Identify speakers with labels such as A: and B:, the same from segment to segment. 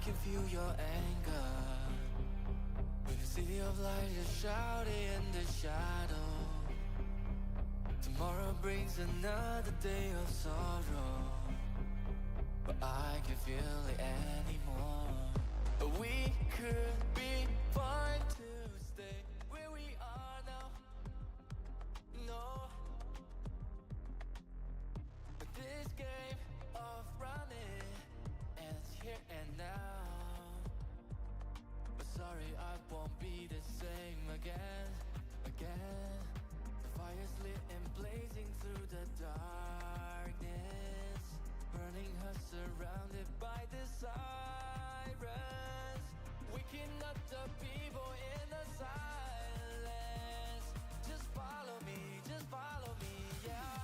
A: can feel your anger when the city of light is shrouded in the shadow. Tomorrow brings another day of sorrow, but I can feel it anymore. We could be fine to stay where we are now. No, but this game of running ends here and now. But sorry, I won't be the same again. The fire's lit and blazing through the darkness, burning us surrounded by the sirens, waking up the people in the silence. Just follow me, yeah.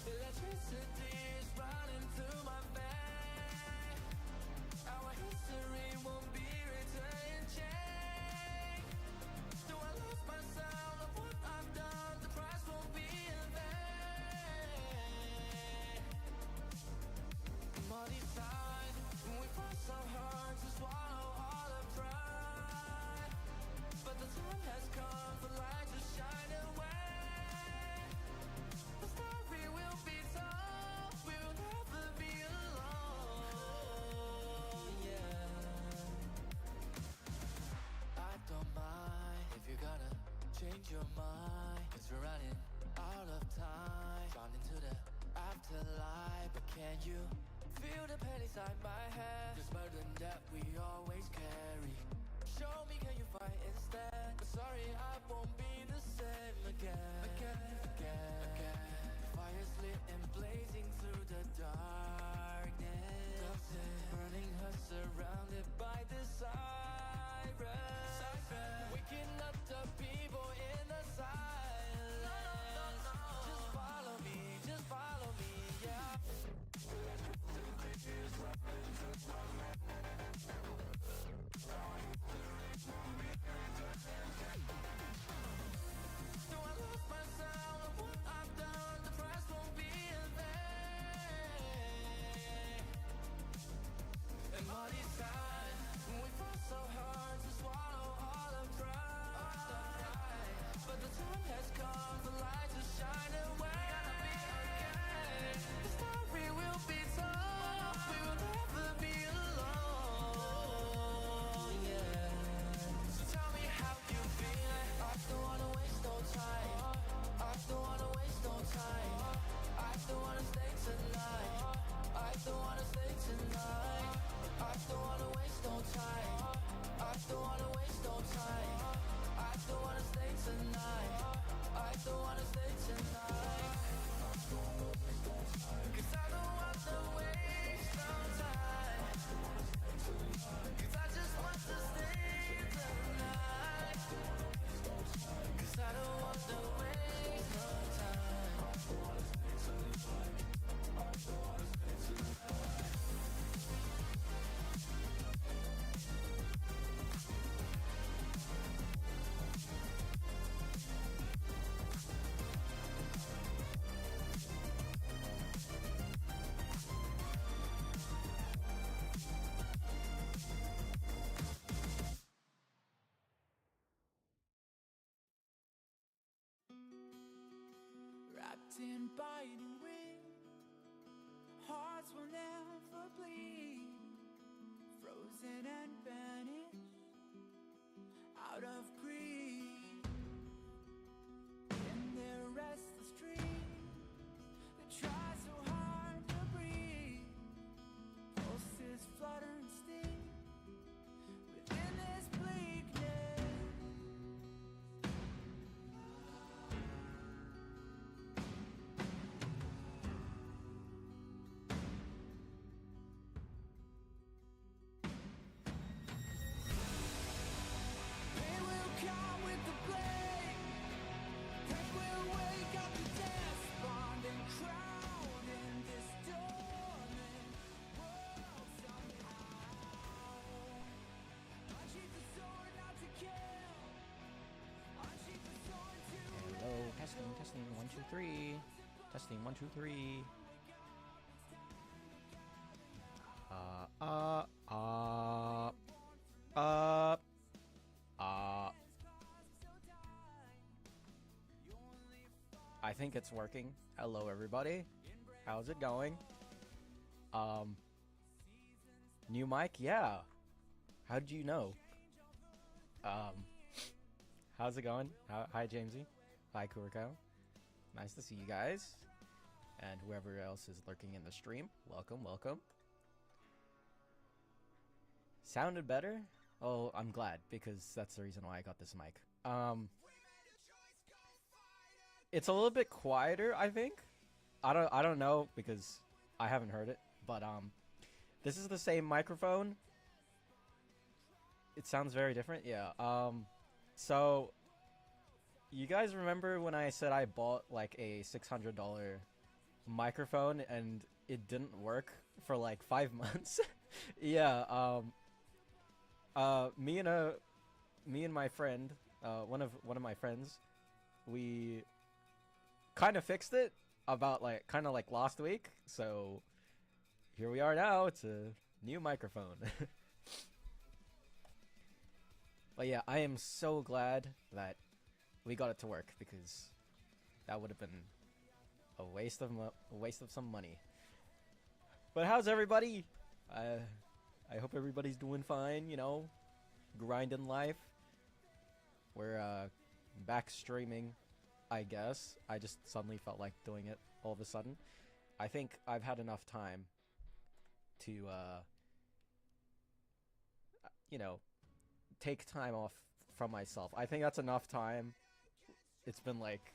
A: Electricity is running through my veins. Our history won't be written in change. Do I lose myself of what I've done? The price won't be in vain. Muddy side, we fought so hard to swallow all the pride, but the time has come for light to shine away. The story will be told, we will never be alone, yeah. I don't mind if you're gonna change your mind, 'cause we're running out of time, drawn into the afterlife. But can you feel the pain inside my head, this burden that we always carry? Show me, can you fight instead? But sorry, I won't be the same again. Fire's lit and blazing through the darkness, burning us surrounded by the sirens, waking up the people in the silence. Just follow me, yeah. Do I lose myself? in biting wind. Hearts will never bleed, frozen and vanished out of greed. In their restless dreams, they try so hard to breathe. Pulses flutter and sting within this bleakness. Pain will come with the blame. Death will wake up the despondent crowd in this dormant world somehow. Unsheath the sword not to kill. Unsheath the sword to
B: Hello, testing, testing, 1, 2, 3. Testing, 1, 2, 3. I think it's working. Hello, everybody. How's it going? New mic? Yeah. How'd you know? How's it going? Hi, Jamesy. Hi, Kuriko. Nice to see you guys. And whoever else is lurking in the stream, welcome, welcome. Sounded better? Oh, I'm glad, because that's the reason why I got this mic. It's a little bit quieter, I think. I don't know, because I haven't heard it, but this is the same microphone. It sounds very different, yeah. So you guys remember when I said I bought like a $600 microphone and it didn't work for like 5 months? Yeah, me and my friend, one of my friends, we kind of fixed it about like kind of like last week. So here we are now. It's a new microphone. But yeah, I am so glad that we got it to work, because that would have been a waste of some money. But how's everybody? I hope everybody's doing fine, you know, grinding life. We're back streaming, I guess. I just suddenly felt like doing it all of a sudden. I think I've had enough time to, you know, take time off from myself. I think that's enough time. It's been like,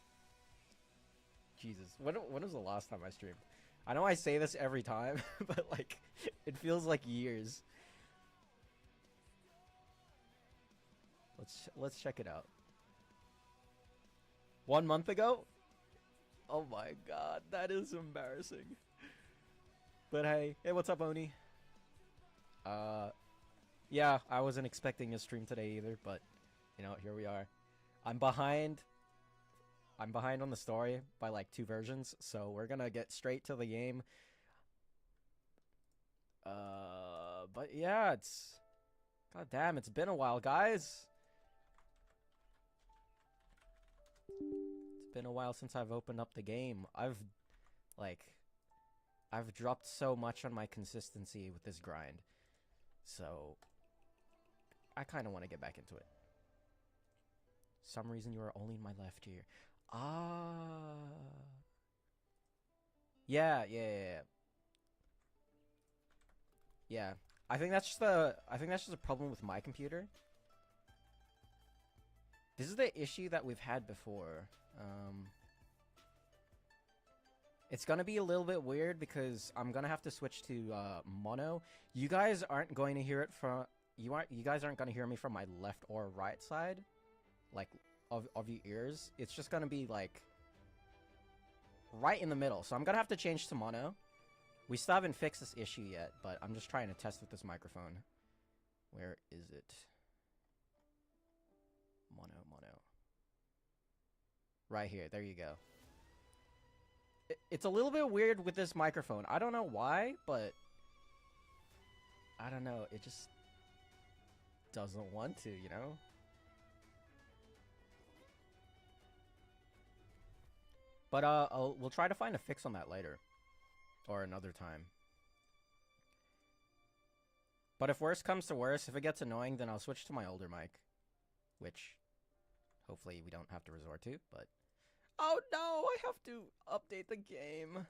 B: Jesus, when was the last time I streamed? I know I say this every time, but like, it feels like years. Let's check it out. 1 month ago? Oh my god, that is embarrassing. But hey, what's up, Oni? Yeah, I wasn't expecting a stream today either, but you know, here we are. I'm behind on the story by like 2 versions, so we're gonna get straight to the game. But yeah, it's, god damn, it's been a while, guys. It's been a while since I've opened up the game. I've dropped so much on my consistency with this grind, so I kind of want to get back into it. Some reason you are only in my left ear. Ah. Yeah. Yeah. I think that's just a problem with my computer. This is the issue that we've had before. It's gonna be a little bit weird because I'm gonna have to switch to mono. You guys aren't going to hear it from you guys aren't gonna hear me from my left or right side, like of your ears. It's just gonna be like right in the middle. So I'm gonna have to change to mono. We still haven't fixed this issue yet, but I'm just trying to test with this microphone. Where is it? Mono. Right here. There you go. It's a little bit weird with this microphone. I don't know why, but I don't know. It just doesn't want to, you know? But we'll try to find a fix on that later. Or another time. But if worse comes to worse, if it gets annoying, then I'll switch to my older mic. Which, hopefully we don't have to resort to, but... Oh no, I have to update the game.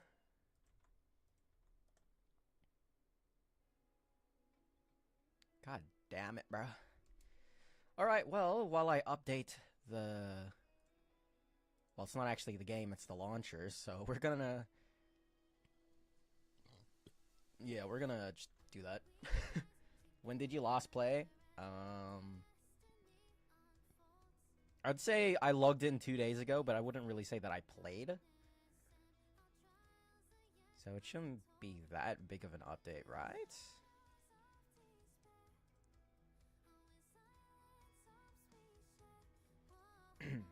B: God damn it, bruh. Alright, well, while I update the... Well, it's not actually the game, it's the launcher, so we're gonna... Yeah, we're gonna just do that. When did you last play? I'd say I logged in 2 days ago, but I wouldn't really say that I played. So it shouldn't be that big of an update, right? And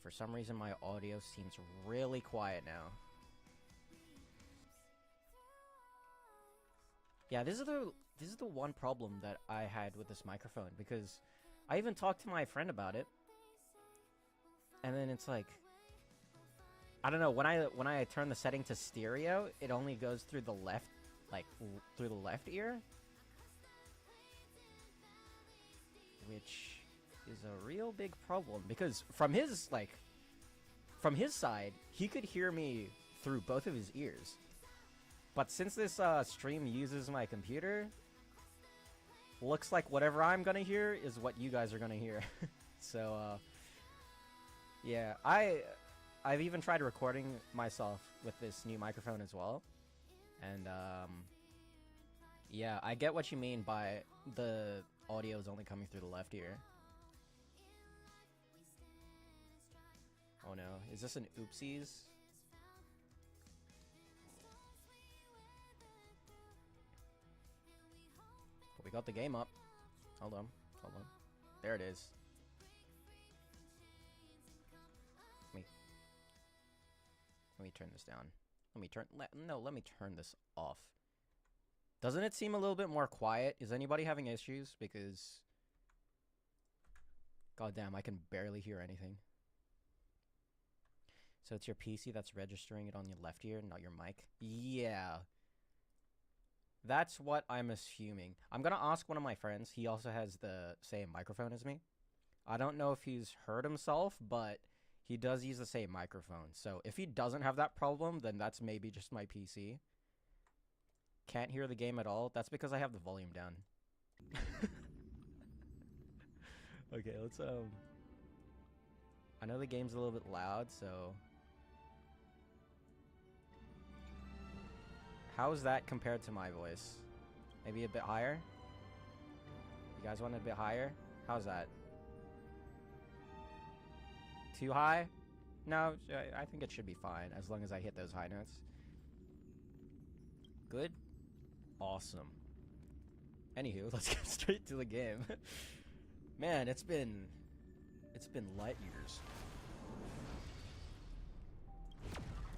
B: for some reason my audio seems really quiet now. Yeah, this is the one problem that I had with this microphone, because I even talked to my friend about it, and then it's like, I don't know, when I turn the setting to stereo, it only goes through the left, like through the left ear, which is a real big problem, because from his side, he could hear me through both of his ears. But since this stream uses my computer, looks like whatever I'm gonna hear is what you guys are gonna hear. So, yeah, I've even tried recording myself with this new microphone as well. And, yeah, I get what you mean by the audio is only coming through the left ear. Oh no, is this an oopsies? We got the game up. Hold on. There it is. Let me turn this down. Let me turn this off. Doesn't it seem a little bit more quiet? Is anybody having issues? Because... goddamn, I can barely hear anything. So it's your PC that's registering it on your left ear, not your mic? Yeah. That's what I'm assuming. I'm gonna ask one of my friends. He also has the same microphone as me. I don't know if he's heard himself, but he does use the same microphone. So if he doesn't have that problem, then that's maybe just my PC. Can't hear the game at all. That's because I have the volume down. Okay, let's I know the game's a little bit loud, so... How's that compared to my voice? Maybe a bit higher? You guys want it a bit higher? How's that? Too high? No, I think it should be fine, as long as I hit those high notes. Good? Awesome. Anywho, let's get straight to the game. Man, it's been light years.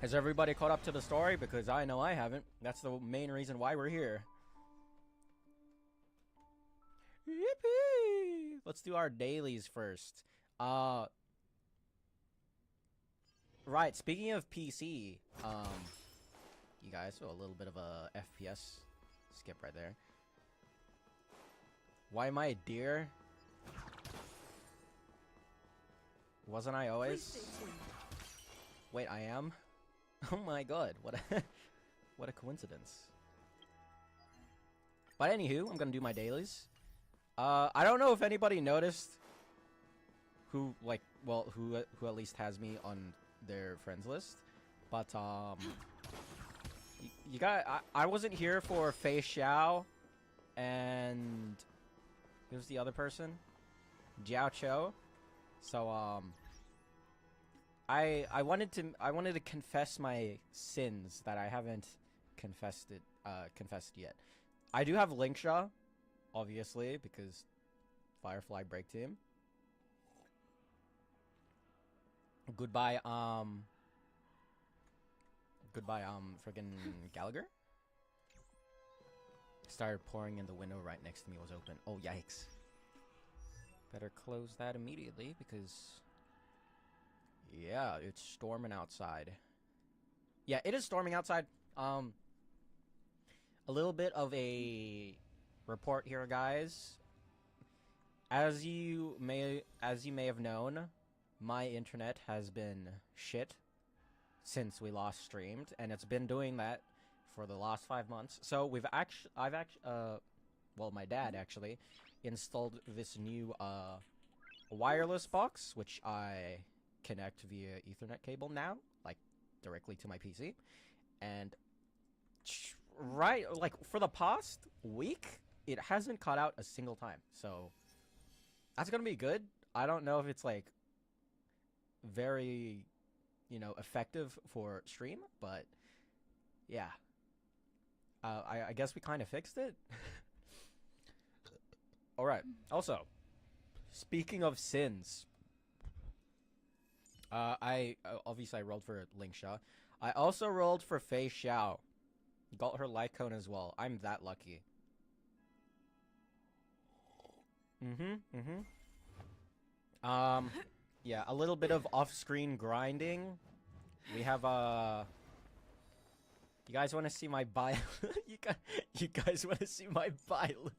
B: Has everybody caught up to the story? Because I know I haven't. That's the main reason why we're here. Yippee! Let's do our dailies first. Right, speaking of PC, you guys, so a little bit of a FPS skip right there. Why am I a deer? Wasn't I always? Wait, I am? Oh my god, what a coincidence. But anywho, I'm gonna do my dailies. I don't know if anybody noticed who at least has me on their friends list, but you got I wasn't here for Fei Xiao and who's the other person? Jiao Cho. So I wanted to confess my sins that I haven't confessed yet. I do have Linkshaw, obviously, because Firefly Break Team. Goodbye, friggin' Gallagher. Started pouring and the window right next to me was open. Oh, yikes. Better close that immediately because Yeah, it's storming outside. Yeah, it is storming outside. A little bit of a report here, guys. As you may have known, my internet has been shit since we last streamed, and it's been doing that for the last 5 months. So well, my dad actually installed this new wireless box, which I connect via Ethernet cable now, like directly to my PC, and right, like for the past week, it hasn't cut out a single time. So that's gonna be good. I don't know if it's like very, effective for stream, but yeah. I guess we kind of fixed it. All right. Also, speaking of sins, I obviously I rolled for Lingsha. I also rolled for Fei Xiao. Got her light cone as well. I'm that lucky. Yeah, a little bit of off-screen grinding. We have you guys want to see my bio? you guys want to see my bio?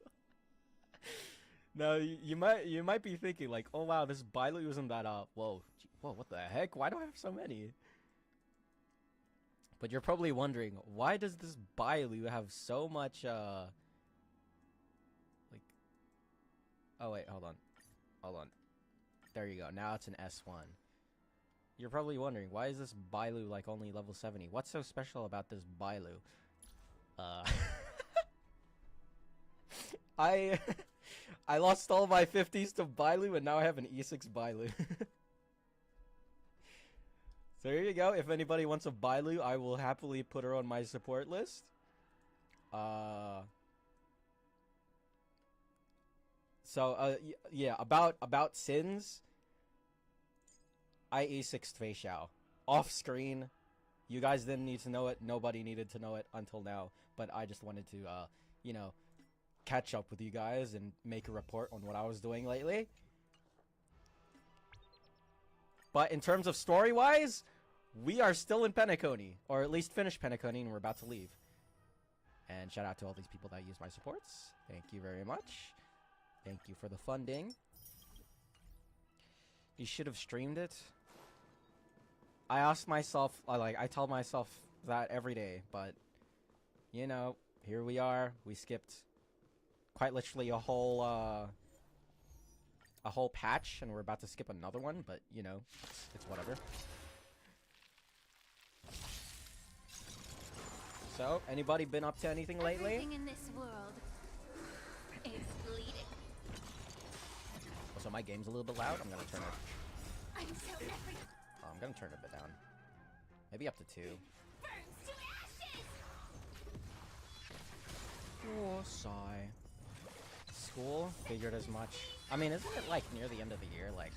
B: No, you might be thinking like, oh wow, this Bailu isn't that whoa, what the heck? Why do I have so many? But you're probably wondering, why does this Bailu have so much like, oh wait, hold on. There you go. Now it's an S1. You're probably wondering, why is this Bailu like only level 70? What's so special about this Bailu? I lost all my 50s to Bailu, and now I have an E6 Bailu. So here you go. If anybody wants a Bailu, I will happily put her on my support list. So yeah, about sins. I E6'd Fei Xiao. Off screen. You guys didn't need to know it. Nobody needed to know it until now. But I just wanted to, catch up with you guys and make a report on what I was doing lately. But in terms of story-wise, we are still in Penacony. Or at least finished Penacony, and we're about to leave. And shout out to all these people that use my supports. Thank you very much. Thank you for the funding. You should have streamed it. I asked myself, I tell myself that every day, but, here we are. We skipped quite literally a whole patch, and we're about to skip another one, but, it's whatever. So, anybody been up to anything lately?
C: Everything in this world is bleeding.
B: So my game's a little bit loud. I'm gonna turn it.
C: I'm so every
B: I'm gonna turn it a bit down. Maybe up to 2.
C: burns to ashes.
B: Oh, sigh. School? Figured as much. I mean, isn't it like near the end of the year? Like,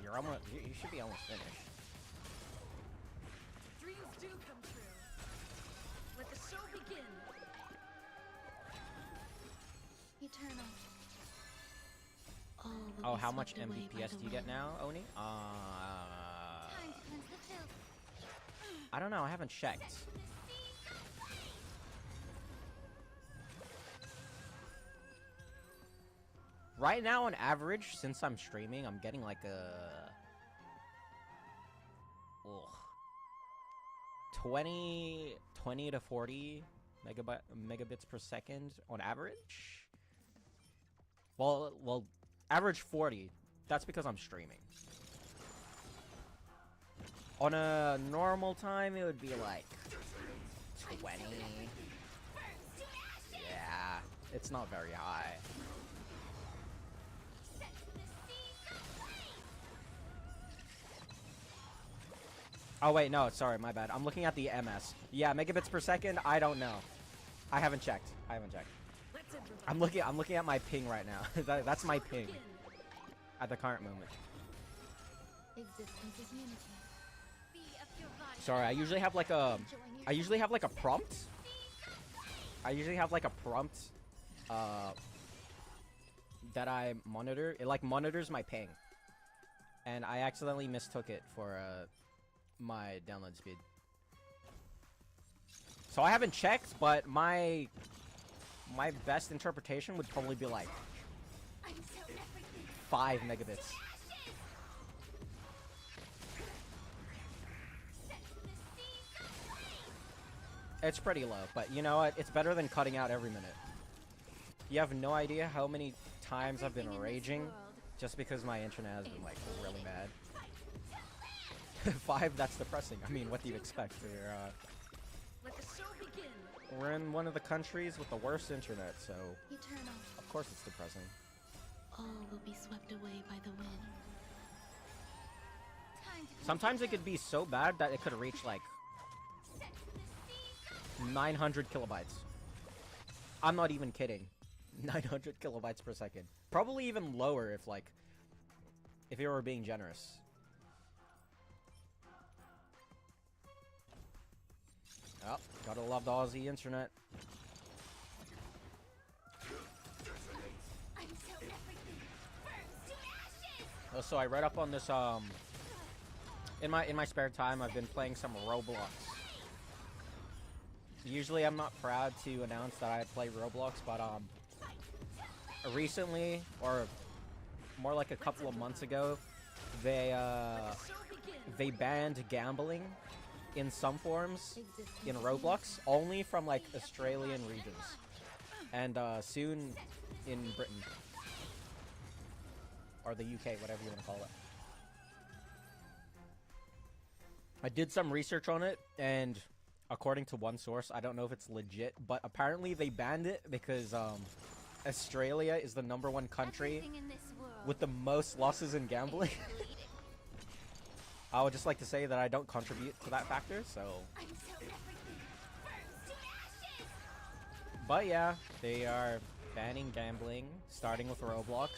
B: you're almost. You should be almost finished.
C: Dreams do come true. Let the show begin. Eternal.
B: Oh, how much Mbps do you get now, Oni?
C: Time to cleanse the filth.
B: I don't know. I haven't checked. Right now, on average, since I'm streaming, I'm getting like a 20 to 40 megabits per second on average. Well, average 40. That's because I'm streaming. On a normal time, it would be like 20. Yeah, it's not very high. Oh wait, no, sorry, my bad. I'm looking at the MS. Yeah, megabits per second. I don't know. I haven't checked. I'm looking at my ping right now. That's my ping at the current moment. Sorry, I usually have like a prompt. That I monitor. It like monitors my ping. and I accidentally mistook it for my download speed. So I haven't checked, but my best interpretation would probably be like 5 megabits. It's pretty low, but you know what? It's better than cutting out every minute. You have no idea how many times I've been raging just because my internet has been like really bad. 5, that's depressing. I mean, what do you expect? We're in one of the countries with the worst internet, so
D: Eternal.
B: of course it's depressing.
D: All will be swept away by the wind.
B: Sometimes it could be so bad that it could reach like 900 kilobytes. I'm not even kidding. 900 kilobytes per second. Probably even lower if you were being generous. Oh, gotta love the Aussie internet. Oh, so I read up on this in my spare time I've been playing some Roblox. Usually I'm not proud to announce that I play Roblox, but recently, or more like a couple of months ago, they banned gambling in some forms in Roblox, only from like Australian regions, and soon in Britain or the UK, whatever you want to call it. I did some research on it, and according to one source, I don't know if it's legit, but apparently they banned it because Australia is the #1 country with the most losses in gambling. I would just like to say that I don't contribute to that factor, so... But yeah, they are banning gambling, starting with Roblox.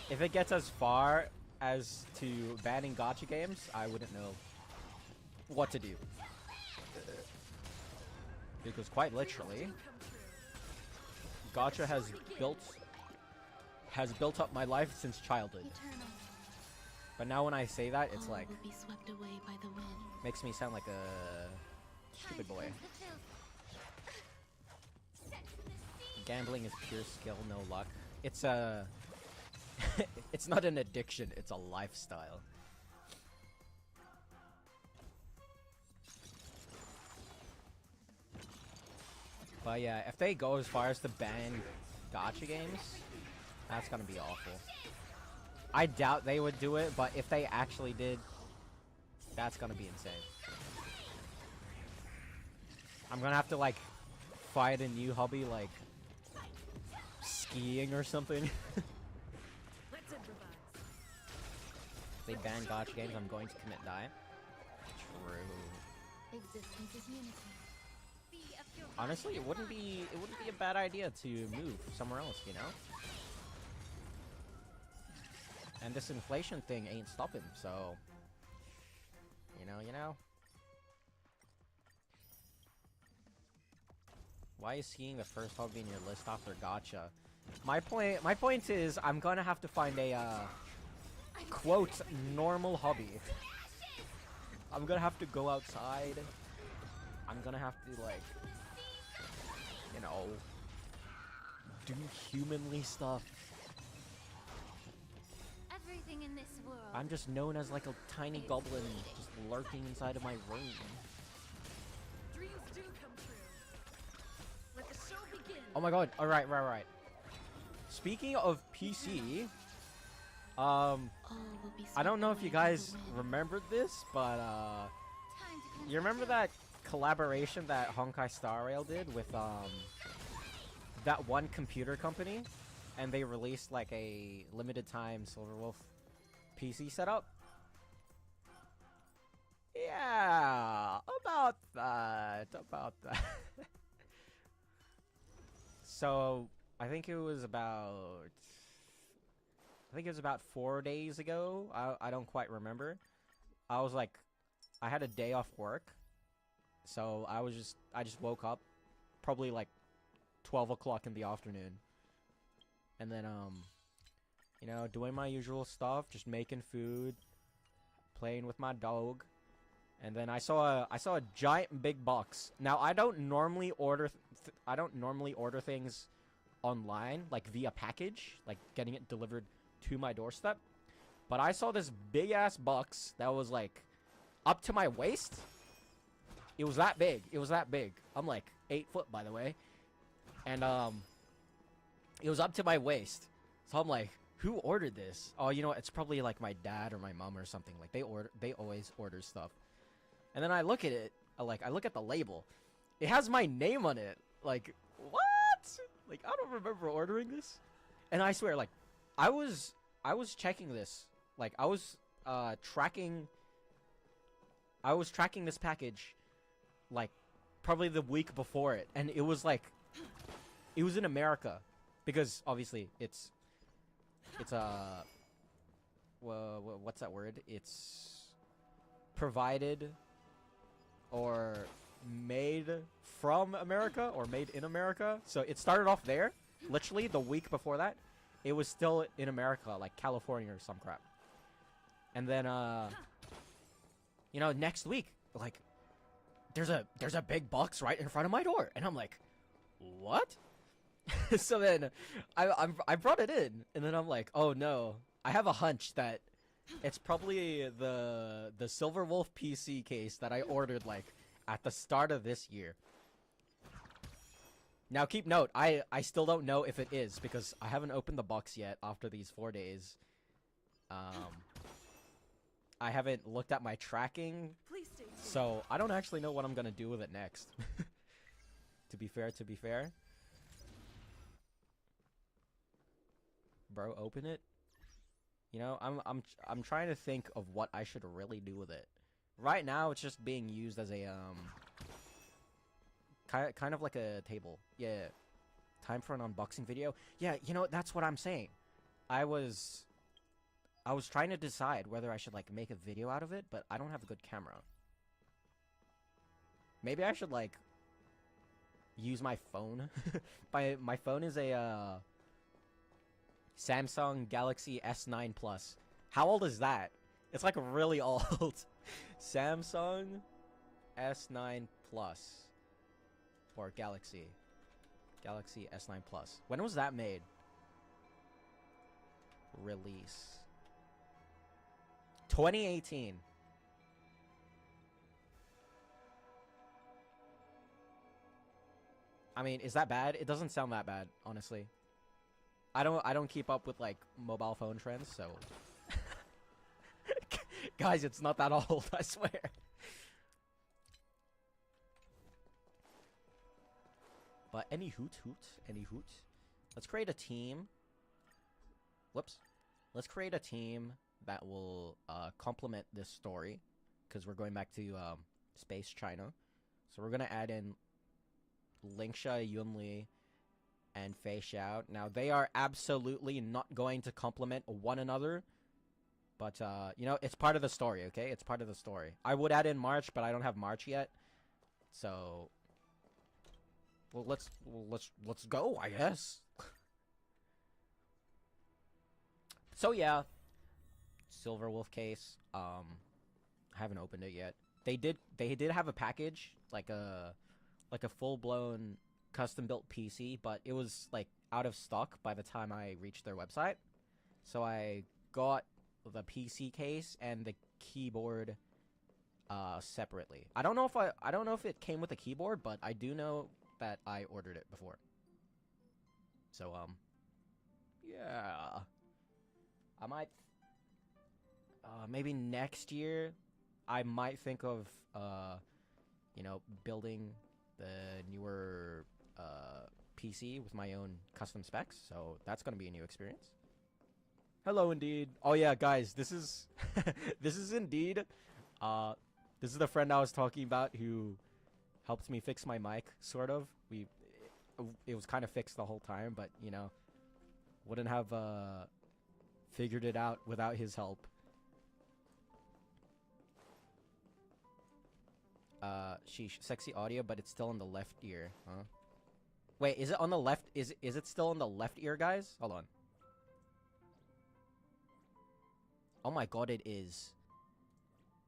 B: If it gets as far as to banning gacha games, I wouldn't know what to do. Because quite literally, gacha has built up my life since childhood.
D: Eternal.
B: But now when I say that, it's
D: All
B: like,
D: will be swept away by the wind.
B: makes me sound like a stupid boy. Gambling is pure skill, no luck. It's a... it's not an addiction, it's a lifestyle. But yeah, if they go as far as to ban gacha games, that's gonna be awful. I doubt they would do it, but if they actually did, that's gonna be insane. I'm gonna have to like find a new hobby, like skiing or something. If they ban gacha games, I'm going to commit die. True.
D: Existence is unity.
B: Honestly, it wouldn't be a bad idea to move somewhere else, you know? And this inflation thing ain't stopping, so you know. Why is skiing the first hobby in your list after gacha? My point is I'm gonna have to find a quote normal hobby. I'm gonna have to go outside. I'm gonna have to like, you know, do humanly stuff.
D: Everything in this world.
B: I'm just known as like a tiny goblin just lurking inside of my room.
C: Dreams do come true. Let the show begin.
B: Oh my god, alright, right. Speaking of PC,
D: All will be
B: I don't know
D: swept
B: if you
D: away by the
B: guys
D: wind.
B: remembered this, but
D: Time to
B: you remember that collaboration that Honkai Star Rail did with that one computer company, and they released like a limited time Silverwolf PC setup? Yeah, about that. So, I think it was about 4 days ago. I don't quite remember. I had a day off work. So I just woke up probably like 12 o'clock in the afternoon. And then You know, doing my usual stuff, just making food, playing with my dog. And then I saw a giant big box. Now I don't normally order things online, like via package, like getting it delivered to my doorstep. But I saw this big ass box that was like up to my waist. It was that big. It was that big. I'm like 8 foot, by the way. And it was up to my waist. So I'm like, who ordered this? Oh, you know what? It's probably like my dad or my mom or something. Like they always order stuff. And then I look at it, I look at the label. It has my name on it. Like, what? Like, I don't remember ordering this. And I swear, like, I was checking this. Like, I was tracking this package, like, probably the week before it. And it was like, it was in America. Because, obviously, it's what's that word? It's provided or made from America or made in America. So it started off there. Literally the week before that, it was still in America, like California or some crap. And then you know, next week, like there's a big box right in front of my door, and I'm like, what? So then I brought it in, and then I'm like, oh no, I have a hunch that it's probably the Silver Wolf PC case that I ordered like at the start of this year. Now keep note, I still don't know if it is because I haven't opened the box yet after these 4 days. I haven't looked at my tracking, so I don't actually know what I'm gonna do with it next. To be fair. Bro, open it. You know, I'm trying to think of what I should really do with it. Right now, it's just being used as a kind of like a table. Yeah. Time for an unboxing video. Yeah, you know, that's what I'm saying. I was trying to decide whether I should like make a video out of it, but I don't have a good camera. Maybe I should like use my phone. My phone is a Samsung Galaxy S9 Plus. How old is that? It's like really old. Samsung S9 Plus. Or Galaxy S9 Plus. When was that made? Release 2018. I mean, is that bad? It doesn't sound that bad, honestly. I don't keep up with like mobile phone trends, so guys, it's not that old, I swear. But any hoot. Let's create a team. Whoops. Let's create a team that will complement this story, because we're going back to Space China. So we're gonna add in Lingsha, Yunli, and Fei Xiao. Now, they are absolutely not going to complement one another. But, you know, it's part of the story, okay? It's part of the story. I would add in March, but I don't have March yet. So, well, let's go, I guess. So, yeah. Silver Wolf case. I haven't opened it yet. They did have a package, like a full-blown custom-built PC, but it was like out of stock by the time I reached their website. So I got the PC case and the keyboard separately. I don't know if it came with a keyboard, but I do know that I ordered it before. So yeah. I might maybe next year I might think of you know, building the newer PC with my own custom specs, so that's gonna be a new experience. Hello, Indeed. Oh yeah, guys, this is this is Indeed. This is the friend I was talking about who helped me fix my mic, sort of. It was kind of fixed the whole time, but you know, wouldn't have figured it out without his help. Sheesh, sexy audio, but it's still in the left ear, huh? Wait, is it on the left? Is it still in the left ear, guys? Hold on. Oh my god, it is.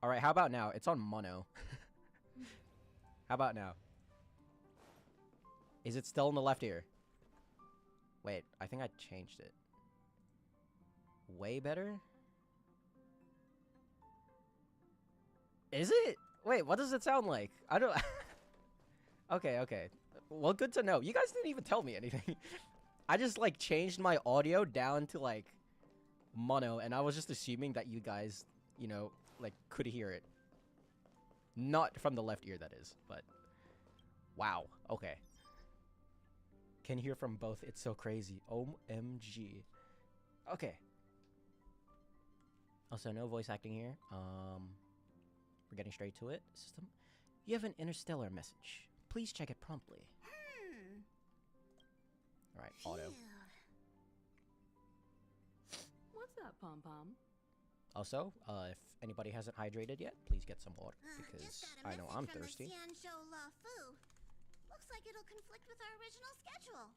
B: Alright, how about now? It's on mono. How about now? Is it still in the left ear? Wait, I think I changed it. Way better? Is it? Wait, what does it sound like? I don't... Okay, okay. Well, good to know. You guys didn't even tell me anything. I just, like, changed my audio down to, like, mono, and I was just assuming that you guys, you know, like, could hear it. Not from the left ear, that is, but... Wow, okay. Can hear from both. It's so crazy. OMG. Okay. Also, no voice acting here. We're getting straight to it. System. You have an interstellar message. Please check it promptly. Alright, auto.
C: What's up, Pom Pom?
B: Also, if anybody hasn't hydrated yet, please get some water, because I know I'm thirsty.
D: Looks like it'll conflict with our original schedule.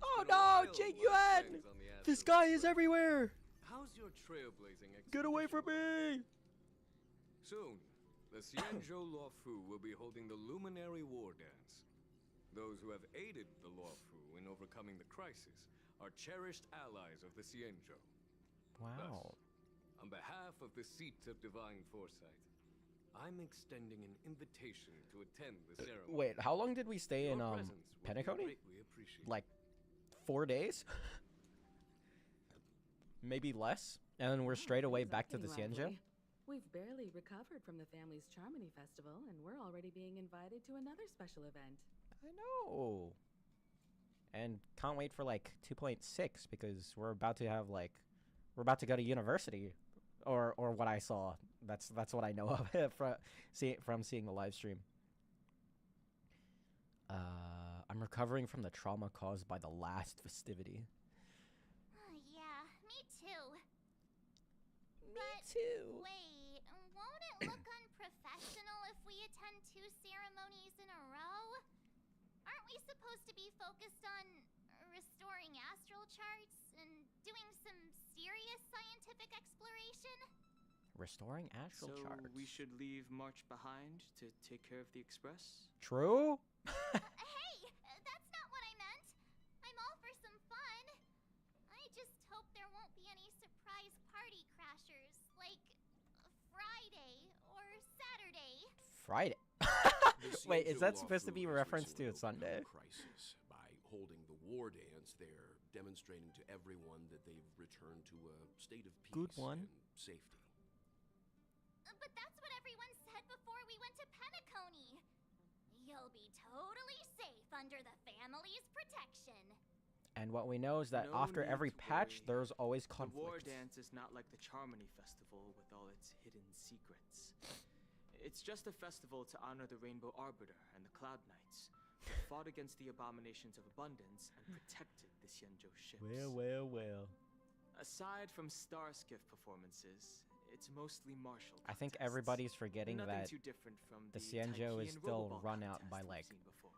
B: Oh no, Jing Yuan! This guy is everywhere!
E: How's your trailblazing expedition?
B: Get away from me!
E: Soon, the Xianzhou Luofu will be holding the Luminary War Dance. Those who have aided the Luofu in overcoming the crisis are cherished allies of the Xianzhou.
B: Wow.
E: Thus, on behalf of the seat of divine foresight, I'm extending an invitation to attend the ceremony.
B: Wait, how long did we stay in,
E: Your presence would be
B: Penacony?
E: greatly appreciated.
B: Like, 4 days? Maybe less? And then we're straight away back to the Xianzhou?
C: We've barely recovered from the family's Charmony Festival, and we're already being invited to another special event.
B: I know. And can't wait for like 2.6 because we're about to have like we're about to go to university, or what I saw. That's what I know of from seeing the live stream. I'm recovering from the trauma caused by the last festivity.
D: Yeah, me too.
B: Me too.
D: Wait, won't it look unprofessional if we attend 2 ceremonies in a row? Aren't we supposed to be focused on restoring astral charts and doing some serious scientific exploration?
B: Restoring astral charts.
F: we should leave March behind to take care of the express?
B: True?
D: Hey, that's not what I meant. I'm all for some fun. I just hope there won't be any surprise party crashers, like Friday or Saturday.
B: Friday. Wait, is that supposed to be a reference to a Sunday?
G: Crisis. By holding the war dance, they're demonstrating to everyone that they've returned to a state of peace
B: Good one.
G: and safety.
D: But that's what everyone said before we went to Penacony. You'll be totally safe under the family's protection.
B: And what we know is that
F: No
B: after
F: need
B: every
F: to
B: patch,
F: worry.
B: there's always
F: The war
B: conflict.
F: dance is not like the Charmony Festival with all its hidden secrets. It's just a festival to honor the Rainbow Arbiter and the Cloud Knights, who fought against the abominations of abundance and protected the Xianzhou ships.
B: Well.
F: Aside from star skiff performances, it's mostly martial
B: I think
F: contests.
B: everybody's forgetting
F: Nothing
B: that
F: too different from
B: the
F: the
B: Xianzhou
F: Taiki
B: is
F: and
B: still
F: Roboball
B: run out
F: contests
B: by,
F: we've
B: like,
F: seen before.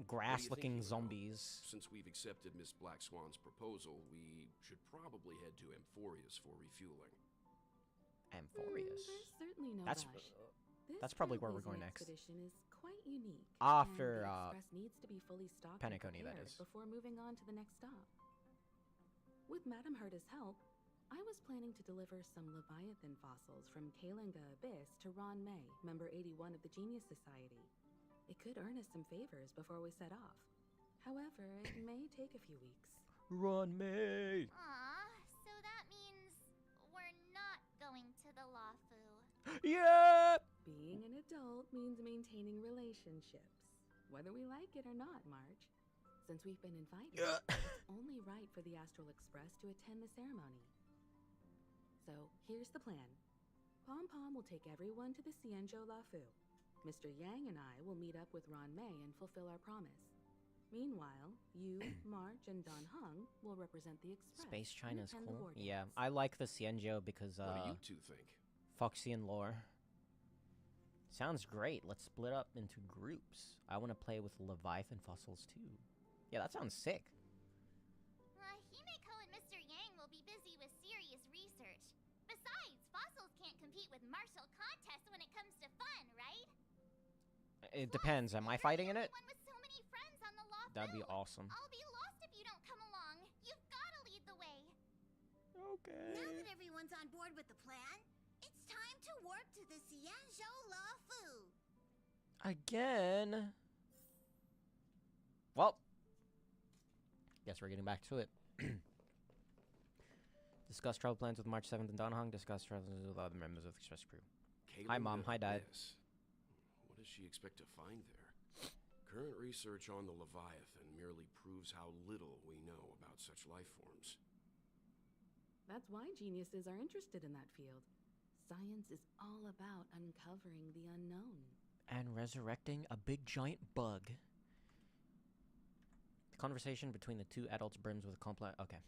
B: grass-looking
G: What do you think, Leo?
B: zombies.
G: Since we've accepted Miss Black Swan's proposal, we should probably head to Amphorius for refueling.
B: Amphorius.
C: There's certainly no
B: That's
C: rush.
B: that's
C: This
B: probably where we're
C: trailblazing
B: going next.
C: Expedition is quite unique.
B: After,
C: and the express needs to be fully stocked and
B: Penacony, that
C: prepared
B: is.
C: before moving on to the next stop. With Madame Herta's help, I was planning to deliver some Leviathan fossils from Kalinga Abyss to Ron May, member 81 of the Genius Society. It could earn us some favors before we set off. However, it may take a few weeks.
B: Run me!
D: Aw, so that means we're not going to the Lafu.
B: Yeah!
C: Being an adult means maintaining relationships, whether we like it or not, March. Since we've been invited, it's only right for the Astral Express to attend the ceremony. So, here's the plan. Pom Pom will take everyone to the Xianzhou Lafu. Mr. Yang and I will meet up with Ron May and fulfill our promise. Meanwhile, you, March, and Don Hung will represent the Express.
B: Space
C: and
B: China's
C: attend the
B: cool.
C: war
B: Yeah,
C: dance.
B: I like the Xianzhou because,
G: What do you two think?
B: Foxian lore. Sounds great. Let's split up into groups. I want to play with Leviathan fossils too. Yeah, that sounds sick.
D: Himeko and Mr. Yang will be busy with serious research. Besides, fossils can't compete with martial contests when it comes to fun, right?
B: It depends. Am I fighting in it?
D: One with so many friends on the Law
B: That'd be
D: Fu.
B: awesome.
D: I'll be lost if you don't come along. You've got to lead the way.
B: Okay.
H: Now that everyone's on board with the plan, it's time to warp to the Xianzhou Law Fu.
B: Again. Well, guess we're getting back to it. Discuss travel plans with March 7th in Danhong. Discuss travel plans with other members of the Express crew. Hi, Mom. Hi, Dad.
G: What does she expect to find there? Current research on the Leviathan merely proves how little we know about such life forms.
C: That's why geniuses are interested in that field. Science is all about uncovering the unknown.
B: And resurrecting a big giant bug. The conversation between the two adults brims with complex. Okay.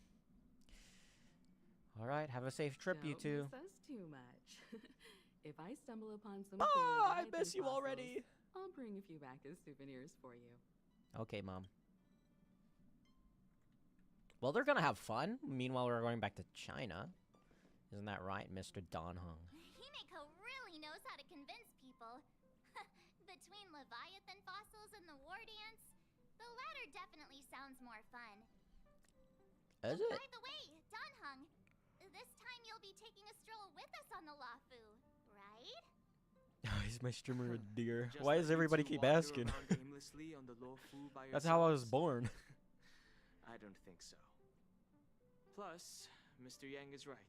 B: All right. Have a safe trip, you two.
C: Don't miss us too much. If I stumble upon some
B: Ah,
C: cool
B: I
C: Leviathan
B: miss you
C: fossils,
B: already.
C: I'll bring a few back as souvenirs for you.
B: Okay, Mom. Well, they're gonna have fun. Meanwhile, we're going back to China. Isn't that right, Mr. Danhong?
D: Himeko really knows how to convince people. Between Leviathan fossils and the war dance, the latter definitely sounds more fun.
B: Is it?
D: By the way, Danhong, this time you'll be taking a stroll with us on the Law Fu, right?
B: He's my streamer, dear.
F: Just
B: Why
F: let
B: does
F: you
B: everybody
F: two
B: keep
F: wander
B: asking?
F: around aimlessly on the Lo Fu by
B: That's how I was
F: yourselves?
B: born.
F: I don't think so. Plus, Mr. Yang is right.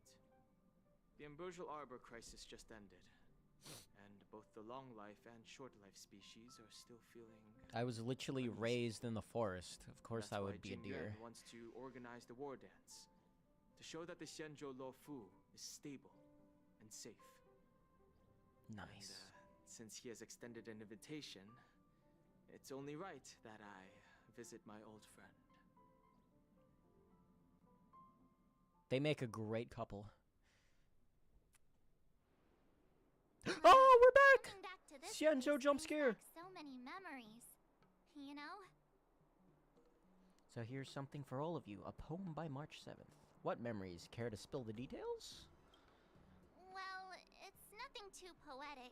F: The Ambrosial Arbor crisis just ended. And both the long life and short life species are still feeling...
B: I was literally
F: uneasy.
B: raised in the forest. Of course,
F: That's
B: I
F: why
B: would be a
F: Jing
B: deer.
F: Yuan wants to organize the war dance. To show that the Xianzhou Lo Fu is stable and safe.
B: Nice.
F: And, since he has extended an invitation, it's only right that I visit my old friend.
B: They make a great couple. Oh, we're back!
D: Coming back to this
B: Xianzhou
D: place
B: jump
D: brings
B: scare.
D: back so many memories. You know?
B: So here's something for all of you. A poem by March 7th. What memories? Care to spill the details?
D: Well, it's nothing too poetic.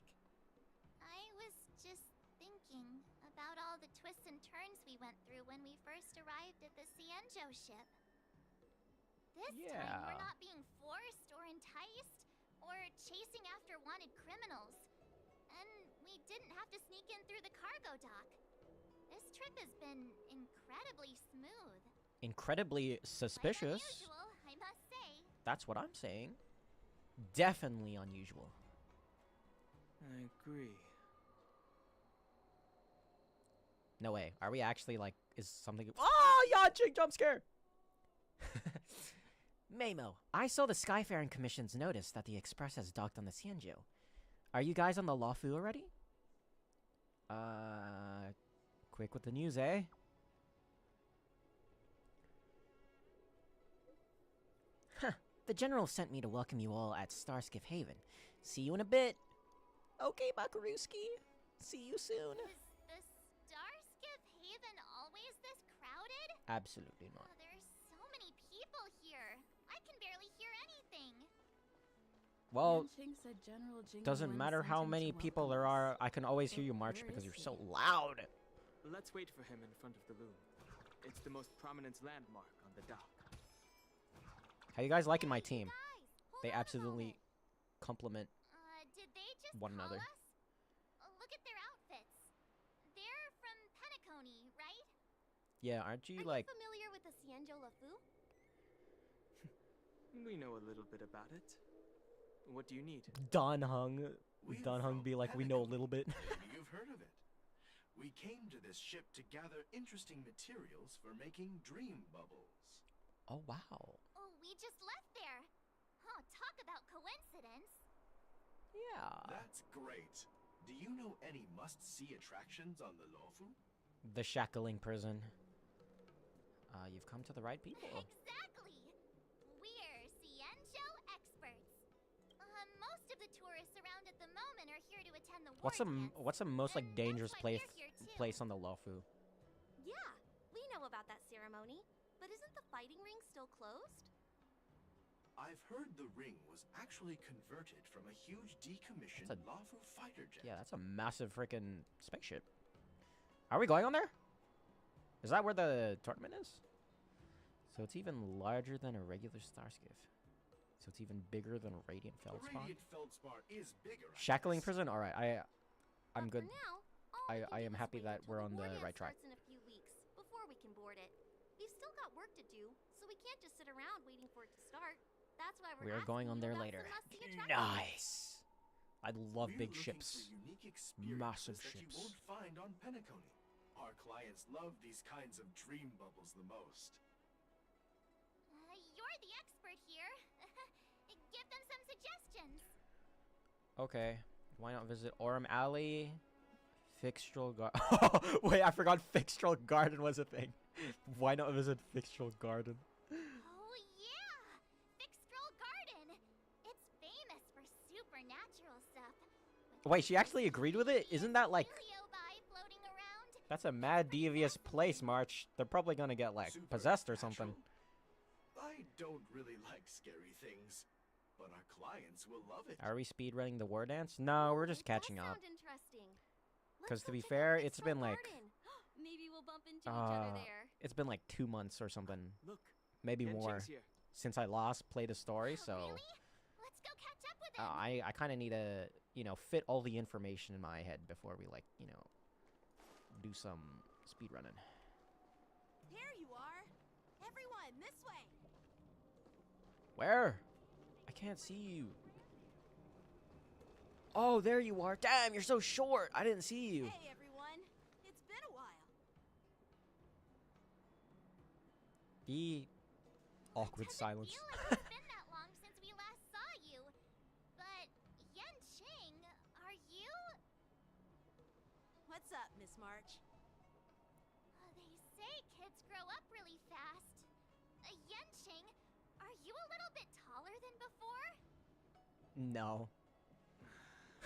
D: I was just thinking about all the twists and turns we went through when we first arrived at the Xianzhou ship. This time, we're
B: Yeah.
D: not being forced or enticed or chasing after wanted criminals. And we didn't have to sneak in through the cargo dock. This trip has been incredibly smooth.
B: Incredibly
D: Quite
B: suspicious.
D: unusual, I must say.
B: That's what I'm saying. Definitely unusual.
F: I agree.
B: No way. Are we actually like, is something... Oh, Yanqing jump scare! Meimo, I saw the Skyfaring Commission's notice that the Express has docked on the Xianzhou. Are you guys on the Law Fu already? Quick with the news, eh? Huh. The General sent me to welcome you all at Starskiff Haven. See you in a bit. Okay, Makaruski. See you soon.
D: Is the Starskiff Haven always this crowded?
B: Absolutely not.
D: Oh, there's so many people here. I can barely hear anything.
B: Well,
C: Yanqing said General Jing
B: doesn't
C: Yuan
B: matter
C: sent
B: how
C: him to
B: many people
C: welcome
B: there
C: us.
B: are. I can always hear you,
C: But
B: March,
C: where
B: because
C: is
B: you're so
C: he?
B: loud.
F: Let's wait for him in front of the loom. It's the most prominent landmark on the dock.
B: How you guys liking my
D: Hey,
B: team?
D: guys, hold
B: They
D: on a
B: absolutely
D: moment.
B: compliment.
D: Did they just
B: one
D: call
B: another.
D: us? Look at their outfits. They're from Penacony, right?
B: Yeah, aren't you
D: Are
B: like...
D: you familiar with the Xianzhou Lafu?
F: We know a little bit about it. What do you need?
B: Danhong.
I: We're
B: Danhong
I: from
B: be like, we know a
I: Penacony.
B: little bit.
I: Maybe you've heard of it. We came to this ship to gather interesting materials for making dream bubbles.
B: Oh, wow.
D: Oh, we just left there. Oh, talk about coincidence.
B: Yeah.
I: That's great. Do you know any must-see attractions on the Lofu?
B: The shackling prison. You've come to the right people.
D: Exactly. We're Xianzhou experts. Most Most of the tourists around at the moment are here to attend the war dance.
B: What's the most like
D: And
B: dangerous
D: that's why
B: place
D: we're here, too.
B: place on the Luofu?
J: Yeah, we know about that ceremony. But isn't the fighting ring still closed?
I: I've heard the ring was actually converted from a huge decommissioned
B: That's
I: Lafu fighter jet.
B: Yeah, that's a massive freaking spaceship. Are we going on there? Is that where the tournament is? So it's even larger than a regular star skiff. So it's even bigger than a Radiant
I: The
B: Feldspar.
I: Radiant Feldspar is bigger. I
B: Shackling
I: guess.
B: prison. All right, I'm
J: But
B: good.
J: For now, all
B: I-
J: we can
B: I
J: do
B: am
J: is
B: happy
J: wait
B: that
J: until
B: we're
J: the
B: on the
J: war dance
B: right track.
J: starts in a few weeks before we can board it. We've still got work to do, so we can't just sit around waiting for it to start. That's why
B: We are
J: asking
B: going on
J: you
B: there
J: about
B: later.
J: some must-see attractions.
B: Nice. I love
I: We're
B: big
I: looking
B: ships.
I: For unique experiences
B: Massive
I: that
B: ships.
I: you won't find on Penacony. Our clients love these kinds of dream bubbles the most.
D: You're the expert here. Give them some suggestions.
B: Okay. Why not visit Orem Alley? Fixtral Garden. Wait, I forgot Fixtral Garden was a thing. Why not visit Fixtral Garden?
D: Oh yeah, Fixtral Garden. It's famous for supernatural stuff. But
B: Wait, she actually agreed with it? Isn't that like...
D: Helio vibe floating around?
B: That's a mad devious place, March. They're probably gonna get like possessed or something.
I: I don't really like scary things, but our clients will love it.
B: Are we speedrunning the war dance? No, we're just
J: It does
B: catching up.
J: sound interesting.
B: 'Cause
J: Let's
B: to
J: go
B: be
J: check
B: fair,
J: out
B: it's
J: Fixtral
B: been like-
J: Garden. Maybe we'll bump into each other there.
B: It's been like 2 months or something.
F: Look,
B: Maybe
F: Yenching's
B: more.
F: here.
B: Since I last played a story,
D: Oh,
B: so...
D: really? Let's go catch up with him.
B: I kind of need to, you know, fit all the information in my head before we, like, you know, do some speedrunning.
J: There you are. Everyone, this way.
B: Where? I can't see you. Oh, there you are. Damn, you're so short. I didn't see you.
J: Hey, everyone. It's been a while.
B: Awkward
D: Doesn't
B: silence.
D: feel like it's been that long since we last saw you. But Yenching, are you?
J: What's up, Miss March?
D: They say kids grow up really fast. Yenching, are you a little bit taller than before?
B: No.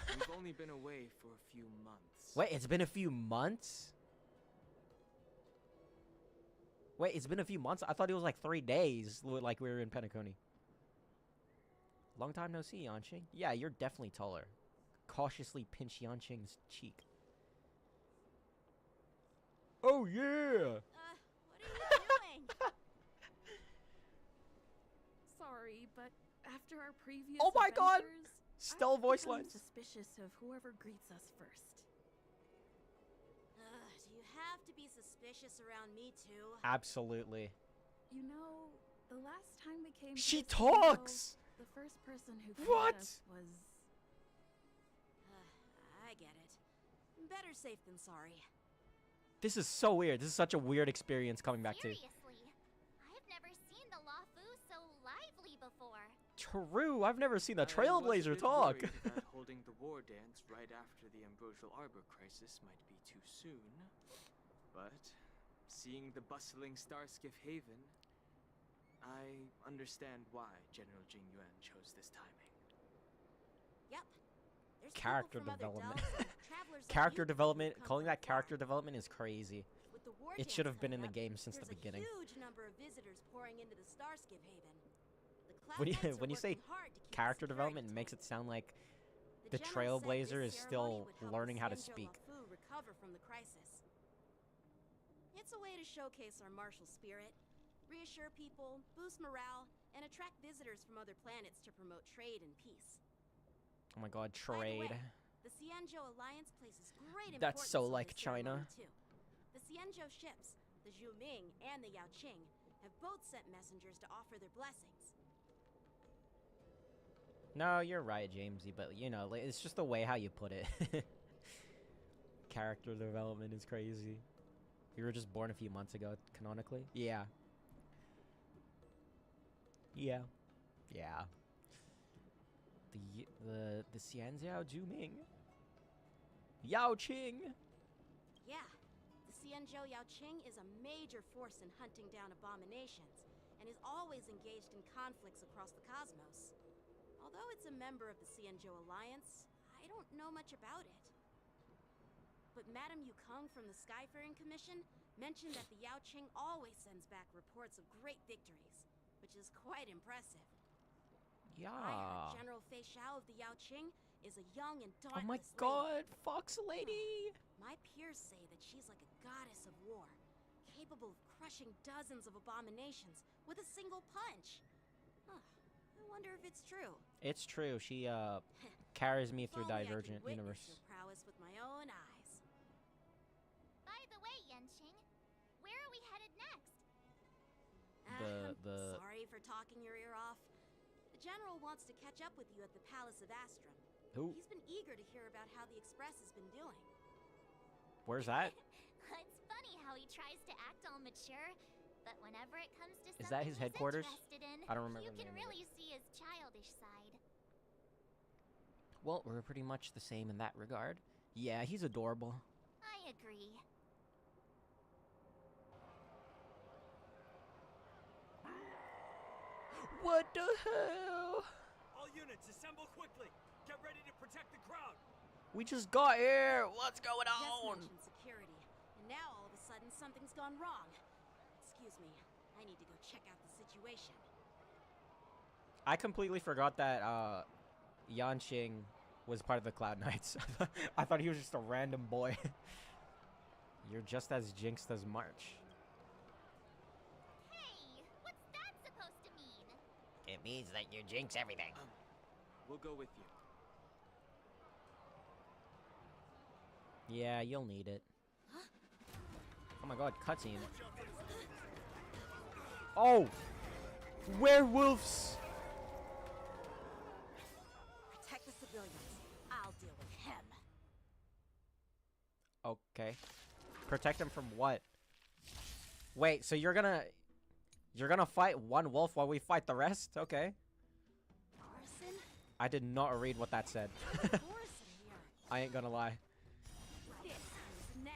F: We've only been away for a few months.
B: Wait, it's been a few months? Wait, it's been a few months? I thought it was like 3 days, like we were in Penacony. Long time no see, Yanqing. Yeah, you're definitely taller. Cautiously pinch Yanqing's cheek. Oh, yeah!
J: What are you doing?
C: Sorry, but after our previous
B: Oh my God!
C: adventures,
B: Stell
C: I've
B: voice
C: become
B: lines.
C: suspicious of whoever greets us first.
J: Do you have to be suspicious around me too?
B: Absolutely.
C: You know, the last time we came to
B: She
C: this casino,
B: talks!
C: the first person who greeted
B: What?
C: us was...
J: I get it. Better safe than sorry.
B: This is so weird. This is such a weird experience coming back to.
D: Seriously, I've never seen the Lafu so lively before.
B: True, I've never seen a
F: I was
B: trailblazer
F: bit
B: talk.
F: worried that holding the war dance right after the Ambrosial Arbor crisis might be too soon. But seeing the bustling Starskiff Haven, I understand why General Jing Yuan chose this timing.
J: Yep. There's
B: Character
J: people from other
B: development.
J: delves and travelers like
B: Character
J: you who
B: development,
J: come
B: calling
J: from
B: that character
J: far.
B: development is crazy.
J: With the war
B: It
J: dance
B: should have been in
J: coming
B: the
J: up,
B: game since the
J: there's
B: beginning.
J: a huge number of visitors pouring into the Starskiff Haven. The
B: When you
J: Cloud Knights are
B: when you say
J: working hard to keep
B: character
J: security
B: development, it
J: tight.
B: makes it sound like
J: The
B: the
J: general said
B: Trailblazer
J: this
B: is
J: ceremony
B: still
J: would help
B: learning how to
J: Sanjo
B: speak.
J: Lafu recover from the crisis. It's a way to showcase our martial spirit, reassure people, boost morale, and attract visitors from other planets to promote trade and peace.
B: Oh my god,
J: By the
B: trade.
J: way, the Xianzhou Alliance places great
B: That's
J: importance
B: so
J: on
B: like
J: this ceremony,
B: China.
J: too. The Xianzhou ships, the Zhu Ming and the Yao Qing, have both sent messengers to offer their blessings.
B: No, you're right, Jamesy, but you know, like, it's just the way how you put it. Character development is crazy. You were just born a few months ago, canonically? Yeah. Yeah. Yeah. The Xianzhou Juming. Yao Qing.
J: Yeah, the Xianzhou Yao Qing is a major force in hunting down abominations, and is always engaged in conflicts across the cosmos. Although it's a member of the Xianzhou Alliance, I don't know much about it. But Madame Yukong from the Skyfaring Commission mentioned that the Yaoqing always sends back reports of great victories, which is quite impressive. I
B: Yeah.
J: heard General Fei Xiao of the Yaoqing is a young and
B: Oh
J: dauntless
B: my
J: lady.
B: god, Fox Lady!
J: My peers say that she's like a goddess of war, capable of crushing dozens of abominations with a single punch. Huh. I wonder if it's true.
B: It's true. She carries me
J: If
B: through
J: only I could
B: Divergent
J: witness
B: Universe.
J: your prowess with my own eyes.
D: By the way, Yanqing, where are we headed next?
B: The-
J: Sorry for talking your ear off. The General wants to catch up with you at the Palace of Astrum.
B: Who?
J: He's been eager to hear about how the Express has been doing.
B: Where's that?
D: It's funny how he tries to act all mature, but whenever it comes to
B: Is that his
D: something he's
B: headquarters?
D: interested in,
B: I don't remember
D: you
B: the
D: can
B: name of
D: really see his childish side.
B: Well, we're pretty much the same in that regard. Yeah, he's adorable.
D: I agree.
B: What the hell?
K: All units, assemble quickly. Get ready to protect the crowd.
B: We just got here. What's going
J: Just
B: on?
J: mentioned security, and now all of a sudden something's gone wrong. Excuse me, I need to go check out the situation.
B: I completely forgot that Yanqing was part of the Cloud Knights. I thought he was just a random boy. You're just as jinxed as March.
D: Hey, what's that supposed to mean?
B: It means that you jinx everything.
F: We'll go with you.
B: Yeah, you'll need it. Oh my god, cutscene. Oh! Werewolves!
J: Protect the civilians. I'll deal with him.
B: Okay. Protect them from what? Wait, so you're gonna fight one wolf while we fight the rest? Okay.
J: Morrison?
B: I did not read what that said.
J: Morrison here.
B: I ain't gonna lie.
J: This is now.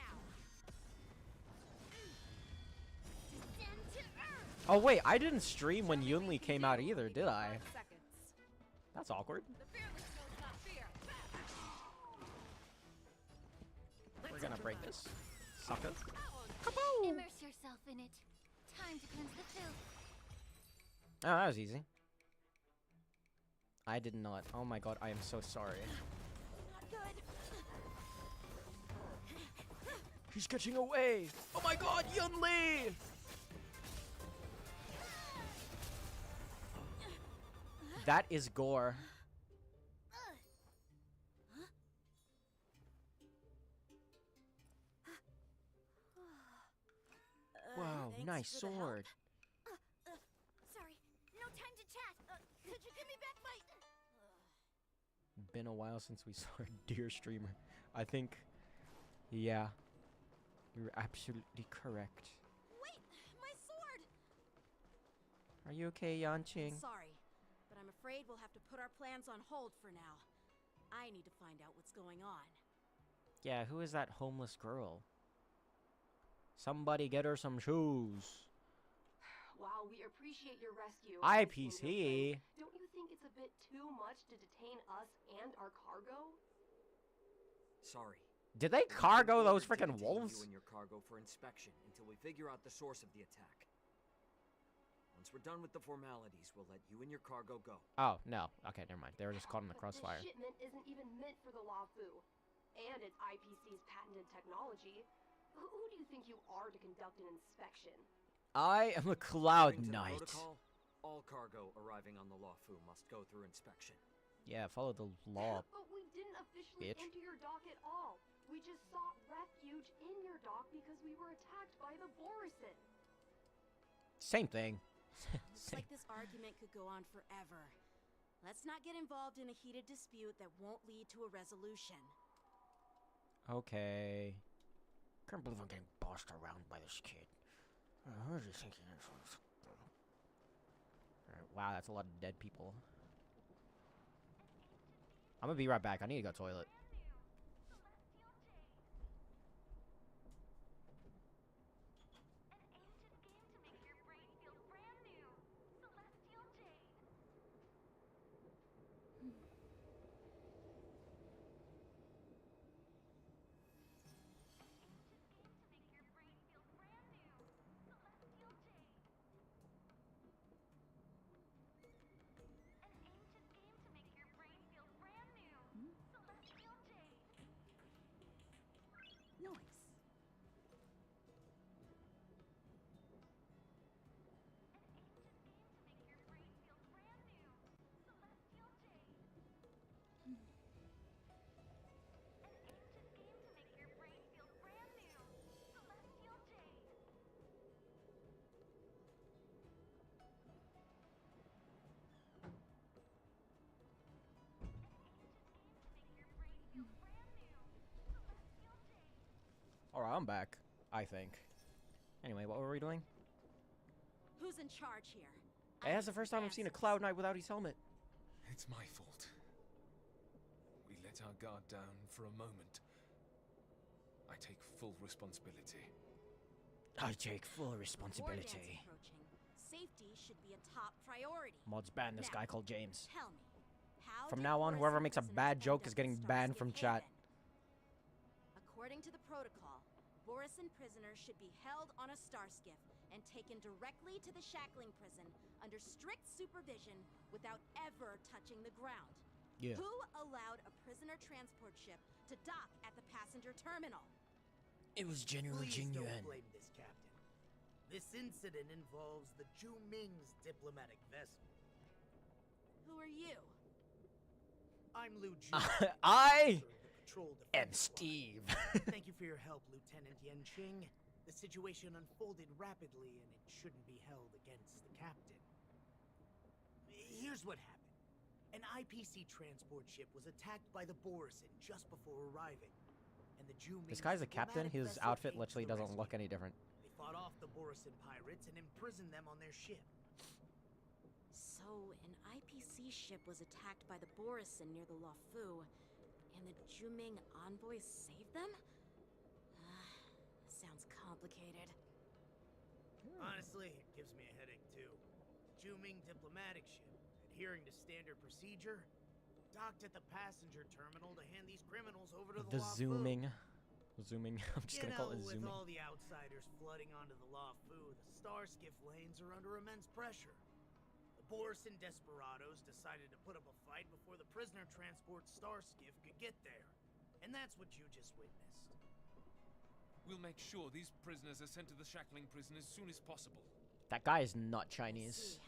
D: Descend to Earth!
B: Oh wait, I didn't stream when Yunli came out either, did I? That's awkward. We're gonna break this. Sucker.
D: Immerse yourself in it. Time to cleanse the filth.
B: Oh, that was easy. I did not. Oh my god, I am so sorry.
J: Not good.
B: He's catching away! Oh my god, Yunli! That is gore. Wow,
J: Thanks
B: nice
J: for the help.
B: sword.
D: Sorry, no time to chat.
J: Could you give me back my...
B: Been a while since we saw a deer streamer. I think, yeah, you're absolutely correct.
J: Wait, my sword!
B: Are you okay, Yanqing?
J: Sorry, but I'm afraid we'll have to put our plans on hold for now. I need to find out what's going on.
B: Yeah, who is that homeless girl? Somebody get her some shoes.
L: While we appreciate your rescue,
B: IPC.
L: don't you think it's a bit too much to detain us and our cargo?
K: Sorry.
B: Did they
K: We've been
B: cargo those
K: ordered to
B: freaking
K: detain
B: wolves?
K: You and your cargo for inspection until we figure out the source of the attack. Once we're done with the formalities, we'll let you and your cargo go.
B: Oh, no. Okay, never mind. They were just caught in the
L: But
B: crossfire.
L: this shipment isn't even meant for the Lafu, and it's IPC's patented technology. Who do you think you are to conduct an inspection?
B: I am a Cloud
K: According to the
B: Knight.
K: protocol, all cargo arriving on the Lafu must go through inspection.
B: Yeah, follow the law.
L: But we didn't officially
B: Bitch.
L: enter your dock at all. We just sought refuge in your dock because we were attacked by the Borison.
B: Same thing.
J: Looks like this argument could go on forever. Let's not get involved in a heated dispute that won't lead to a resolution.
B: Okay. Can't believe I'm getting bossed around by this kid. What is he thinking? Alright, wow, that's a lot of dead people. I'm gonna be right back. I need to go toilet. Alright, I'm back. I think. Anyway, what were we doing?
J: Who's in charge here?
B: Hey, that's the first time I've seen a Cloud Knight without his helmet.
M: It's my fault. We let our guard down for a moment. I take full responsibility.
B: I take full
J: War dance
B: responsibility.
J: approaching. Safety should be a top priority.
B: Mods ban this
J: Now,
B: guy called James.
J: Tell me, how
B: From
J: did
B: now on,
J: Boris
B: whoever
J: and
B: makes a
J: prisoners
B: bad
J: end
B: joke
J: up
B: is
J: in
B: getting banned from
J: Starskip
B: chat.
J: Haven? According to the protocol, Boris and prisoners should be held on a starskiff and taken directly to the shackling prison under strict supervision without ever touching the ground.
B: Yeah.
J: Who allowed a prisoner transport ship to dock at the passenger terminal?
B: It was General
N: Please
B: Jin
N: don't
B: Yuan.
N: blame this captain. This incident involves the Zhu Ming's diplomatic vessel.
J: Who are you?
N: I'm Liu Ju.
B: I
N: officer of the Patrol
B: am
N: Defense Squad.
B: Steve.
N: Thank you for your help, Lieutenant Yanqing. The situation unfolded rapidly, and it shouldn't be held against the captain. Here's what happened. An IPC transport ship was attacked by the Borison just before arriving. And the Zhu
B: This
N: Ming's
B: guy's a captain.
N: diplomatic
B: His
N: vessel
B: outfit
N: came to
B: literally
N: the
B: doesn't
N: rescue.
B: look any different.
N: They fought off the Borison pirates and imprisoned them on their ship.
J: So, an IPC ship was attacked by the Borison near the Luofu, and the Juming envoys saved them? Sounds complicated.
N: Honestly, it gives me a headache too. Zhu Ming diplomatic ship, adhering to standard procedure, docked at the passenger terminal to hand these criminals over to the Luofu.
B: Zooming. I'm just
N: You
B: gonna call
N: know,
B: it
N: with
B: zooming.
N: all the outsiders flooding onto the Luofu, the Starskiff lanes are under immense pressure. The Borison desperados decided to put up a fight before the prisoner transport Starskiff could get there. And that's what you just witnessed.
M: We'll make sure these prisoners are sent to the shackling prison as soon as possible.
B: That guy is not Chinese.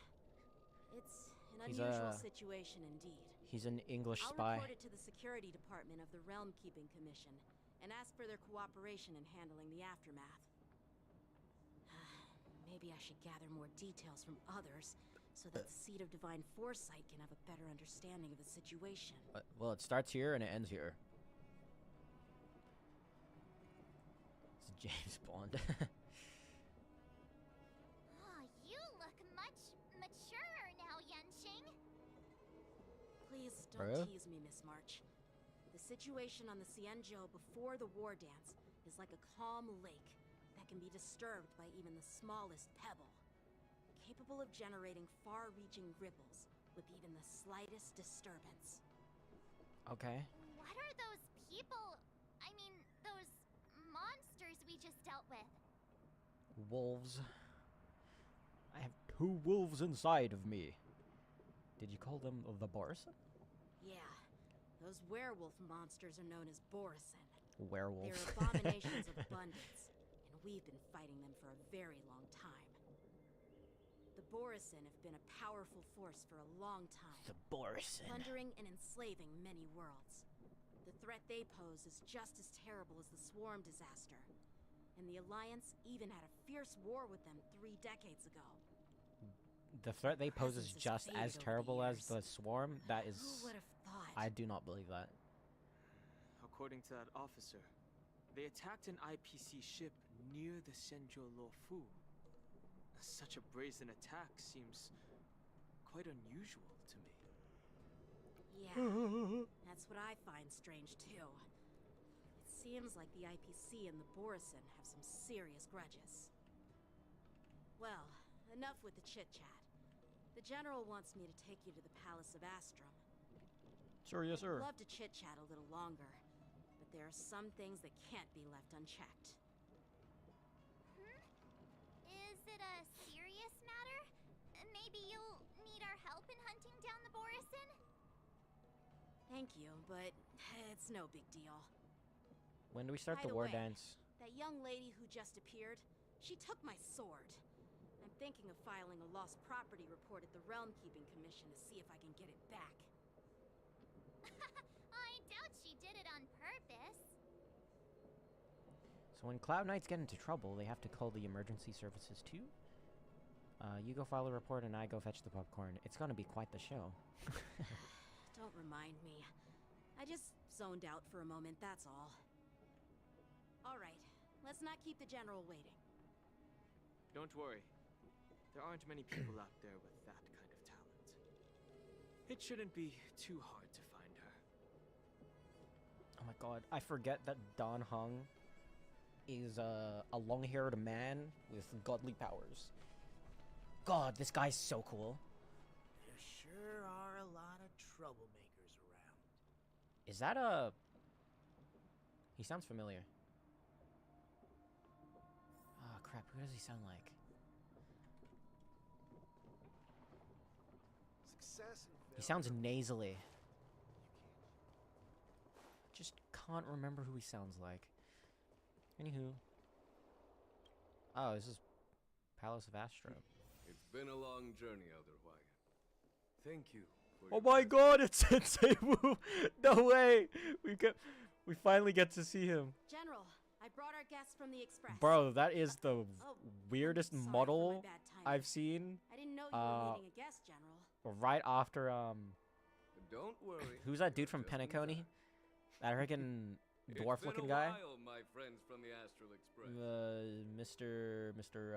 J: It's an
B: He's
J: unusual
B: a-
J: situation indeed.
B: He's an English
J: I'll
B: spy.
J: report it to the Security Department of the Realm Keeping Commission and ask for their cooperation in handling the aftermath. Maybe I should gather more details from others so that the Seed of Divine Foresight can have a better understanding of the situation.
B: Well, it starts here and it ends here. It's James Bond.
D: Oh, you look much maturer now, Yanqing.
J: Please don't
B: Bro?
J: tease me, Miss March. The situation on the Xianzhou before the war dance is like a calm lake that can be disturbed by even the smallest pebble, capable of generating far-reaching ripples with even the slightest disturbance.
B: Okay.
D: What are those people? I mean, those monsters we just dealt with?
B: Wolves. I have 2 wolves inside of me. Did you call them the Borison?
J: Yeah, those werewolf monsters are known as Borison.
B: Werewolf.
J: They're abominations of abundance, and we've been fighting them for a very long time. The Borison have been a powerful force for a long time.
B: The Borison.
J: Plundering and enslaving many worlds. The threat they pose is just as terrible as the Swarm disaster. And the Alliance even had a fierce war with them 3 decades ago.
B: The threat they pose is
J: Presence has
B: just
J: faded
B: as
J: over the
B: terrible as
J: years.
B: the Swarm? That is...
J: Who would have thought?
B: I do not believe that.
F: According to that officer, they attacked an IPC ship near the Shenzhou Luofu. Such a brazen attack seems quite unusual to me.
J: Yeah, that's what I find strange too. It seems like the IPC and the Borison have some serious grudges. Well, enough with the chit-chat. The General wants me to take you to the Palace of Astrum.
B: Sure, yes, sir.
J: I'd love to chit-chat a little longer, but there are some things that can't be left unchecked.
D: Is it a serious matter? Maybe you'll need our help in hunting down the Borison?
J: Thank you, but it's no big deal.
B: When do we start
J: By
B: the
J: the
B: war
J: way,
B: dance?
J: That young lady who just appeared, she took my sword. I'm thinking of filing a lost property report at the Realm Keeping Commission to see if I can get it back.
D: I doubt she did it on purpose.
B: So when Cloud Knights get into trouble, they have to call the emergency services too? You go file a report and I go fetch the popcorn. It's gonna be quite the show.
J: Don't remind me. I just zoned out for a moment, that's all. Alright, let's not keep the General waiting.
F: Don't worry. There aren't many people out there with that kind of talent. It shouldn't be too hard to find her.
B: Oh my god, I forget that Don Hung is a long-haired man with godly powers. God, this guy's so cool.
N: There sure are a lot of troublemakers around.
B: Is that a... He sounds familiar. Oh crap, who does he sound like? He sounds nasally. Just can't remember who he sounds like. Anywho. Oh, this is Palace of Astro.
E: It's been a long journey, Elder Wyatt. Thank you.
B: Oh my god, it's Sensei Wu! No way! We finally get to see him.
J: General, I brought our guests from the Express.
B: Bro, that is the weirdest
J: sorry for
B: model
J: my bad timing.
B: I've seen.
J: I didn't know you were meeting a guest, General.
B: Right after
E: Don't worry.
B: who's that dude from Penacony? That freaking dwarf-looking guy?
E: While, my friends from the Astral Express.
B: Mr.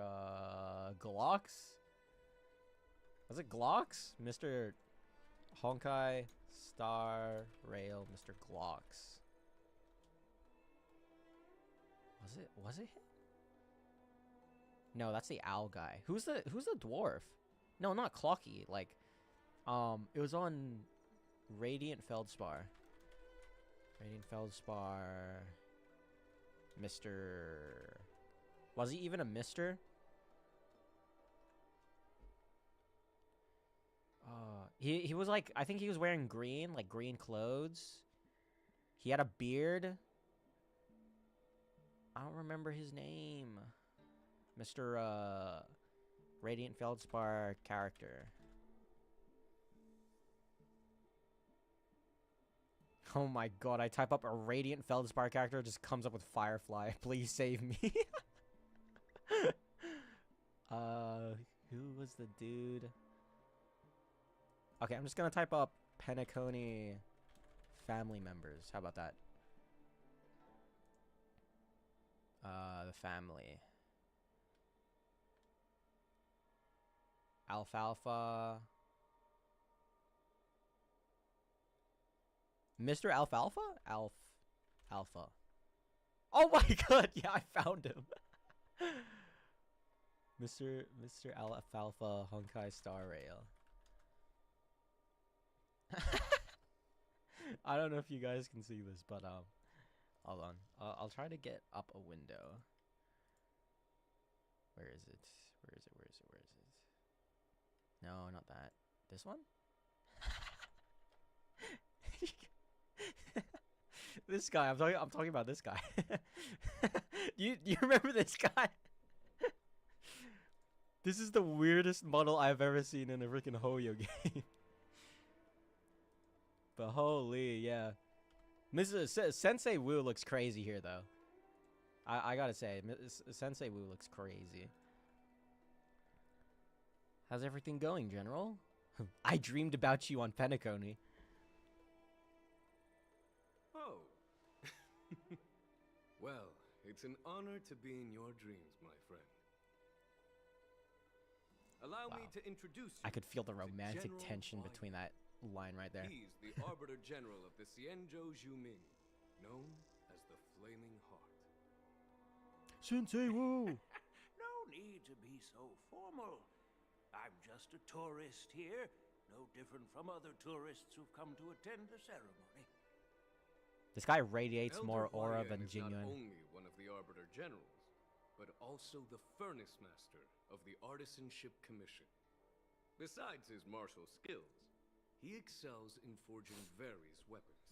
B: Glocks? Was it Glocks? Mr. Honkai Star Rail, Mr. Glocks. Was it him? No, that's the owl guy. Who's the dwarf? No, not Clocky. Like, it was on Radiant Feldspar. Radiant Feldspar. Mr. Was he even a Mr.? He was like, I think he was wearing green, like green clothes. He had a beard. I don't remember his name. Mr. Radiant Feldspar character. Oh my god, I type up a Radiant Feldspar character, it just comes up with Firefly. Please save me. Who was the dude? Okay, I'm just gonna type up Penacony family members. How about that? The family. Alfalfa. Mr. Alfalfa? Alpha. Oh my god, yeah, I found him. Mr. Alfalfa Honkai Star Rail. I don't know if you guys can see this, but hold on. I'll try to get up a window. Where is it? Where is it? No, not that. This one? This guy. I'm talking about this guy. you remember this guy? This is the weirdest model I've ever seen in a freaking Hoyo game. But holy, yeah. Sensei Wu looks crazy here, though. I gotta say, Sensei Wu looks crazy. How's everything going, General? I dreamed about you on Penacony.
E: Oh. Well, it's an honor to be in your dreams, my friend. Allow me to introduce you.
B: I could feel the romantic
E: General
B: tension
E: Wyatt.
B: between that line right there.
E: He's the Arbiter General of the Xianzhou Zhuming, known as the Flaming Heart.
B: Sensei Wu!
O: No need to be so formal. I'm just a tourist here, no different from other tourists who've come to attend the ceremony.
B: This guy radiates
E: Elder
B: more aura
E: Wyatt
B: than
E: is not
B: genuine.
E: only one of the Arbiter Generals, but also the Furnace Master of the Artisanship Commission. Besides his martial skills, he excels in forging various weapons.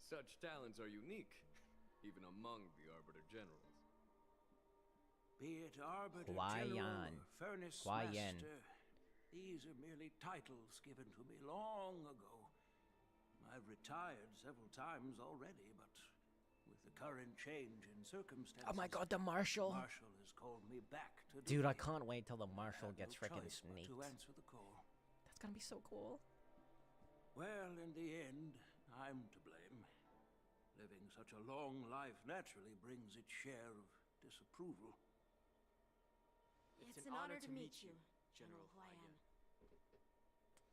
E: Such talents are unique, even among the Arbiter Generals.
O: Be it Arbiter
B: Huayan.
O: General, Furnace
B: Huayan.
O: Master, these are merely titles given to me long ago. I've retired several times already, but with the current change in circumstances...
B: Oh my god, the Marshal!
O: Marshal has called me back to
B: Dude, I
O: duty.
B: can't wait till the Marshal
O: I have
B: gets
O: no
B: frickin'
O: choice but
B: snaked.
O: to answer the call.
B: That's gonna be so cool.
O: Well, in the end, I'm to blame. Living such a long life naturally brings its share of disapproval.
J: It's an honor to meet you, General Huayan.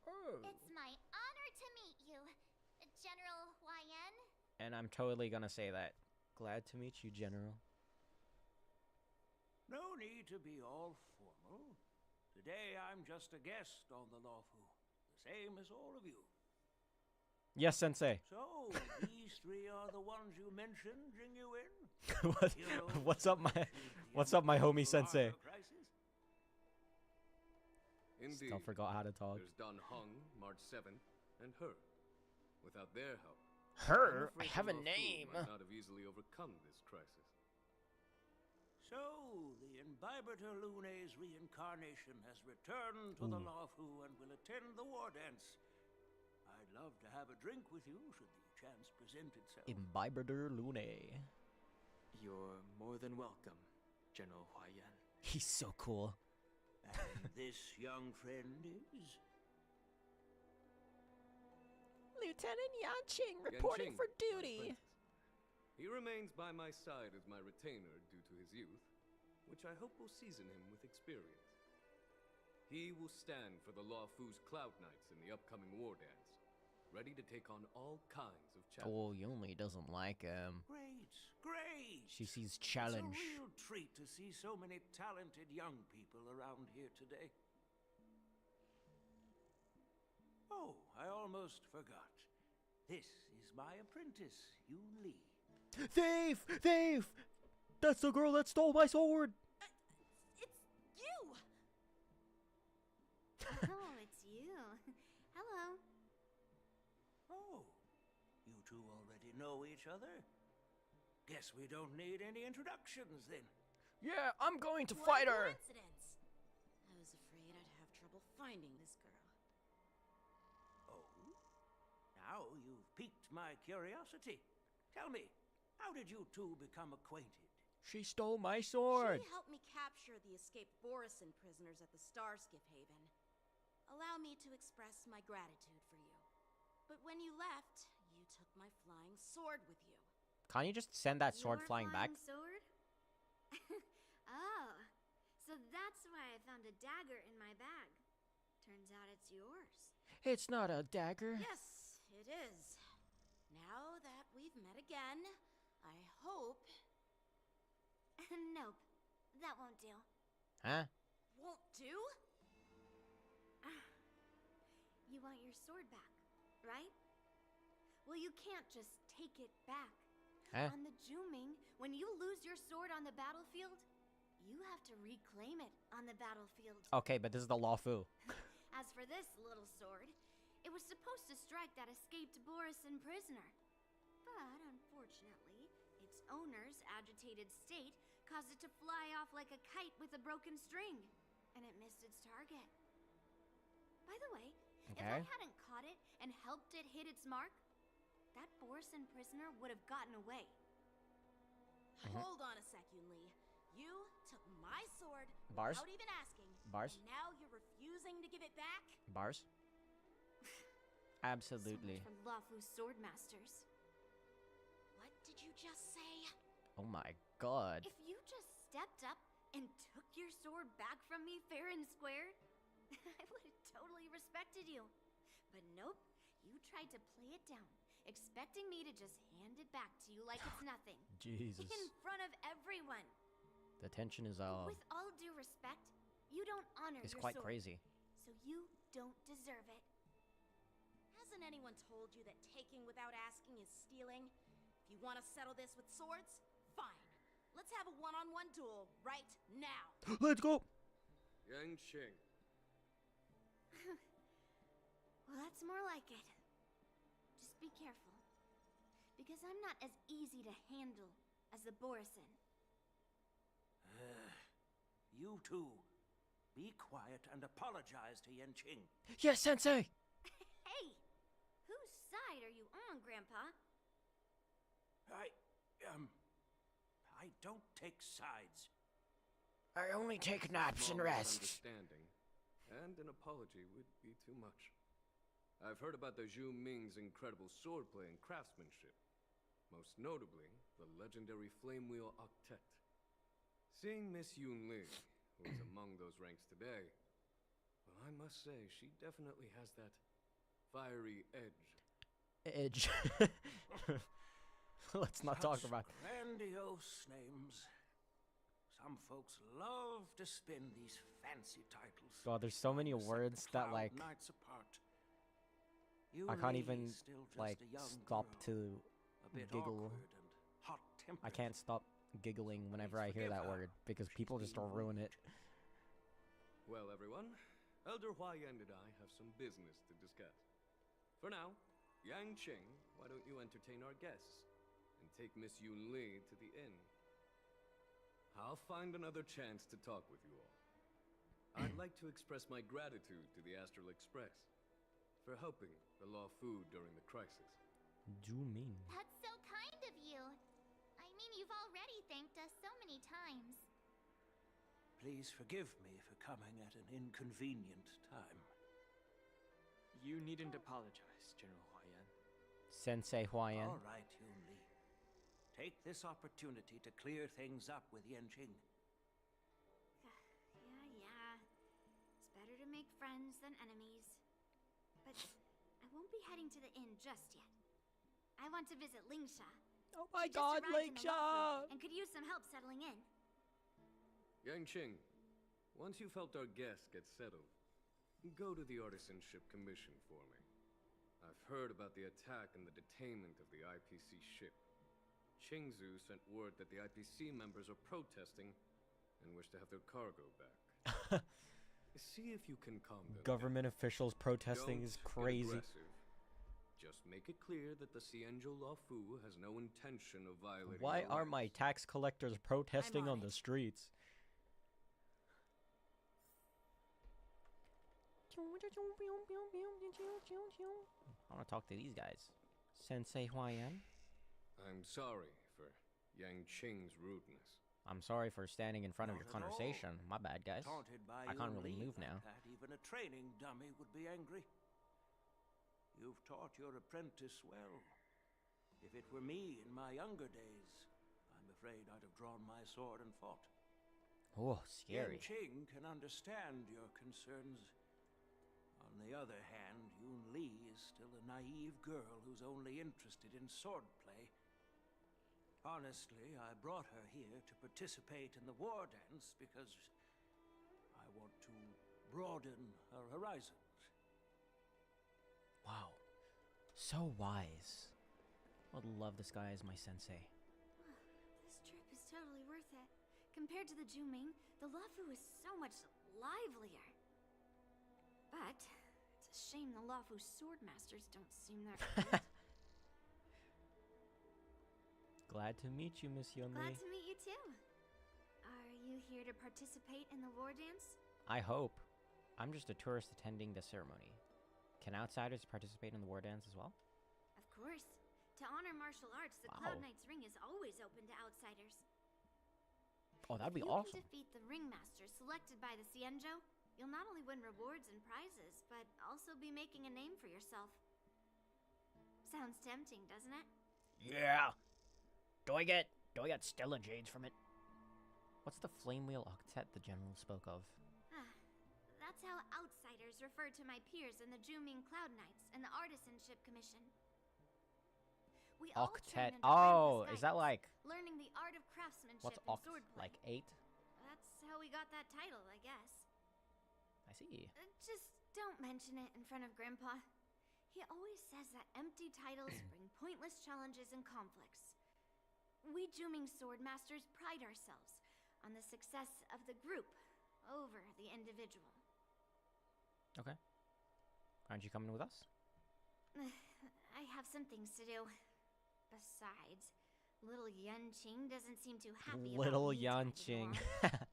B: Oh.
D: It's my honor to meet you, General Huayan.
B: And I'm totally gonna say that. Glad to meet you, General.
O: No need to be all formal. Today I'm just a guest on the Lawfu, the same as all of you.
B: Yes, Sensei.
O: So, these three are the ones you mentioned, Jingyuin?
B: What's up, my homie Sensei?
E: Indeed.
B: Still forgot how to talk.
E: There's Don Hung, March 7th, and her. Without their help,
B: Her? I have a
E: Lawfu
B: name.
E: might not have easily overcome this crisis.
O: So, the Imbibitor Lune's reincarnation has returned to the Lawfu and will attend the war dance. I'd love to have a drink with you should the chance present itself.
B: Imbibitor Lune.
F: You're more than welcome, General Huayan.
B: He's so cool.
O: And this young friend is?
B: Lieutenant Yanqing reporting
E: Yanqing,
B: for
E: my
B: duty.
E: apprentice. He remains by my side as my retainer due to his youth, which I hope will season him with experience. He will stand for the Lawfu's Cloud Knights in the upcoming war dance, ready to take on all kinds of challenges.
B: Oh, Yumi doesn't like him.
O: Great, great.
B: She sees challenge.
O: It's a real treat to see so many talented young people around here today. Oh, I almost forgot. This is my apprentice, Yoon Lee.
B: Thief! Thief! That's the girl that stole my sword!
J: It's you!
D: Oh, it's you. Hello.
O: Oh, you two already know each other? Guess we don't need any introductions then.
B: Yeah, I'm going to
J: What
B: fight
J: a
B: her!
J: coincidence. I was afraid I'd have trouble finding this girl.
O: Oh? Now you've piqued my curiosity. Tell me, how did you two become acquainted?
B: She stole my sword!
J: She helped me capture the escaped Borison prisoners at the Starskiff Haven. Allow me to express my gratitude for you. But when you left, you took my flying sword with you.
B: Can't you just send that sword
D: Your
B: flying back?
D: sword? Oh, so that's why I found a dagger in my bag. Turns out it's yours.
B: It's not a dagger.
J: Yes, it is. Now that we've met again, I hope...
D: Nope, that won't do.
B: Huh?
J: Won't do?
D: You want your sword back, right? Well, you can't just take it back.
B: Huh?
D: On the Juming, when you lose your sword on the battlefield, you have to reclaim it on the battlefield.
B: Okay, but this is the Lawfu.
D: As for this little sword, it was supposed to strike that escaped Borison prisoner. But unfortunately, its owner's agitated state caused it to fly off like a kite with a broken string, and it missed its target. By the way, if I hadn't caught it and helped it hit its mark, that Borison prisoner would have gotten away.
J: Hold on a sec, Yoon Lee. You took my sword
B: Bars?
J: without even asking.
B: Bars?
J: And now you're refusing to give it back?
B: Bars? Absolutely.
D: So much for Lawfu swordmasters.
J: What did you just say?
B: Oh my god.
D: If you just stepped up and took your sword back from me fair and square, I would have totally respected you. But nope, you tried to play it down, expecting me to just hand it back to you like it's nothing.
B: Jesus.
D: In front of everyone.
B: The tension is
D: With all due respect, you don't honor
B: it's
D: your
B: quite
D: sword,
B: crazy.
D: so you don't deserve it.
J: Hasn't anyone told you that taking without asking is stealing? If you want to settle this with swords, fine. Let's have a one-on-one duel right now.
B: Let's go!
E: Yanqing.
D: Well, that's more like it. Just be careful. Because I'm not as easy to handle as the Borison.
O: You two, be quiet and apologize to Yanqing.
B: Yes, Sensei!
D: Hey! Whose side are you on, Grandpa?
O: I don't take sides.
B: I only take naps and
E: Small
B: rest.
E: misunderstanding, and an apology would be too much. I've heard about the Zhu Ming's incredible swordplay and craftsmanship. Most notably, the legendary Flame Wheel Octet. Seeing Miss Yoon Lee, who is among those ranks today, well, I must say, she definitely has that fiery edge.
B: Edge. Let's not talk about.
O: Grandiose names. Some folks love to spin these fancy titles.
B: God, there's so many words that like
O: Knights apart.
B: I can't
O: Lee
B: even
O: is still just
B: like
O: a young
B: stop
O: girl,
B: to
O: a bit
B: giggle.
O: awkward and hot-tempered.
B: I can't stop giggling whenever I hear that word because people just ruin it.
E: Well, everyone, Elder Huayan and I have some business to discuss. For now, Yang Qing, why don't you entertain our guests and take Miss Yoon Lee to the inn? I'll find another chance to talk with you all. I'd like to express my gratitude to the Astral Express for helping the Law Fu during the crisis.
B: Mean.
D: That's so kind of you. I mean, you've already thanked us so many times.
O: Please forgive me for coming at an inconvenient time.
F: You needn't apologize, General Huayan.
B: Sensei Huayan.
O: All right, Yoon Lee. Take this opportunity to clear things up with Yanqing.
J: Yeah. It's better to make friends than enemies. But I won't be heading to the inn just yet. I want to visit Lingsha.
B: Oh my
J: She just
B: God,
J: arrived in the
B: Lingsha!
J: Wafu and could use some help settling in.
E: Yang Qing, once you've helped our guests get settled, go to the Artisanship Commission for me. I've heard about the attack and the detainment of the IPC ship. Qingzu sent word that the IPC members are protesting and wish to have their cargo back. See if you can calm them
B: Government
E: down.
B: officials protesting
E: Don't
B: is
E: get
B: crazy.
E: aggressive. Just make it clear that the Xianzhou Law Fu has no intention of violating
B: Why
E: your
B: are
E: rights.
B: my tax collectors protesting on the streets? I want to talk to these guys. Sensei Huayan.
E: I'm sorry for Yang Qing's rudeness.
B: I'm sorry for standing in front of
O: Not
B: your
O: at all.
B: conversation. My bad, guys.
O: Taunted by
B: I can't
O: Yoon
B: really
O: Lee
B: move
O: like
B: now.
O: that, even a training dummy would be angry. You've taught your apprentice well. If it were me in my younger days, I'm afraid I'd have drawn my sword and fought.
B: Oh, scary.
O: Yanqing can understand your concerns. On the other hand, Yoon Lee is still a naive girl who's only interested in swordplay. Honestly, I brought her here to participate in the war dance because I want to broaden her horizons.
B: Wow. So wise. I would love this guy as my sensei.
J: This trip is totally worth it. Compared to the Juming, the Lafu is so much livelier. But it's a shame the Lafu swordmasters don't seem that great.
B: Glad to meet you, Miss Yoon
J: Glad
B: Lee.
J: to meet you too. Are you here to participate in the war dance?
B: I hope. I'm just a tourist attending the ceremony. Can outsiders participate in the war dance as well?
J: Of course. To honor martial arts, the
B: Wow.
J: Cloud Knight's ring is always open to outsiders.
B: Oh, that'd be
J: If you
B: awesome.
J: can defeat the ringmaster selected by the Xianzhou, you'll not only win rewards and prizes, but also be making a name for yourself. Sounds tempting, doesn't it?
B: Yeah. Do I get Stella Jades from it? What's the flame wheel octet the general spoke of?
J: That's how outsiders refer to my peers in the Juming Cloud Knights and the Artisanship Commission. We all train
B: Octet.
J: under
B: Oh,
J: Grandpa's
B: is that
J: guidance,
B: like
J: learning the art of craftsmanship
B: what's
J: and
B: oct?
J: swordplay?
B: Like 8?
J: That's how we got that title, I guess.
B: I see.
J: Just don't mention it in front of Grandpa. He always says that empty titles bring pointless challenges and conflicts. We Juming swordmasters pride ourselves on the success of the group over the individual.
B: Okay. Aren't you coming with us?
J: I have some things to do. Besides, little Yanqing doesn't seem too happy
B: Little
J: about me tagging
B: Yanqing.
J: along.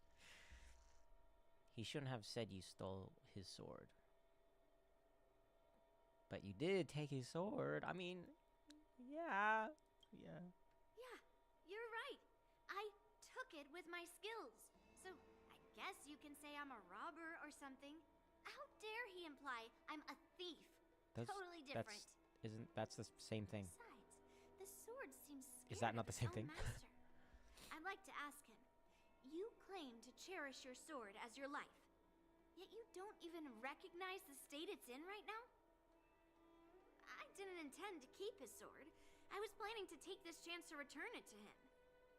B: He shouldn't have said you stole his sword. But you did take his sword. I mean, yeah.
J: Yeah, you're right. I took it with my skills. So I guess you can say I'm a robber or something. How dare he imply I'm a thief? Totally different.
B: That's the same thing.
J: Besides, the sword seems scared
B: Is that not
J: of
B: the same
J: its own
B: thing?
J: master. I'd like to ask him.
P: You claim to cherish your sword as your life, yet you don't even recognize the state it's in right now? I didn't intend to keep his sword. I was planning to take this chance to return it to him.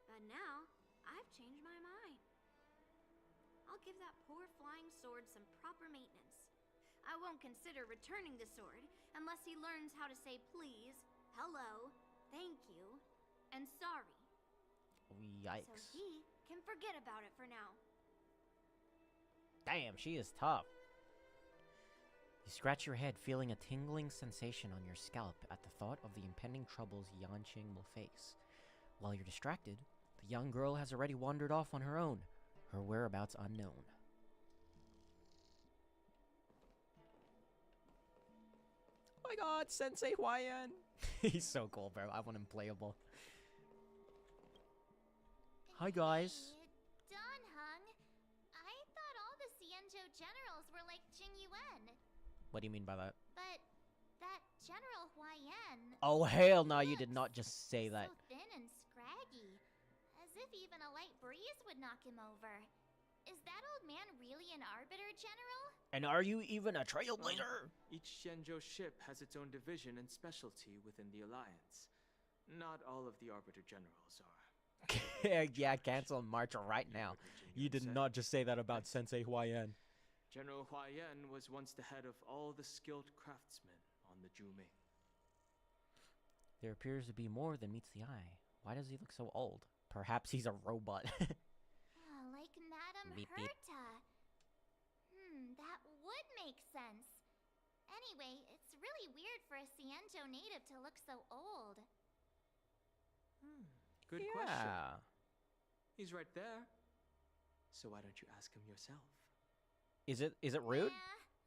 P: But now, I've changed my mind. I'll give that poor flying sword some proper maintenance. I won't consider returning the sword unless he learns how to say please, hello, thank you, and sorry.
B: Yikes.
P: So he can forget about it for now.
B: Damn, she is tough. You scratch your head, feeling a tingling sensation on your scalp at the thought of the impending troubles Yanqing will face. While you're distracted, the young girl has already wandered off on her own, her whereabouts unknown. Oh my god, Sensei Huayan! He's so cool, bro. I want him playable. Hi, guys.
D: Don Hung, I thought all the Xianzhou generals were like Jing Yuan.
B: What do you mean by that?
D: But that General Huayan...
B: Oh, hell no, you did not just say that.
D: So thin and scraggy. As if even a light breeze would knock him over. Is that old man really an Arbiter General?
B: And are you even a trailblazer?
F: Each Xianzhou ship has its own division and specialty within the Alliance. Not all of the Arbiter Generals are.
B: Yeah, cancel March right now. You did not just say that about Sensei Huayan.
F: General Huayan was once the head of all the skilled craftsmen on the Zhuming.
B: There appears to be more than meets the eye. Why does he look so old? Perhaps he's a robot.
D: Like Madame
B: Beep, beep.
D: Herta. That would make sense. Anyway, it's really weird for a Xianzhou native to look so old.
F: Good question. He's right there. So why don't you ask him yourself?
B: Is it rude?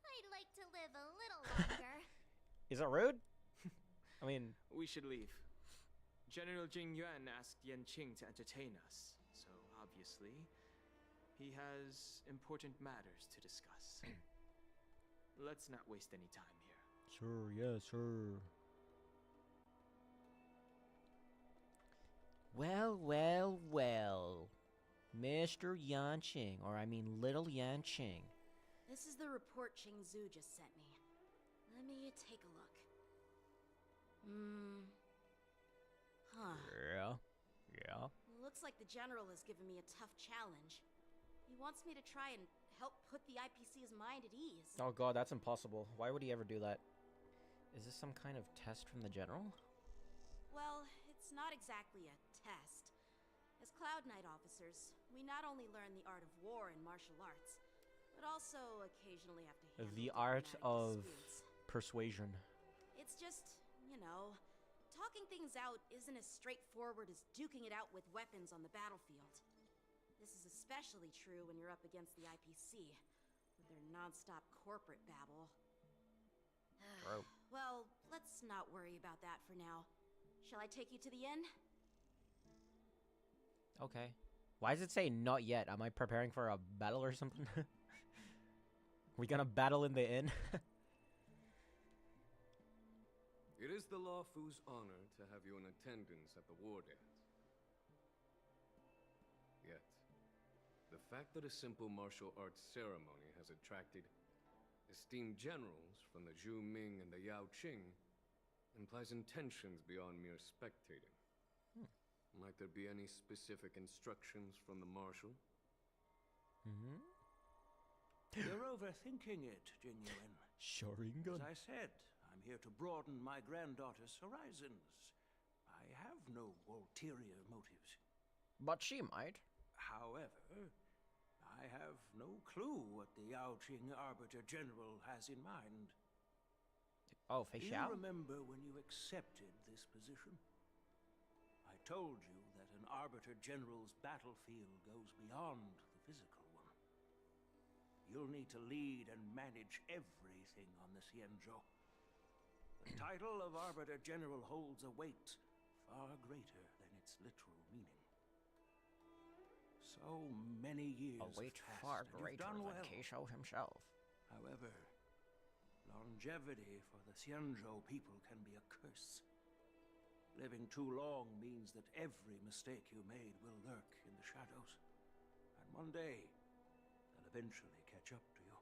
D: I'd like to live a little longer.
B: Is it rude? I mean...
F: We should leave. General Jing Yuan asked Yanqing to entertain us, so obviously, he has important matters to discuss. Let's not waste any time here.
B: Sure, yeah, sure. Well. Mr. Yanqing, or I mean Little Yanqing.
J: This is the report Qingzu just sent me. Let me take a look.
B: Yeah.
J: Looks like the general has given me a tough challenge. He wants me to try and help put the IPC's mind at ease.
B: Oh god, that's impossible. Why would he ever do that? Is this some kind of test from the general?
J: Well, it's not exactly a test. As Cloud Knight officers, we not only learn the art of war and martial arts, but also occasionally have to handle
B: The art of
J: disputes.
B: persuasion.
J: It's just, talking things out isn't as straightforward as duking it out with weapons on the battlefield. This is especially true when you're up against the IPC, with their non-stop corporate babble. Well, let's not worry about that for now. Shall I take you to the inn?
B: Okay. Why does it say not yet? Am I preparing for a battle or something? We gonna battle in the inn?
E: It is the Law Fu's honor to have you in attendance at the war dance. Yet, the fact that a simple martial arts ceremony has attracted esteemed generals from the Zhu Ming and the Yao Qing implies intentions beyond mere spectating. Might there be any specific instructions from the marshal?
O: You're overthinking it, Jing Yuan.
B: Sharingan.
O: As I said, I'm here to broaden my granddaughter's horizons. I have no ulterior motives.
B: But she might.
O: However, I have no clue what the Yaoqing Arbiter General has in mind.
B: Oh,
O: Do you remember when you accepted this position? I told you that an Arbiter General's battlefield goes beyond the physical one. You'll need to lead and manage everything on the Xianzhou. The title of Arbiter General holds a weight far greater than its literal meaning. So many years
B: A weight
O: have passed,
B: far
O: and you've
B: greater
O: done
B: than
O: well.
B: Keisho himself.
O: However, longevity for the Xianzhou people can be a curse. Living too long means that every mistake you made will lurk in the shadows. And one day, they'll eventually catch up to you.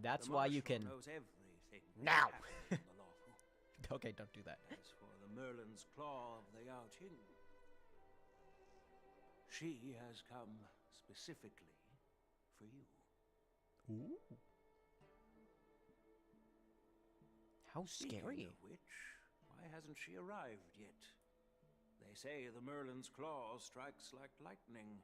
B: That's
O: The
B: why you
O: Marshal
B: can...
O: knows everything
B: Now!
O: that happens in the Lawfu.
B: Okay, don't do that.
O: As for the Merlin's Claw of the Yao Qing, she has come specifically for you.
B: Ooh. How
O: Speaking
B: scary.
O: of which, why hasn't she arrived yet? They say the Merlin's Claw strikes like lightning.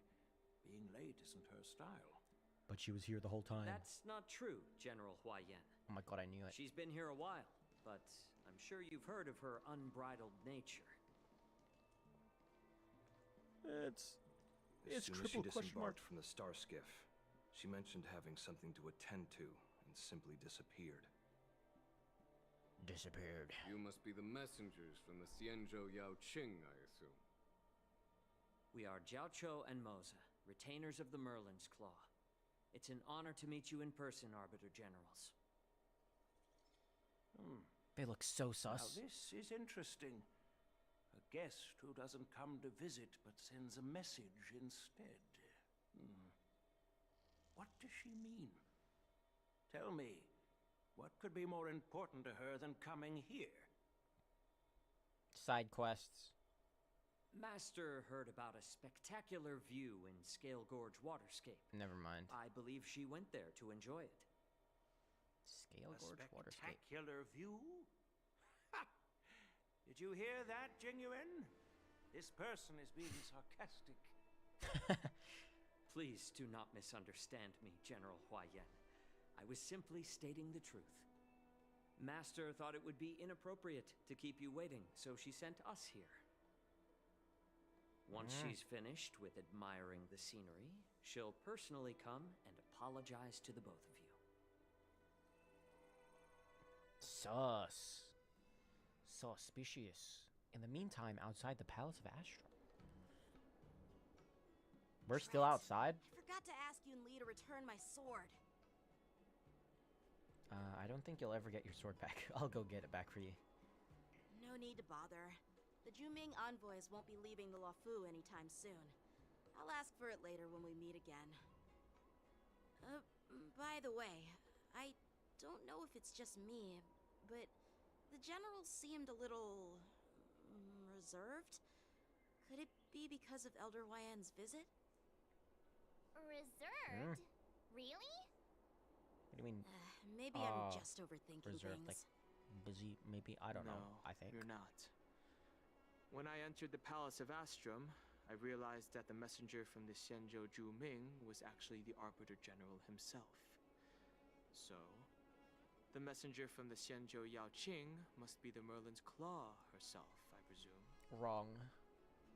O: Being late isn't her style.
B: But she was here the whole time.
K: That's not true, General Huayan.
B: Oh my god, I knew it.
K: She's been here a while, but I'm sure you've heard of her unbridled nature.
B: It's
Q: As soon as she
B: triple question mark.
Q: disembarked from the star skiff, she mentioned having something to attend to and simply disappeared.
B: Disappeared.
E: You must be the messengers from the Xianzhou Yao Qing, I assume.
K: We are Jiaoqiu and Moza, retainers of the Merlin's Claw. It's an honor to meet you in person, Arbiter Generals.
B: They look so
O: Now
B: sus.
O: this is interesting. A guest who doesn't come to visit but sends a message instead. What does she mean? Tell me, what could be more important to her than coming here?
B: Side quests.
K: Master heard about a spectacular view in Scale Gorge Waterscape.
B: Never mind.
K: I believe she went there to enjoy it.
B: Scale
O: A
B: Gorge Waterscape.
O: spectacular view? Ha! Did you hear that, Jingyuan? This person is being sarcastic.
K: Please do not misunderstand me, General Huayan. I was simply stating the truth. Master thought it would be inappropriate to keep you waiting, so she sent us here. Once she's finished with admiring the scenery, she'll personally come and apologize to the both of you.
B: Sus. Suspicious. In the meantime, outside the Palace of Astro. We're still outside?
J: I forgot to ask Yunli to return my sword.
B: I don't think you'll ever get your sword back. I'll go get it back for you.
J: No need to bother. The Juming envoys won't be leaving the Luofu anytime soon. I'll ask for it later when we meet again. By the way, I don't know if it's just me, but the general seemed a little... reserved? Could it be because of Elder Huayan's visit?
D: Reserved? Really?
B: What do you mean?
J: Maybe I'm just overthinking
B: reserved,
J: things.
B: like busy, maybe? I don't know, I think.
F: You're not. When I entered the Palace of Astrum, I realized that the messenger from the Xianzhou Juming was actually the Arbiter General himself. So, the messenger from the Xianzhou Yao Qing must be the Merlin's Claw herself, I presume.
B: Wrong.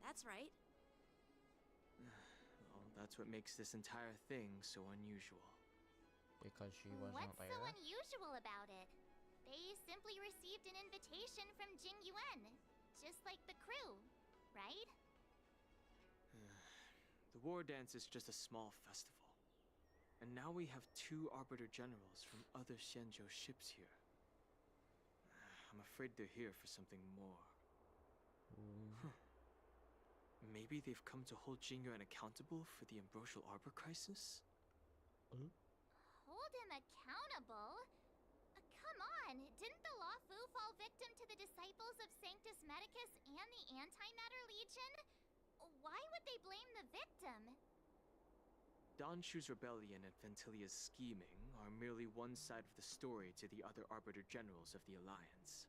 J: That's right.
F: Well, that's what makes this entire thing so unusual.
B: Because she wasn't
D: What's
B: there?
D: so unusual about it? They simply received an invitation from Jingyuan, just like the crew, right?
F: The war dance is just a small festival. And now we have 2 Arbiter Generals from other Xianzhou ships here. I'm afraid they're here for something more. Maybe they've come to hold Jingyuan accountable for the Ambrosial Arbor crisis?
D: Hold him accountable? Come on, didn't the Luofu fall victim to the disciples of Sanctus Medicus and the Antimatter Legion? Why would they blame the victim?
F: Don Shu's rebellion and Ventilia's scheming are merely one side of the story to the other Arbiter Generals of the Alliance.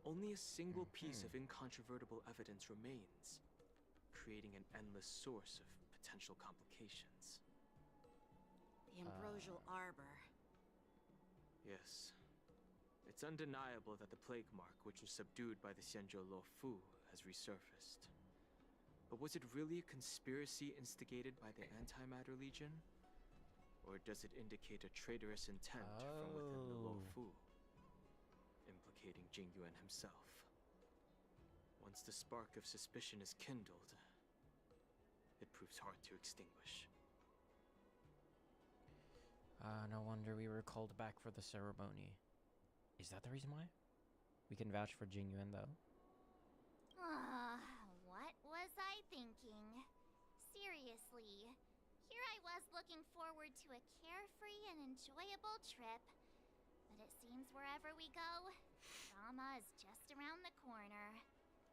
F: Only a single piece of incontrovertible evidence remains, creating an endless source of potential complications.
J: The Ambrosial Arbor.
F: Yes. It's undeniable that the plague mark, which was subdued by the Xianzhou Luofu, has resurfaced. But was it really a conspiracy instigated by the Antimatter Legion? Or does it indicate a traitorous intent from within the Luofu, implicating Jingyuan himself? Once the spark of suspicion is kindled, it proves hard to extinguish.
B: No wonder we were called back for the ceremony. Is that the reason why? We can vouch for Jingyuan, though.
D: What was I thinking? seriously. Here I was looking forward to a carefree and enjoyable trip. But it seems wherever we go, drama is just around the corner.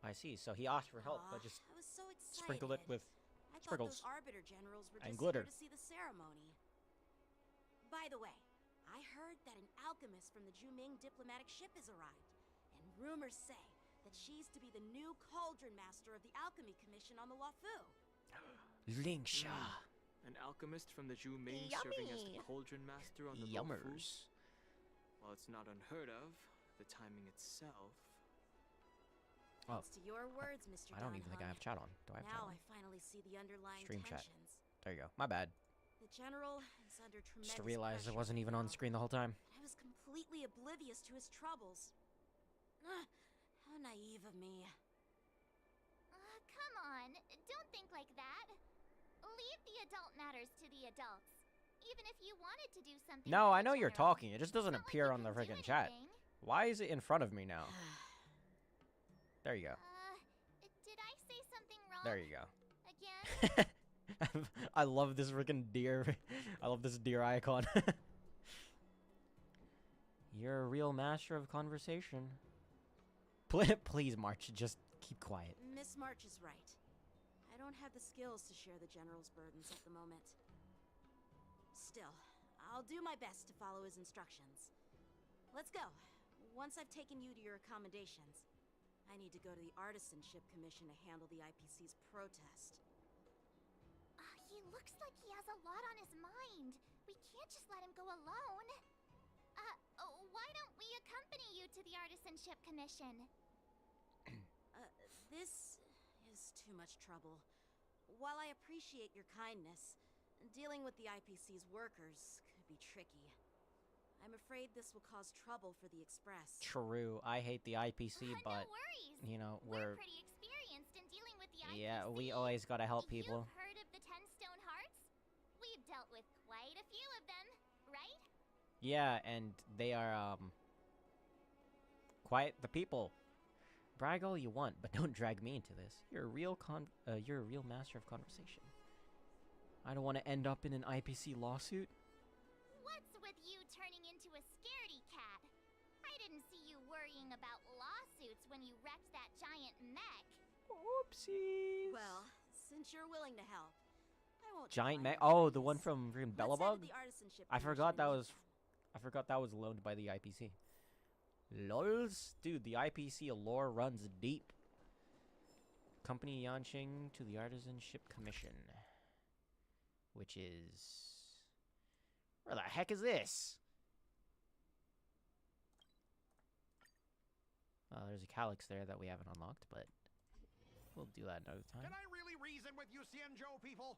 B: I see. So he asked for help, but just
J: I was so excited.
B: sprinkled it with
J: I thought
B: sprinkles
J: those Arbiter generals were
B: and
J: just
B: glitter.
J: here to see the ceremony. By the way, I heard that an alchemist from the Juming diplomatic ship has arrived, and rumors say that she's to be the new cauldron master of the Alchemy Commission on the Luofu.
B: Lingsha.
F: An alchemist from the Juming
J: Yummy.
F: serving as the cauldron master on the Luofu.
B: Yummers.
F: While it's not unheard of, the timing itself.
B: Oh,
J: Thanks to your words, Mr.
B: I don't even think I have chat on. Do I have chat
J: Now
B: on?
J: I finally see the underlying
B: Stream chat.
J: tensions.
B: There you go. My bad.
J: The general is under tremendous
B: Just realized it
J: pressure
B: wasn't
J: right
B: even on
J: now.
B: screen the whole time.
J: I was completely oblivious to his troubles. How naive of me.
D: Come on, don't think like that. Leave the adult matters to the adults. Even if you wanted to do something.
B: No,
D: for
B: I
D: the
B: know you're
D: general,
B: talking. It just doesn't appear on the
D: can do
B: freaking chat.
D: anything.
B: Why is it in front of me now? There you go.
D: Did I say something wrong?
B: There you go.
D: Again?
B: I love this freaking deer. I love this deer icon. You're a real master of conversation. Please, March, just keep quiet.
J: Miss March is right. I don't have the skills to share the general's burdens at the moment. Still, I'll do my best to follow his instructions. Let's go. Once I've taken you to your accommodations, I need to go to the Artisanship Commission to handle the IPC's protest.
D: He looks like he has a lot on his mind. We can't just let him go alone. Why don't we accompany you to the Artisanship Commission?
J: This is too much trouble. While I appreciate your kindness, dealing with the IPC's workers could be tricky. I'm afraid this will cause trouble for the Express.
B: True. I hate the IPC, but
D: no worries.
B: you know,
D: We're pretty experienced in dealing with the IPC.
B: yeah, we always gotta help people.
D: You've heard of the 10 Stone Hearts? We've dealt with quite a few of them, right?
B: Yeah, and they are quite the people. Brag all you want, but don't drag me into this. You're a real master of conversation. I don't want to end up in an IPC lawsuit.
D: What's with you turning into a scaredy cat? I didn't see you worrying about lawsuits when you wrecked that giant mech.
B: Whoopsies.
J: Well, since you're willing to help, I won't.
B: Giant
J: try
B: mech.
J: my
B: Oh, the one
J: hardest.
B: from freaking
J: Let's head to
B: Bellabug.
J: the Artisanship
B: I forgot that
J: Commission.
B: was. I forgot that was loaned by the IPC. Lols, dude, the IPC lore runs deep. Company Yanqing to the Artisanship Commission, which is where the heck is this? There's a calyx there that we haven't unlocked, but we'll do that another time.
R: Can I really reason with you Xianzhou people?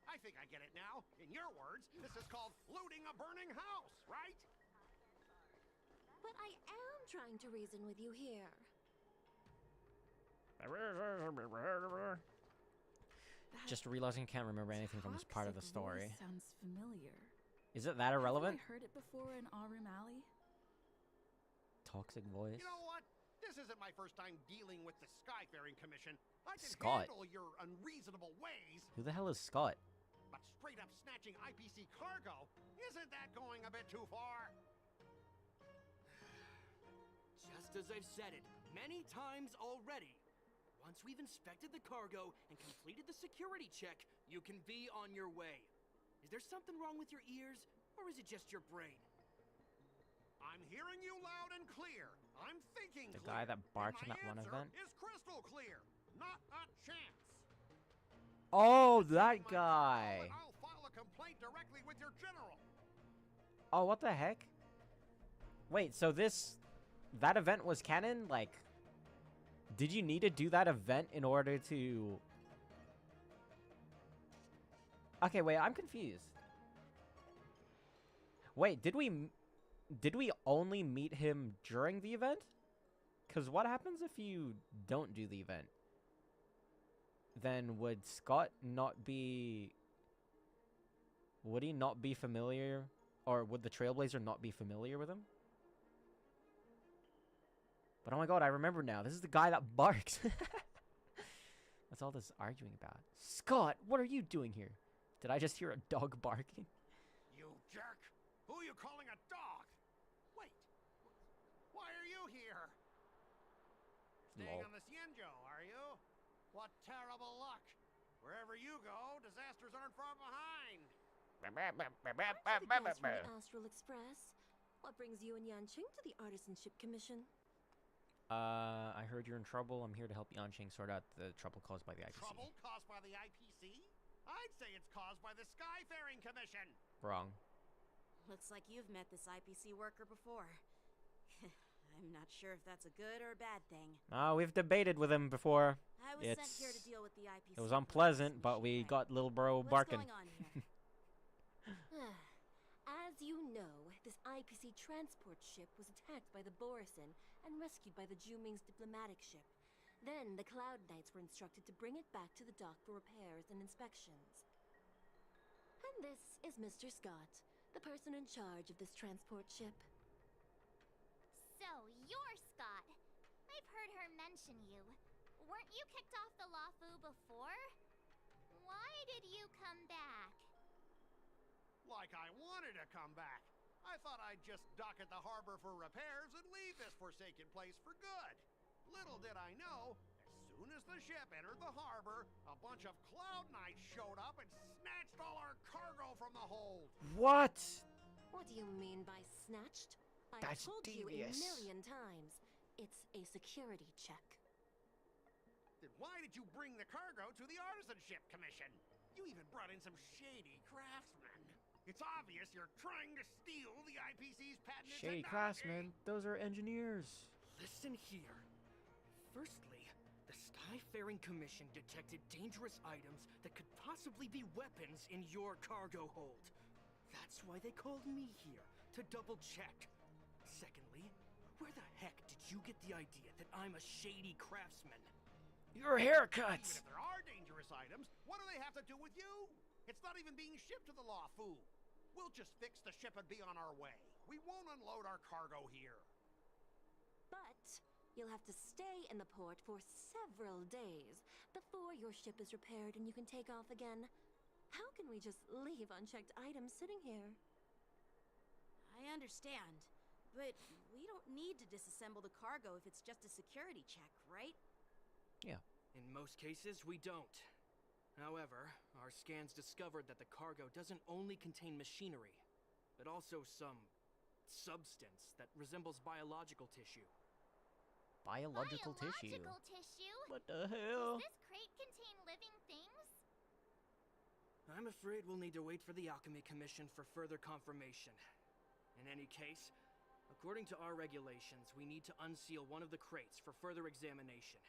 R: I think I get it now. In your words, this is called looting a burning house, right?
C: But I am trying to reason with you here.
B: Just realizing I can't remember anything from this part of the
C: Toxic
B: story.
C: voice sounds familiar.
B: Is it that irrelevant?
C: Have I heard it before in Aurum Alley?
B: Toxic voice.
R: You know what? This isn't my first time dealing with the Skyfaring Commission. I can
B: Scott.
R: handle your unreasonable ways,
B: Who the hell is Scott?
R: but straight up snatching IPC cargo, isn't that going a bit too far?
S: Just as I've said it many times already, once we've inspected the cargo and completed the security check, you can be on your way. Is there something wrong with your ears, or is it just your brain?
R: I'm hearing you loud and clear. I'm thinking
B: The
R: clear.
B: guy that barked
R: and
B: in
R: my
B: that one
R: answer
B: event?
R: is crystal clear. Not a chance.
B: Oh, that guy.
R: I'll file a complaint directly with your general.
B: Oh, what the heck? Wait, so that event was canon? Like, did you need to do that event in order to... Okay, wait, I'm confused. Wait, did we only meet him during the event? Because what happens if you don't do the event? Then would Scott not be... Would he not be familiar? Or would the Trailblazer not be familiar with him? But oh my god, I remember now. This is the guy that barks. What's all this arguing about? Scott, what are you doing here? Did I just hear a dog barking?
R: You jerk! Who are you calling a dog? Wait, why are you here? Staying
B: Lol.
R: on the Xianzhou, are you? What terrible luck! Wherever you go, disasters aren't far behind.
T: Aren't you the guys from the Astral Express? What brings you and Yanqing to the Artisanship Commission?
B: I heard you're in trouble. I'm here to help Yanqing sort out the trouble caused by the IPC.
R: Trouble caused by the IPC? I'd say it's caused by the Skyfaring Commission.
B: Wrong.
J: Looks like you've met this IPC worker before. I'm not sure if that's a good or a bad thing.
B: We've debated with him before.
J: I was sent here to deal with the IPC.
B: It was unpleasant, but we got little bro barking.
J: What's going on here?
T: As you know, this IPC transport ship was attacked by the Borison and rescued by the Juming's diplomatic ship. Then the Cloud Knights were instructed to bring it back to the dock for repairs and inspections. And this is Mr. Scott, the person in charge of this transport ship.
D: So, you're Scott. I've heard her mention you. Weren't you kicked off the Luofu before? Why did you come back?
R: Like I wanted to come back. I thought I'd just dock at the harbor for repairs and leave this forsaken place for good. Little did I know, as soon as the ship entered the harbor, a bunch of Cloud Knights showed up and snatched all our cargo from the hold.
B: What?
T: What do you mean by snatched? I've
B: That's
T: told
B: devious.
T: you a million times. It's a security check.
R: Then why did you bring the cargo to the Artisanship Commission? You even brought in some shady craftsmen. It's obvious you're trying to steal the IPC's patented
B: Shady
R: technology.
B: craftsmen. Those are engineers.
S: Listen here. Firstly, the Skyfaring Commission detected dangerous items that could possibly be weapons in your cargo hold. That's why they called me here, to double check. Secondly, where the heck did you get the idea that I'm a shady craftsman?
B: Your haircuts!
R: Even if there are dangerous items, what do they have to do with you? It's not even being shipped to the Luofu. We'll just fix the ship and be on our way. We won't unload our cargo here.
T: But you'll have to stay in the port for several days before your ship is repaired and you can take off again. How can we just leave unchecked items sitting here?
J: I understand, but we don't need to disassemble the cargo if it's just a security check, right?
B: Yeah.
S: In most cases, we don't. However, our scans discovered that the cargo doesn't only contain machinery, but also some substance that resembles biological tissue.
B: Biological tissue?
D: Tissue?
B: What the hell?
D: Does this crate contain living things?
S: I'm afraid we'll need to wait for the Alchemy Commission for further confirmation. In any case, according to our regulations, we need to unseal one of the crates for further examination.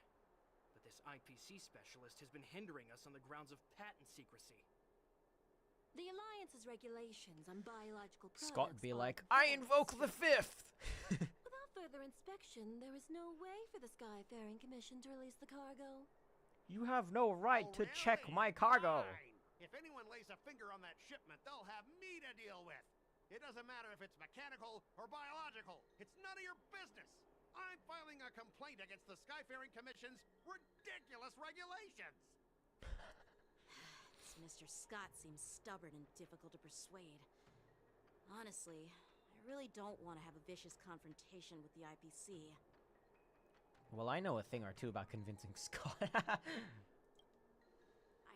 S: But this IPC specialist has been hindering us on the grounds of patent secrecy.
T: The Alliance's regulations on biological products
B: Scott be
T: are
B: like, I invoke the fifth!
T: Without further inspection, there is no way for the Skyfaring Commission to release the cargo.
B: You have no right to check my cargo!
R: Fine. If anyone lays a finger on that shipment, they'll have me to deal with. It doesn't matter if it's mechanical or biological. It's none of your business. I'm filing a complaint against the Skyfaring Commission's ridiculous regulations.
J: This Mr. Scott seems stubborn and difficult to persuade. Honestly, I really don't want to have a vicious confrontation with the IPC.
B: Well, I know a thing or two about convincing Scott.
J: I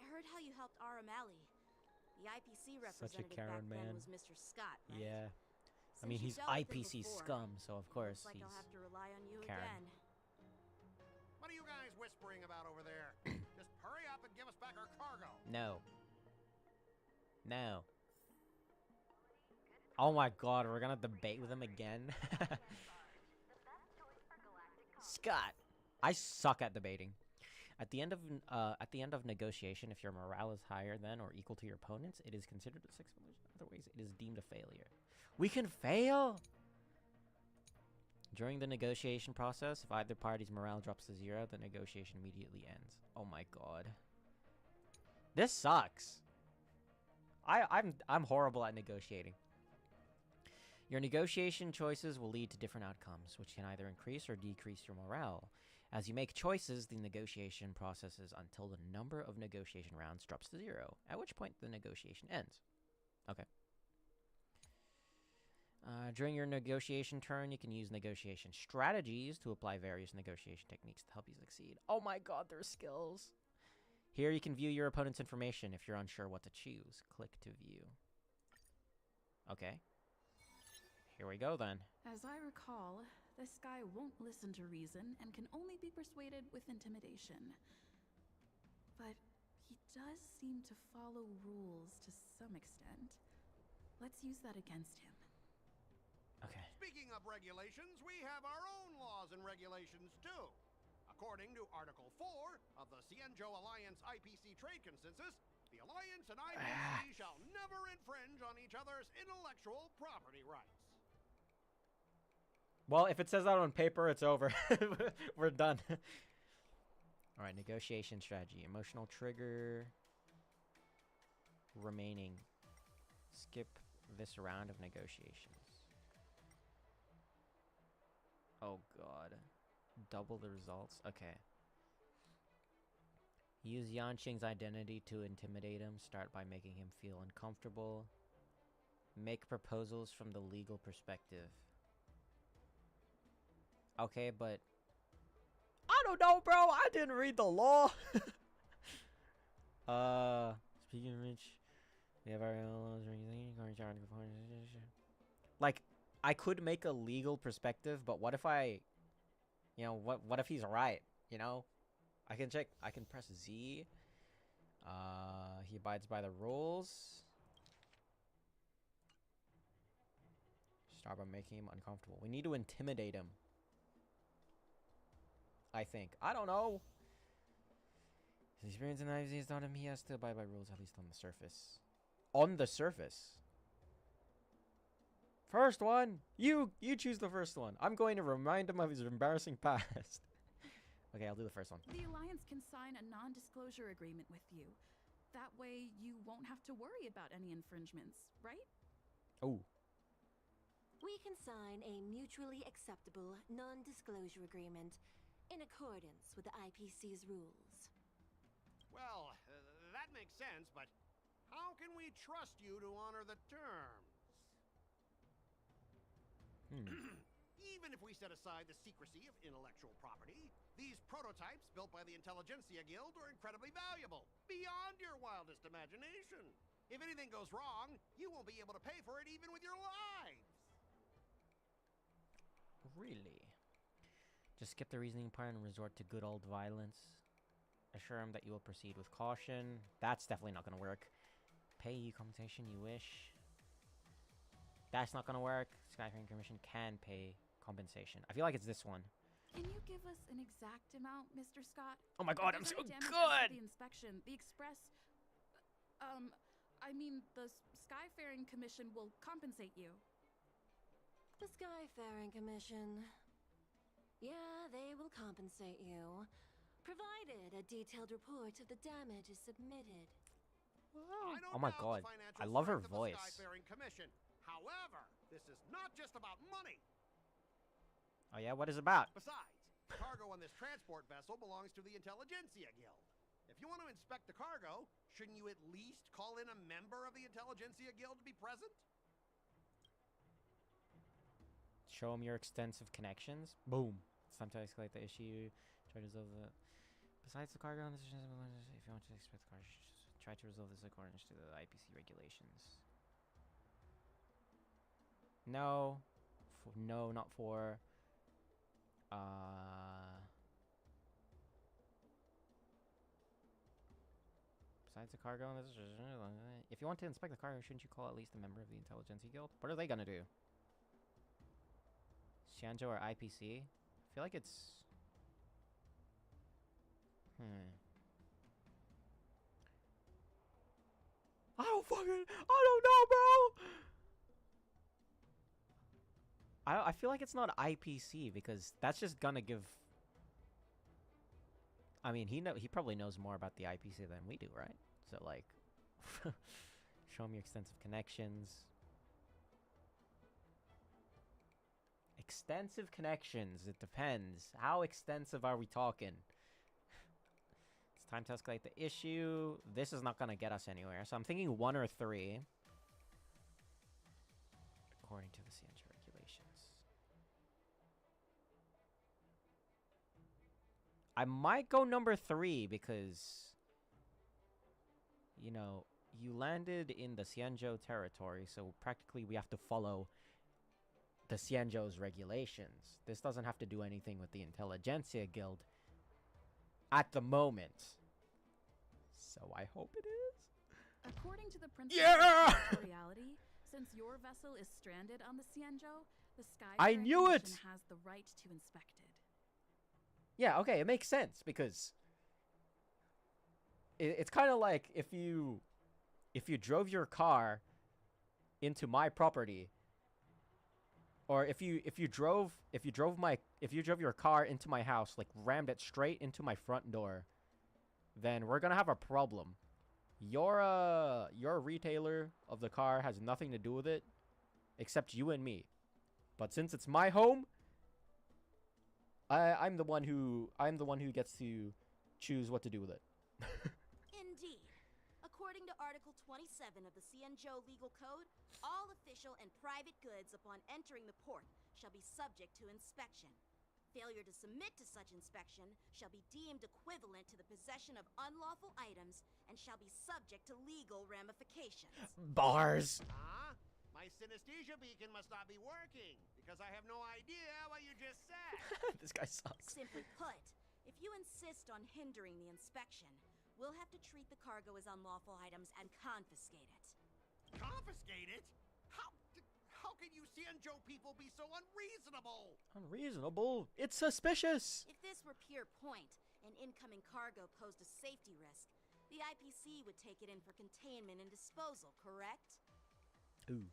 J: heard how you helped Aramali. The IPC representative
B: Karen
J: back then
B: man.
J: was Mr. Scott, right?
B: Yeah. I
J: Since
B: mean,
J: you
B: he's
J: dealt with him
B: IPC
J: before,
B: scum, so of course
J: looks like
B: he's
J: I'll have to rely on you
B: Karen.
J: again.
R: What are you guys whispering about over there? Just hurry up and give us back our cargo.
B: No. No. Oh my god, we're gonna debate with him again? Scott! I suck at debating. At the end of negotiation, if your morale is higher than or equal to your opponent's, it is considered a successful. Otherwise, it is deemed a failure. We can fail? During the negotiation process, if either party's morale drops to 0, the negotiation immediately ends. Oh my god. This sucks. I'm horrible at negotiating. Your negotiation choices will lead to different outcomes, which can either increase or decrease your morale. As you make choices, the negotiation processes until the number of negotiation rounds drops to 0, at which point the negotiation ends. Okay. During your negotiation turn, you can use negotiation strategies to apply various negotiation techniques to help you succeed. Oh my god, there's skills! Here you can view your opponent's information. If you're unsure what to choose, click to view. Okay. Here we go then.
U: As I recall, this guy won't listen to reason and can only be persuaded with intimidation. But he does seem to follow rules to some extent. Let's use that against him.
B: Okay.
R: Speaking of regulations, we have our own laws and regulations too. According to Article 4 of the Cienjo Alliance IPC Trade Consensus, the Alliance and IPC shall never infringe on each other's intellectual property rights.
B: Well, if it says that on paper, it's over. We're done. All right, negotiation strategy. Emotional trigger. Remaining. Skip this round of negotiations. Oh, God. Double the results? Okay. Use Yanqing's identity to intimidate him. Start by making him feel uncomfortable. Make proposals from the legal perspective. Okay, but I don't know, bro. I didn't read the law. Speaking of which, we have our laws. Like, I could make a legal perspective, but what if I, you know, what if he's right? You know, I can check. I can press Z. He abides by the rules. Start by making him uncomfortable. We need to intimidate him. I think. I don't know. His experience in IPC has taught him he has to abide by rules, at least on the surface. On the surface. First one. You choose the first one. I'm going to remind him of his embarrassing past. Okay, I'll do the first one.
U: The Alliance can sign a non-disclosure agreement with you. That way, you won't have to worry about any infringements, right?
B: Oh.
T: We can sign a mutually acceptable non-disclosure agreement in accordance with the IPC's rules.
R: Well, that makes sense, but how can we trust you to honor the terms? Even if we set aside the secrecy of intellectual property, these prototypes built by the Intelligentsia Guild are incredibly valuable, beyond your wildest imagination. If anything goes wrong, you won't be able to pay for it even with your lives.
B: Really? Just skip the reasoning part and resort to good old violence. Assure him that you will proceed with caution. That's definitely not going to work. Pay you compensation you wish. That's not going to work. Skyfaring Commission can pay compensation. I feel like it's this one.
U: Can you give us an exact amount, Mr. Scott?
B: Oh my god, I'm so
U: good! The inspection, the express... I mean, the Skyfaring Commission will compensate you.
T: The Skyfaring Commission... Yeah, they will compensate you, provided a detailed report of the damage is submitted.
B: Oh my god, I love her voice.
R: Commission. However, this is not just about money.
B: Oh yeah, what is it about?
R: Besides, cargo on this transport vessel belongs to the Intelligentsia Guild. If you want to inspect the cargo, shouldn't you at least call in a member of the Intelligentsia Guild to be present?
B: Show him your extensive connections. Boom. It's time to escalate the issue. Try to resolve the... Besides the cargo, if you want to expect the cargo, try to resolve this according to the IPC regulations. No. No, not for... Besides the cargo, if you want to inspect the cargo, shouldn't you call at least a member of the Intelligentsia Guild? What are they gonna do? Xianzhou or IPC? I feel like it's... I don't know, bro! I feel like it's not IPC, because that's just gonna give... I mean, he probably knows more about the IPC than we do, right? So, like... show him your extensive connections. extensive connections. It depends. How extensive are we talking? It's time to escalate the issue. This is not going to get us anywhere. So I'm thinking 1 or 3. According to the CNG regulations. I might go number 3 because, you know, you landed in the Xianzhou territory, so practically we have to follow the Xianzhou's regulations. This doesn't have to do anything with the Intelligentsia Guild at the moment. So I hope it is.
U: According to the principle
B: Yeah!
U: of territoriality, since your vessel is stranded on the Xianzhou, the
B: I
U: Skyfaring
B: knew it!
U: Commission has the right to inspect it.
B: Yeah, okay, it makes sense because it's kind of like if you drove your car into my property, or if you drove your car into my house, like rammed it straight into my front door, then we're gonna have a problem. Your retailer of the car has nothing to do with it, except you and me. But since it's my home, I'm the one who gets to choose what to do with it.
J: Indeed. According to Article 27 of the Xianzhou Legal Code, all official and private goods upon entering the port shall be subject to inspection. Failure to submit to such inspection shall be deemed equivalent to the possession of unlawful items and shall be subject to legal ramifications.
B: Bars.
R: My synesthesia beacon must not be working, because I have no idea what you just said.
B: This guy sucks.
J: Simply put, if you insist on hindering the inspection, we'll have to treat the cargo as unlawful items and confiscate it.
R: Confiscate it? How can you Xianzhou people be so unreasonable?
B: Unreasonable? It's suspicious.
J: If this were pure point, and incoming cargo posed a safety risk, the IPC would take it in for containment and disposal, correct?
B: Ooh.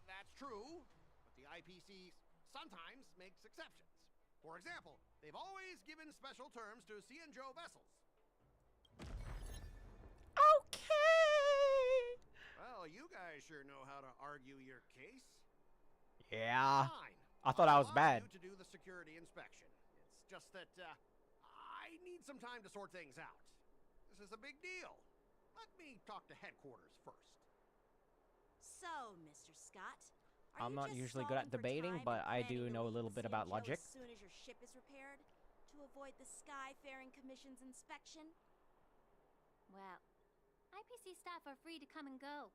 R: That's true, but the IPC sometimes makes exceptions. For example, they've always given special terms to Xianzhou vessels.
B: Okay.
R: Well, you guys sure know how to argue your case.
B: Yeah.
R: Fine.
B: I thought I was
R: I'll
B: bad.
R: allow you to do the security inspection. It's just that I need some time to sort things out. This is a big deal. Let me talk to headquarters first.
J: So, Mr. Scott,
B: I'm not usually good at debating, but I do know a little bit about logic.
J: As soon as your ship is repaired, to avoid the Skyfaring Commission's inspection?
D: Well, IPC staff are free to come and go,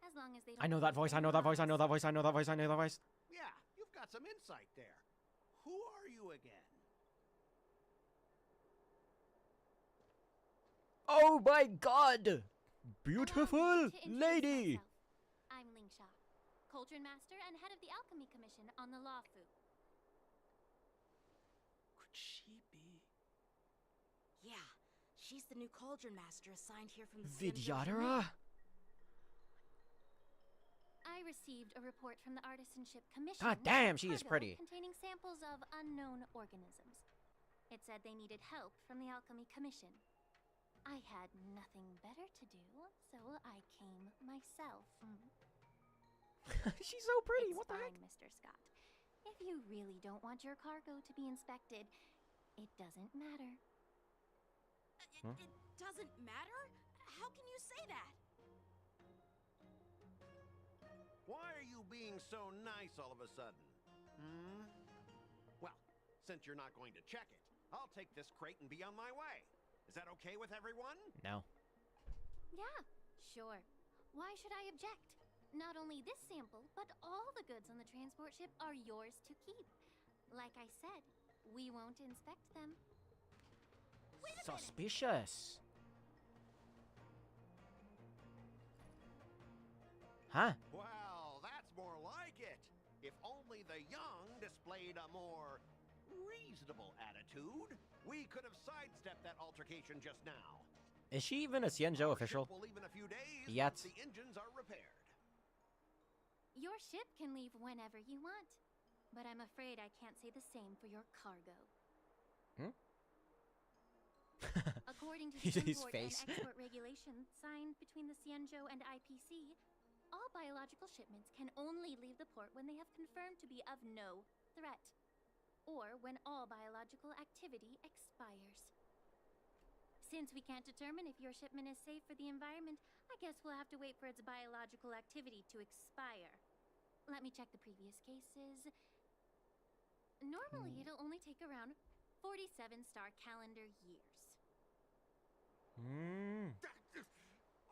D: as long as they don't.
B: I know that voice. I know that voice. I know that voice. I know that voice. I know that voice.
R: Yeah, you've got some insight there. Who are you again?
B: Oh my God! Beautiful lady.
D: I'm Ling Sha, Cauldron Master and head of the Alchemy Commission on the Law Fu.
F: Could she be?
J: Yeah, she's the new Cauldron Master assigned here from the
B: Vidyadhara?
D: I received a report from the Artisanship Commission.
B: God damn, she is
D: cargo
B: pretty.
D: Containing samples of unknown organisms. It said they needed help from the Alchemy Commission. I had nothing better to do, so I came myself.
B: She's so pretty.
D: It's
B: what the
D: fine,
B: heck?
D: Mr. Scott. If you really don't want your cargo to be inspected, it doesn't matter.
B: Huh?
J: It doesn't matter? How can you say that?
R: Why are you being so nice all of a sudden? Well, since you're not going to check it, I'll take this crate and be on my way. Is that okay with everyone?
B: No.
D: Yeah, sure. Why should I object? Not only this sample, but all the goods on the transport ship are yours to keep. Like I said, we won't inspect them. Wait a minute.
B: Suspicious. Huh?
R: Well, that's more like it. If only the young displayed a more reasonable attitude, we could have sidestepped that altercation just now.
B: Is she even a Xianzhou official?
R: Ship will leave in a few days
B: Yet.
R: once the engines are repaired.
D: Your ship can leave whenever you want, but I'm afraid I can't say the same for your cargo. According to the
B: His
D: import
B: face.
D: and export regulations signed between the Xianzhou and IPC, all biological biological shipments can only leave the port when they have confirmed to be of no threat, or when all biological activity expires. Since we can't determine if your shipment is safe for the environment, I guess we'll have to wait for its biological activity to expire. Let me check the previous cases. Normally, it'll only take around 47 star calendar years.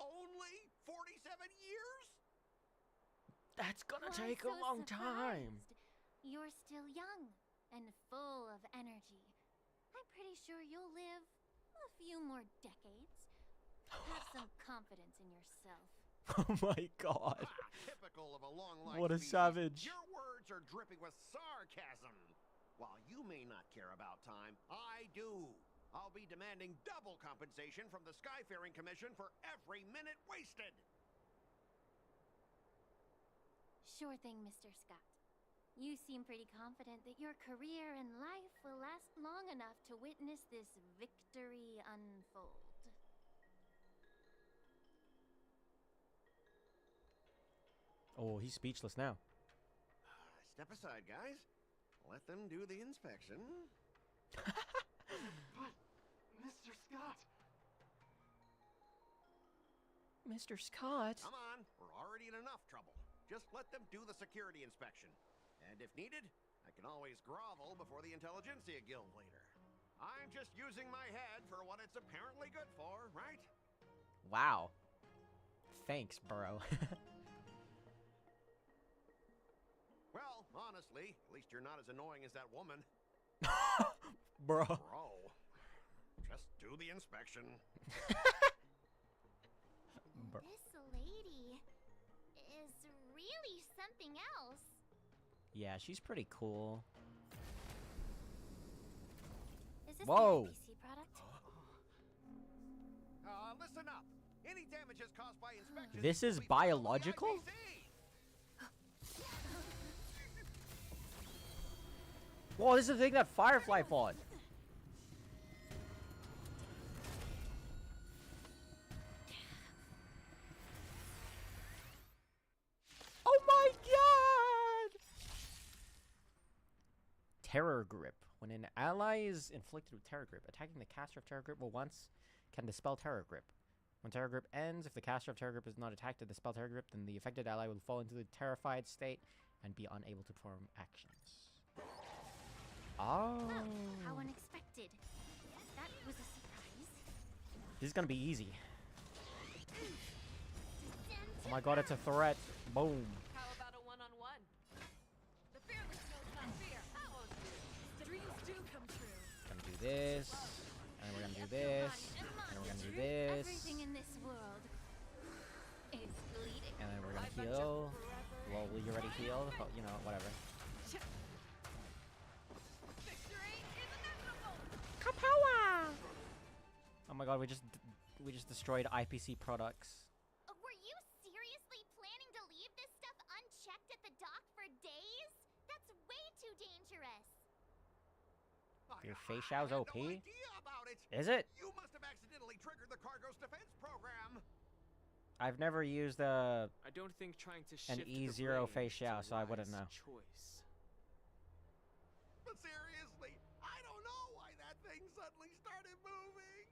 R: Only 47 years?
B: That's gonna
D: Why
B: take a
D: so
B: long time.
D: surprised? You're still young and full of energy. I'm pretty sure you'll live a few more decades. Have some confidence in yourself.
B: Oh my god.
R: Typical of a long-life
B: What a
R: species.
B: savage.
R: Your words are dripping with sarcasm. While you may not care about time, I do. I'll be demanding double compensation from the Skyfaring Commission for every minute wasted.
D: Sure thing, Mr. Scott. You seem pretty confident that your career and life will last long enough to witness this victory unfold.
B: Oh, he's speechless now.
R: Step aside, guys. Let them do the inspection.
I: But, Mr. Scott...
B: Mr. Scott?
R: Come on, we're already in enough trouble. Just let them do the security inspection. And if needed, I can always grovel before the Intelligentsia Guild later. I'm just using my head for what it's apparently good for, right?
B: Wow. Thanks, bro.
R: Well, honestly, at least you're not as annoying as that woman.
B: Bro.
R: Bro. Just do the inspection.
D: This lady is really something else.
B: Yeah, she's pretty cool.
D: Is this
B: Whoa.
D: the IPC product?
R: Listen up. Any damages caused by inspection.
B: This is biological? Whoa, this is the thing that Firefly fought. Oh my god! Terror Grip. When an ally is inflicted with Terror Grip, attacking the caster of Terror Grip will once can dispel Terror Grip. When Terror Grip ends, if the caster of Terror Grip is not attacked to dispel Terror Grip, then the affected ally will fall into the terrified state and be unable to perform actions. Oh.
D: How unexpected. That was a surprise.
B: This is gonna be easy. Oh my god, it's a threat. Boom.
A: How about a one-on-one? The fearless knows not fear. How else do? Dreams do come true.
B: Gonna do this. And we're gonna do this. And we're gonna do this.
D: Everything in this world is bleeding.
B: And then we're gonna heal. Well, you already healed, but you know, whatever. Kapow! Oh my god, we just destroyed IPC products.
D: Were you seriously planning to leave this stuff unchecked at the dock for days? That's way too dangerous.
B: Your face show's OP?
R: No idea about it.
B: Is it?
R: You must have accidentally triggered the cargo's defense program.
B: I've never used
F: I don't think trying to
B: an
F: shift
B: E0
F: the
B: face
F: blame
B: show,
F: is a
B: so I wouldn't
F: wise
B: know.
F: Choice.
R: But seriously, I don't know why that thing suddenly started moving.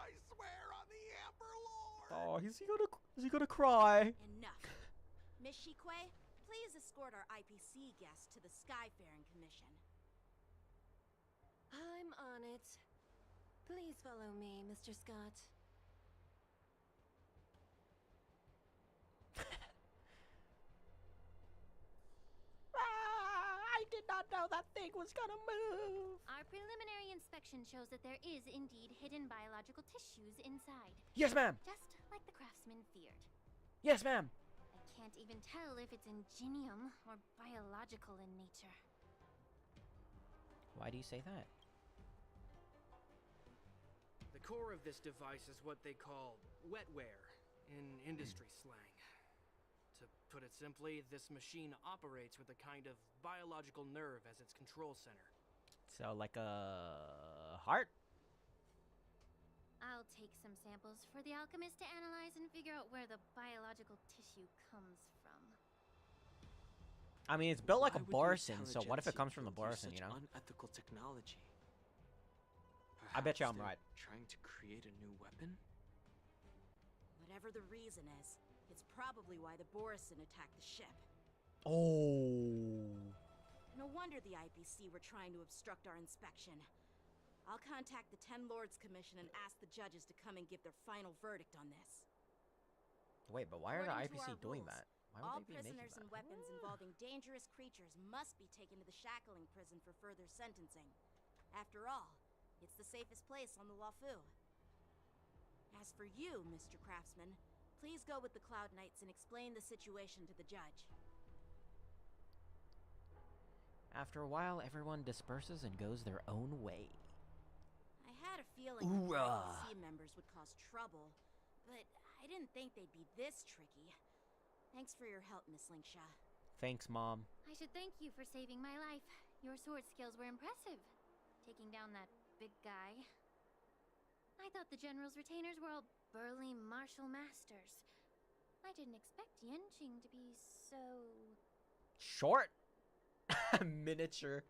R: I swear on the Amber Lord.
B: Oh, is he gonna cry?
J: Enough. Miss Shikwe, please escort our IPC guest to the Skyfaring Commission.
T: I'm on it. Please follow me, Mr. Scott. I did not know that thing was gonna move.
D: Our preliminary inspection shows that there is indeed hidden biological tissues inside.
B: Yes, ma'am.
D: Just like the craftsman feared.
B: Yes, ma'am.
D: I can't even tell if it's ingenium or biological in nature.
B: Why do you say that?
S: The core of this device is what they call wetware in industry slang. To put it simply, this machine operates with a kind of biological nerve as its control center.
B: So, like a heart?
D: I'll take some samples for the alchemist to analyze and figure out where the biological tissue comes from.
B: I mean, it's built like a
F: Why would the
B: Borison, so what if it
F: intelligentsia
B: comes from the
F: build
B: Borison,
F: such
B: you know?
F: Unethical technology.
B: I bet you I'm
F: Perhaps
B: right.
F: they're trying to create a new weapon?
J: Whatever the reason is, it's probably why the Borison attacked the ship.
B: Oh.
J: No wonder the IPC were trying to obstruct our inspection. I'll contact the Ten Lords Commission and ask the judges to come and give their final verdict on this.
B: Wait, but why are the
J: According to
B: IPC
J: our
B: doing
J: rules,
B: that? Why
J: all
B: would they be making
J: prisoners
B: that?
J: and weapons involving dangerous creatures must be taken to the shackling prison for further sentencing. After all, it's the safest place on the Luofu. As for you, Mr. Craftsman, please go with the Cloud Knights and explain the situation to the judge.
B: After a while, everyone disperses and goes their own way.
J: I had a feeling the
B: Ooh-ah.
J: IPC members would cause trouble, but I didn't think they'd be this tricky. Thanks for your help, Miss Linksha.
B: Thanks, Mom.
D: I should thank you for saving my life. Your sword skills were impressive. Taking down that big guy. I thought the General's retainers were all burly martial masters. I didn't expect Yenqing to be so...
B: Short? Miniature.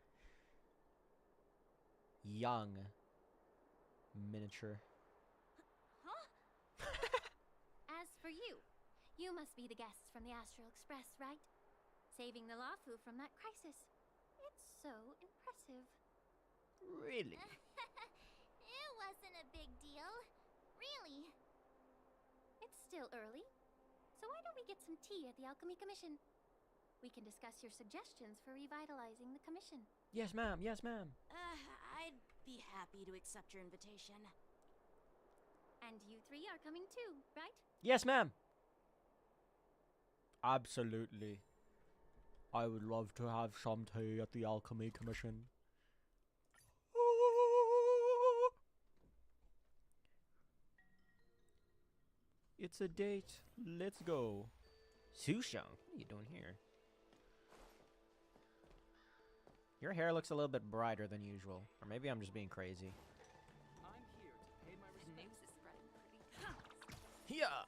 B: Young. Miniature.
D: Huh? As for you, you must be the guests from the Astral Express, right? Saving the Luofu from that crisis. It's so impressive.
B: Really?
D: It wasn't a big deal. Really. It's still early, so why don't we get some tea at the Alchemy Commission? We can discuss your suggestions for revitalizing the commission.
B: Yes, ma'am. Yes, ma'am.
J: I'd be happy to accept your invitation.
D: And you three are coming too, right?
B: Yes, ma'am. Absolutely. I would love to have some tea at the Alchemy Commission. It's a date. Let's go. Sushang, what are you doing here? Your hair looks a little bit brighter than usual. Or maybe I'm just being crazy.
F: I'm here to pay my
A: The news is spreading pretty fast.
B: Yeah.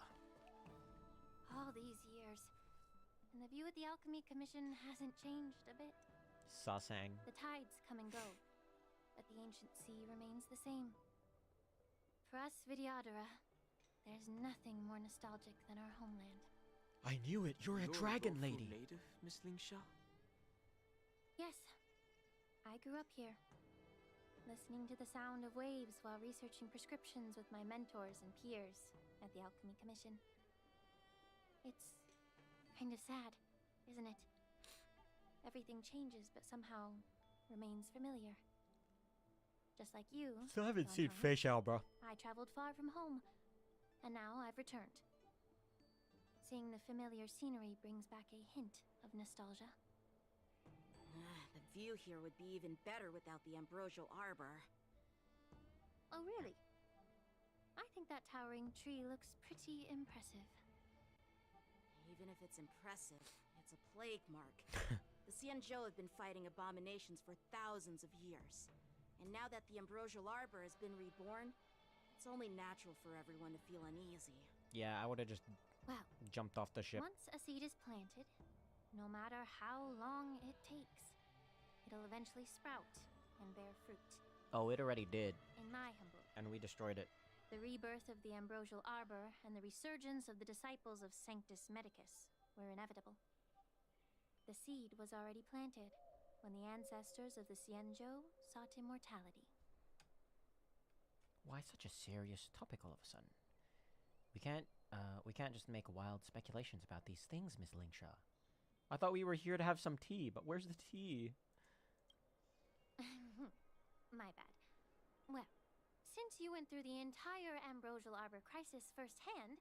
D: All these years. And the view at the Alchemy Commission hasn't changed a bit.
B: Sasang.
D: The tides come and go, but the ancient sea remains the same. For us Vidyadhara, there's nothing more nostalgic than our homeland.
B: I knew it. You're a dragon
F: Luofu
B: lady.
F: native, Miss Linksha?
D: Yes, I grew up here, listening to the sound of waves while researching prescriptions with my mentors and peers at the Alchemy Commission. It's kind of sad, isn't it? Everything changes, but somehow remains familiar. Just like you.
B: Still haven't seen
D: Don Hung,
B: Fish Out, bro.
D: I traveled far from home, and now I've returned. Seeing the familiar scenery brings back a hint of nostalgia.
J: The view here would be even better without the ambrosial arbor.
D: Oh, really? I think that towering tree looks pretty impressive.
J: Even if it's impressive, it's a plague mark. The Xianzhou have been fighting abominations for thousands of years. And now that the ambrosial arbor has been reborn, it's only natural for everyone to feel uneasy.
B: Yeah, I would have just
D: Well,
B: jumped off the ship.
D: once a seed is planted, no matter how long it takes, it'll eventually sprout and bear fruit.
B: Oh, it already did.
D: In my humble,
B: And we destroyed it.
D: the rebirth of the ambrosial arbor and the resurgence of the disciples of Sanctus Medicus were inevitable. The seed was already planted when the ancestors of the Xianzhou sought immortality.
B: Why such a serious topic all of a sudden? We can't just make wild speculations about these things, Miss Linksha. I thought we were here to have some tea, but where's the tea?
D: My bad. Well, since you went through the entire ambrosial arbor crisis firsthand,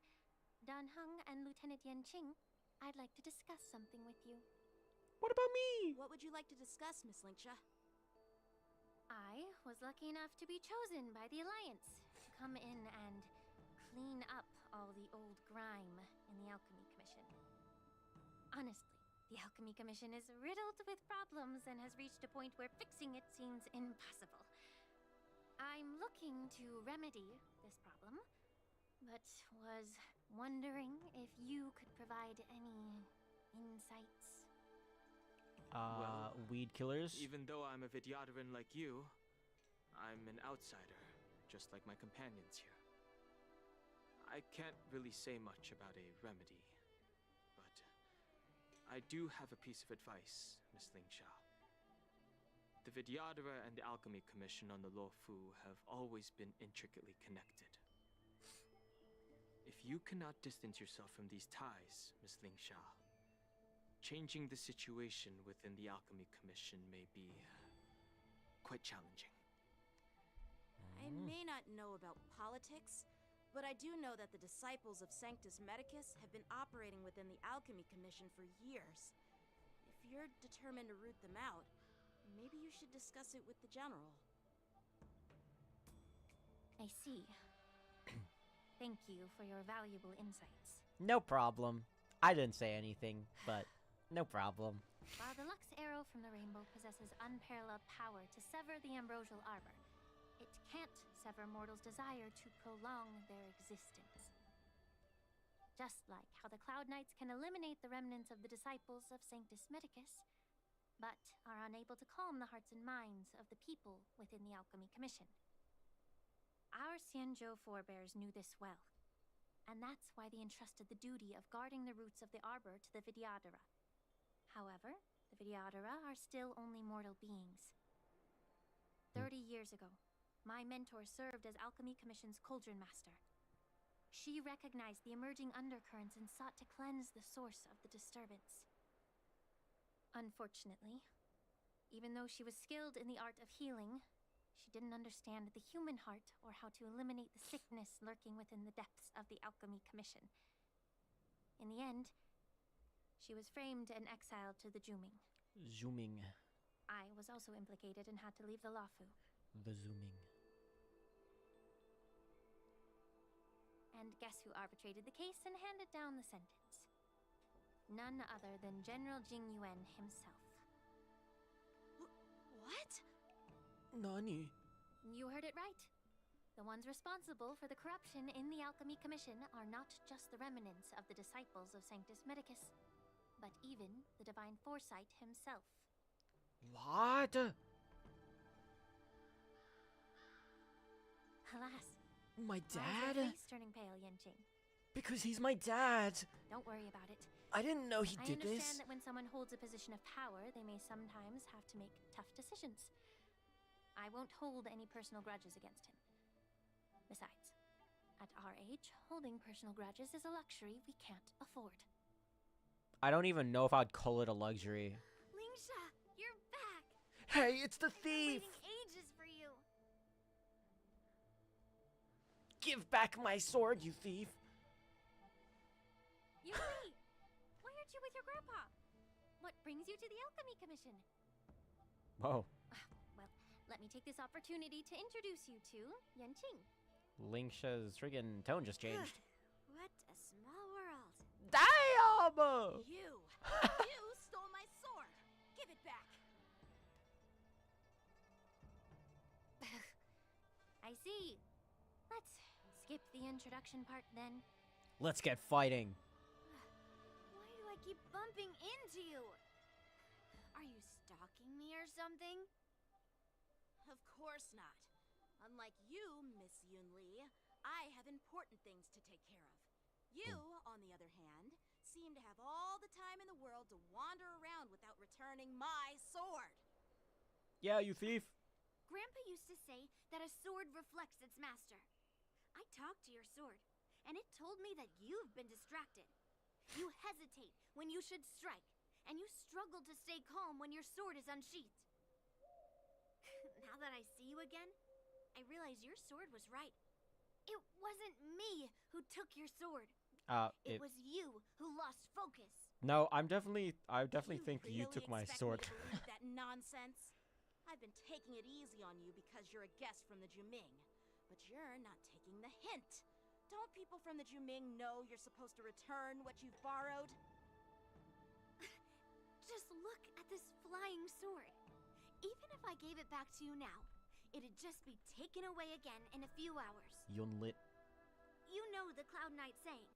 D: Dan Hung and Lieutenant Yenqing, I'd like to discuss something with you.
B: What about me?
J: What would you like to discuss, Miss Linksha?
D: I was lucky enough to be chosen by the Alliance to come in and clean up all the old grime in the Alchemy Commission. Honestly, the Alchemy Commission is riddled with problems and has reached a point where fixing it seems impossible. I'm looking to remedy this problem, but was wondering if you could provide any insights.
B: Weed killers.
F: Even though I'm a Vidyadharan like you, I'm an outsider, just like my companions here. I can't really say much about a remedy, but I do have a piece of advice, Miss Lingsha. The Vidyadhara and the Alchemy Commission on the Luofu have always been intricately connected. If you cannot distance yourself from these ties, Miss Lingsha, changing the situation within the Alchemy Commission may be quite challenging.
J: I may not know about politics, but I do know that the disciples of Sanctus Medicus have been operating within the Alchemy Commission for years. If you're determined to root them out, maybe you should discuss it with the General.
D: I see. Thank you for your valuable insights.
B: No problem. I didn't say anything, but no problem.
D: While the Lux Arrow from the Rainbow possesses unparalleled power to sever the ambrosial arbor, it can't sever mortals' desire to prolong their existence. Just like how the Cloud Knights can eliminate the remnants of the disciples of Sanctus Medicus, but are unable to calm the hearts and minds of the people within the Alchemy Commission. Our Xianzhou forebears knew this well, and that's why they entrusted the duty of guarding the roots of the arbor to the Vidyadhara. However, the Vidyadhara are still only mortal beings. 30 years ago, my mentor served as Alchemy Commission's Cauldron Master. She recognized the emerging undercurrents and sought to cleanse the source of the disturbance. Unfortunately, even though she was skilled in the art of healing, she didn't understand the human heart or how to eliminate the sickness lurking within the depths of the Alchemy Commission. In the end, she was framed and exiled to the Juming.
B: Zooming.
D: I was also implicated and had to leave the Luofu.
B: The zooming.
D: And guess who arbitrated the case and handed down the sentence? None other than General Jing Yuan himself.
J: What?
B: Nani?
D: You heard it right. The ones responsible for the corruption in the Alchemy Commission are not just the remnants of the disciples of Sanctus Medicus, but even the Divine Foresight himself.
B: What?
D: Alas.
B: My
D: Why is your
B: dad?
D: face turning pale, Yanqing?
B: Because he's my dad.
D: Don't worry about it.
B: I didn't know he did
D: I understand
B: this.
D: that when someone holds a position of power, they may sometimes have to make tough decisions. I won't hold any personal grudges against him. Besides, at our age, holding personal grudges is a luxury we can't afford.
B: I don't even know if I'd call it a luxury.
D: Lingsha, you're back!
B: Hey, it's the thief!
D: I've been waiting ages for you!
B: Give back my sword, you thief!
D: Yuri! Why aren't you with your grandpa? What brings you to the Alchemy Commission?
B: Whoa.
D: Well, let me take this opportunity to introduce you to Yanqing.
B: Lingsha's friggin' tone just changed.
J: What a small world.
B: Damn!
J: You stole my sword. Give it back.
D: I see. Let's skip the introduction part then.
B: Let's get fighting.
P: Why do I keep bumping into you? Are you stalking me or something?
J: Of course not. Unlike you, Miss Yunli, I have important things to take care of. You, on the other hand, seem to have all the time in the world to wander around without returning my sword.
B: Yeah, you thief.
P: Grandpa used to say that a sword reflects its master. I talked to your sword, and it told me that you've been distracted. You hesitate when you should strike, and you struggle to stay calm when your sword is unsheathed. Now that I see you again, I realize your sword was right. It wasn't me who took your sword. It was you who lost focus.
B: No, I definitely think you took my
J: expect
B: sword.
J: me to believe that nonsense? I've been taking it easy on you because you're a guest from the Juming, but you're not taking the hint. Don't people from the Juming know you're supposed to return what you've borrowed?
P: Just look at this flying sword. Even if I gave it back to you now, it'd just be taken away again in a few hours.
B: Yunlit.
P: You know the Cloud Knight saying,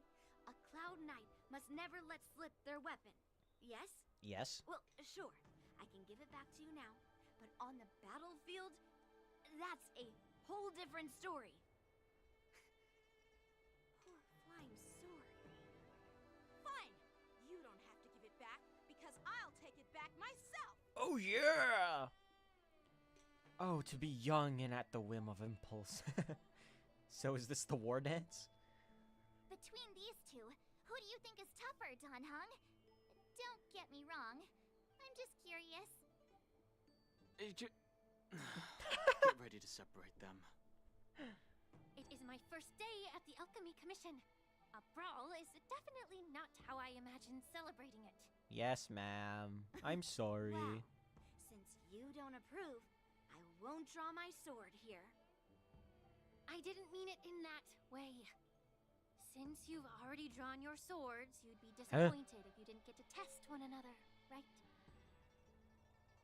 P: a Cloud Knight must never let slip their weapon. Yes?
B: Yes.
P: Well, sure. I can give it back to you now, but on the battlefield, that's a whole different story. Poor flying sword.
J: Fine! You don't have to give it back, because I'll take it back myself!
B: Oh yeah! Oh, to be young and at the whim of impulse. So is this the war dance?
D: Between these two, who do you think is tougher, Don Hung? Don't get me wrong. I'm just curious.
F: Get ready to separate them.
D: It is my first day at the Alchemy Commission. A brawl is definitely not how I imagined celebrating it.
B: Yes, ma'am. I'm sorry.
P: Well, since you don't approve, I won't draw my sword here. I didn't mean it in that way. Since you've already drawn your swords, you'd be disappointed if you didn't get to test one another, right?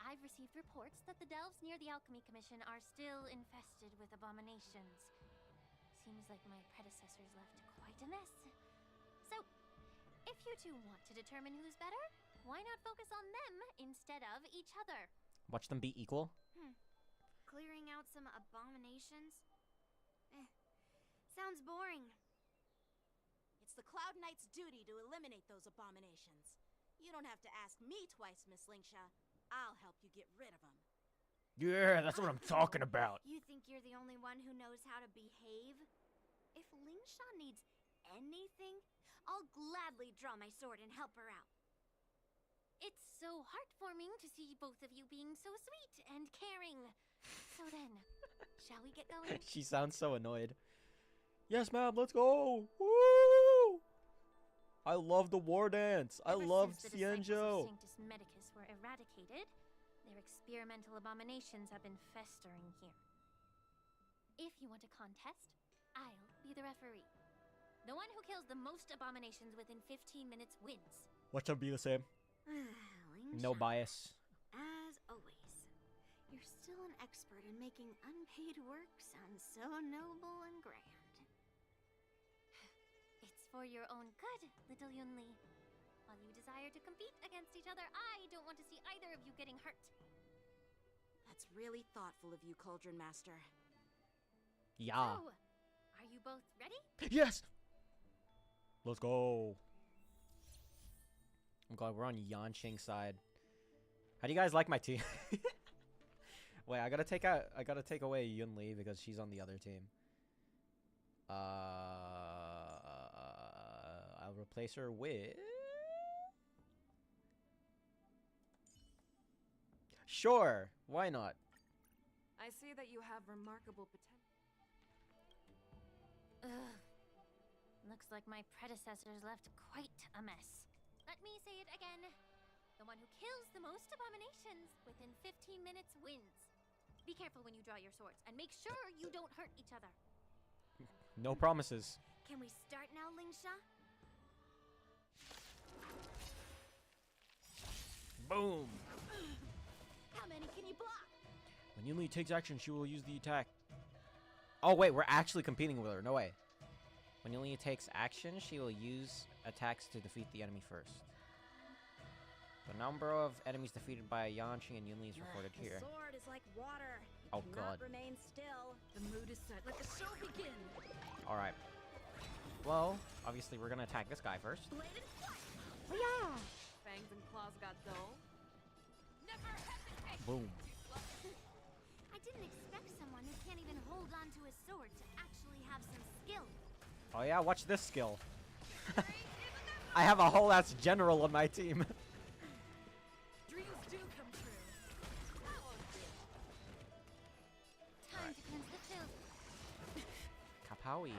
P: I've received reports that the delves near the Alchemy Commission are still infested with abominations. Seems like my predecessors left quite a mess. So, if you two want to determine who's better, why not focus on them instead of each other?
B: Watch them be equal.
P: Clearing out some abominations? Sounds boring.
J: It's the Cloud Knight's duty to eliminate those abominations. You don't have to ask me twice, Miss Lingsha. I'll help you get rid of them.
B: Yeah, that's what I'm talking about.
P: You think you're the only one who knows how to behave? If Lingsha needs anything, I'll gladly draw my sword and help her out. It's so heartwarming to see both of you being so sweet and caring. So then, shall we get going?
B: She sounds so annoyed. Yes, ma'am, let's go! Woo! I love the war dance. I love Cienjo.
D: Sanctus Medicus were eradicated, their experimental abominations have been festering here. If you want a contest, I'll be the referee. The one who kills the most abominations within 15 minutes wins.
B: Watch them be the same. No bias.
P: As always, you're still an expert in making unpaid work sound so noble and grand. It's for your own good, little Yunli. While you desire to compete against each other, I don't want to see either of you getting hurt.
J: That's really thoughtful of you, Cauldron Master.
B: Yeah.
D: So, are you both ready?
B: Yes! Let's go. I'm glad we're on Yanqing's side. How do you guys like my team? Wait, I gotta take away Yunli because she's on the other team. I'll replace her with... Sure, why not?
A: I see that you have remarkable potential.
D: Ugh. Looks like my predecessors left quite a mess. Let me say it again. The one who kills the most abominations within 15 minutes wins. Be careful when you draw your swords, and make sure you don't hurt each other.
B: No promises.
P: Can we start now, Lingsha?
B: Boom.
J: How many can you block?
B: When Yunli takes action, she will use the attack. Oh wait, we're actually competing with her. No way. When Yunli takes action, she will use attacks to defeat the enemy first. The number of enemies defeated by Yanqing and Yunli is recorded here.
J: The sword is like water.
B: Oh,
J: It cannot
B: God.
J: remain still.
A: The mood is set. Let the show begin.
B: Alright. Well, obviously we're gonna attack this guy first.
A: Bladed flight. Yeah. Fangs and claws got dull. Never hesitate.
B: Boom.
P: I didn't expect someone who can't even hold on to his sword to actually have some skill.
B: Oh yeah, watch this skill. I have a whole ass general on my team.
A: Dreams do come true.
D: Time to cleanse the filth.
B: Kapowie.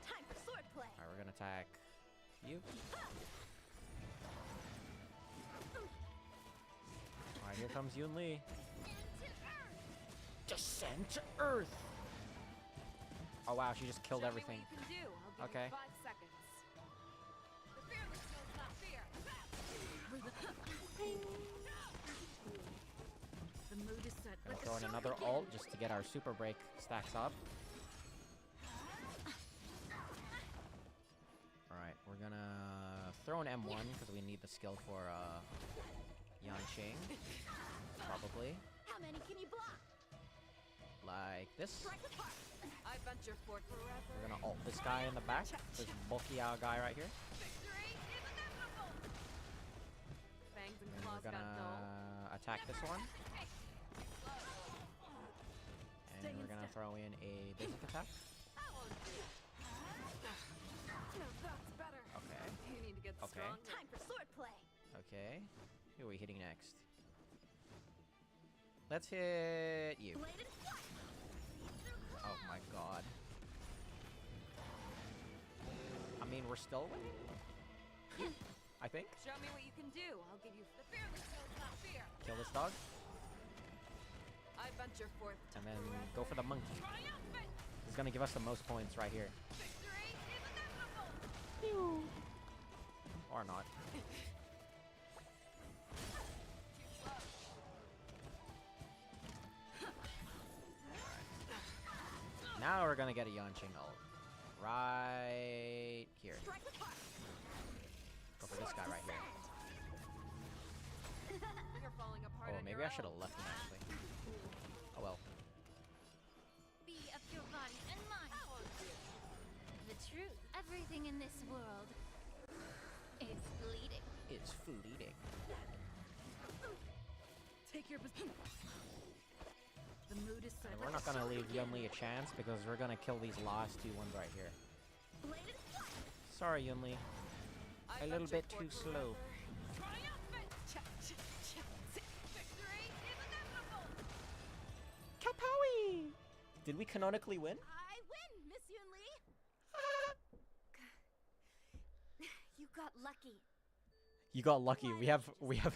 J: Time for sword play.
B: Alright, we're gonna attack you. Alright, here comes Yunli. Descend to Earth. Oh wow, she just killed
A: Show
B: everything.
A: Me what you can do. I'll give
B: Okay.
A: you 5 seconds. The fearless knows not fear. The mood is set.
B: Gonna
A: Let
B: throw
A: the
B: in
A: show
B: another
A: begin.
B: ult just to get our super break stacks up. Alright, we're gonna throw an M1 because we need the skill for Yanqing. Probably.
J: How many can you block?
B: Like this.
A: I venture forth forever.
B: We're gonna ult this guy in the back. This bulky guy right here.
A: Fangs and
B: And
A: claws
B: we're
A: got dull.
B: gonna attack this one. And we're gonna throw in a basic attack.
A: That's better.
B: Okay.
A: You need to get
B: Okay.
A: stronger.
J: Time for sword play.
B: Okay. Who are we hitting next? Let's hit you. Oh my god. I mean, we're still winning? I think.
A: Show me what you can do. I'll give you the fearless knows not fear.
B: Kill this dog.
A: I venture forth.
B: And then go for the monkey.
A: Triumphant.
B: He's gonna give us the most points right here.
A: Victory is inevitable.
B: Or not. Now we're gonna get a Yanqing ult. Right here. Go for this guy right here.
A: You're falling apart
B: Oh,
A: on
B: maybe
A: your
B: I should have
A: own.
B: left him actually. Oh well.
D: Be of your body and mind. The truth. Everything in this world is fleeting.
B: It's fleeting.
A: Take your position. The mood is set.
B: And we're not gonna leave Yunli a chance because we're gonna kill these last two ones right here. Sorry, Yunli. A little bit too slow. Kapowie! Did we canonically win?
J: I win, Miss Yunli.
P: You got lucky.
B: You got lucky. We have we have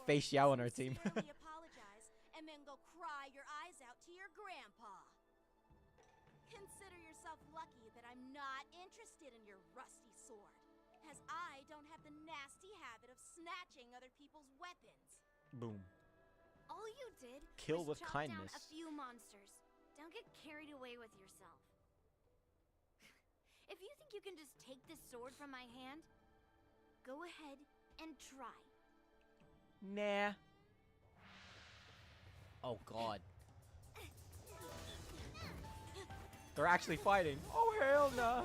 B: Fei Xiao on our team.
J: Sincerely apologize and then go cry your eyes out to your grandpa. Consider yourself lucky that I'm not interested in your rusty sword, as I don't have the nasty habit of snatching other people's weapons.
B: Boom.
P: All you did
B: Kill
P: was
B: with
P: chop
B: kindness.
P: down a few monsters. Don't get carried away with yourself. If you think you can just take this sword from my hand, go ahead and try.
B: Nah. Oh god. They're actually fighting. Oh hell no.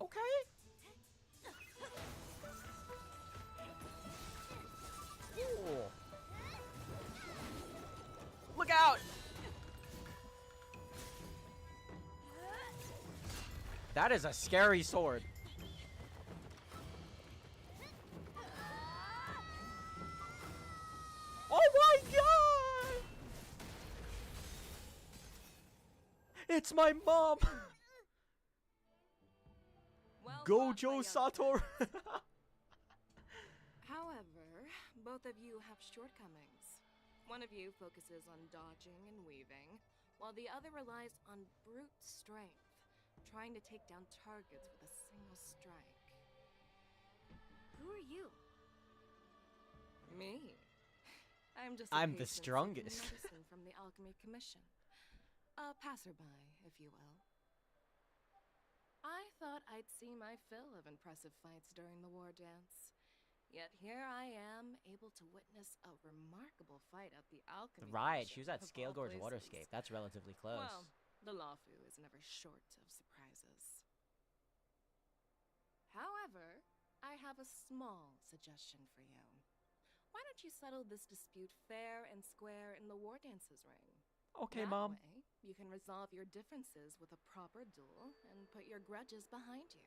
B: Okay. Ooh. Look out! That is a scary sword. Oh my god! It's my mom!
A: Well
B: Gojo Satoru!
A: However, both of you have shortcomings. One of you focuses on dodging and weaving, while the other relies on brute strength, trying to take down targets with a single strike.
P: Who are you?
A: Me? I'm just
B: I'm
A: a
B: the
A: patient
B: strongest.
A: seeking medicine from the Alchemy Commission. A passerby, if you will. I thought I'd see my fill of impressive fights during the war dance. Yet here I am, able to witness a remarkable fight at the Alchemy
B: Right,
A: Commission
B: she was at
A: of
B: Scale
A: all
B: Gorge
A: places.
B: Waterscape. That's relatively close.
A: Well, the Lawfu is never short of surprises. However, I have a small suggestion for you. Why don't you settle this dispute fair and square in the war dances ring?
B: Okay,
A: That
B: Mom.
A: way, you can resolve your differences with a proper duel and put your grudges behind you.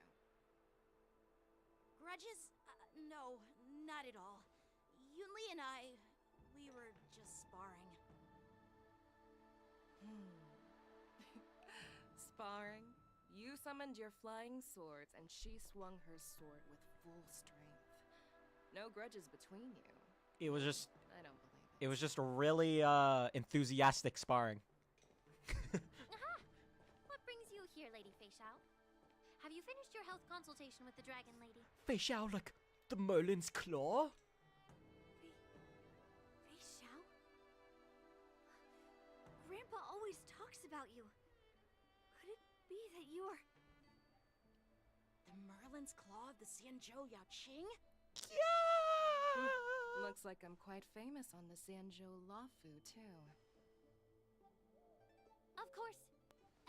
J: Grudges? No, not at all. Yunli and I, we were just sparring.
A: Sparring? You summoned your flying swords, and she swung her sword with full strength. No grudges between you.
B: It was just
A: I don't believe it.
B: It was just really enthusiastic sparring.
D: Aha! What brings you here, Lady Fei Xiao? Have you finished your health consultation with the Dragon Lady?
B: Fei Xiao like the Merlin's claw?
P: Fei Xiao? Grandpa always talks about you. Could it be that you're...
J: Merlin's Claw of the Xianzhou Yaoqing?
A: Looks like I'm quite famous on the Sanzhou Lafu, too.
P: Of course.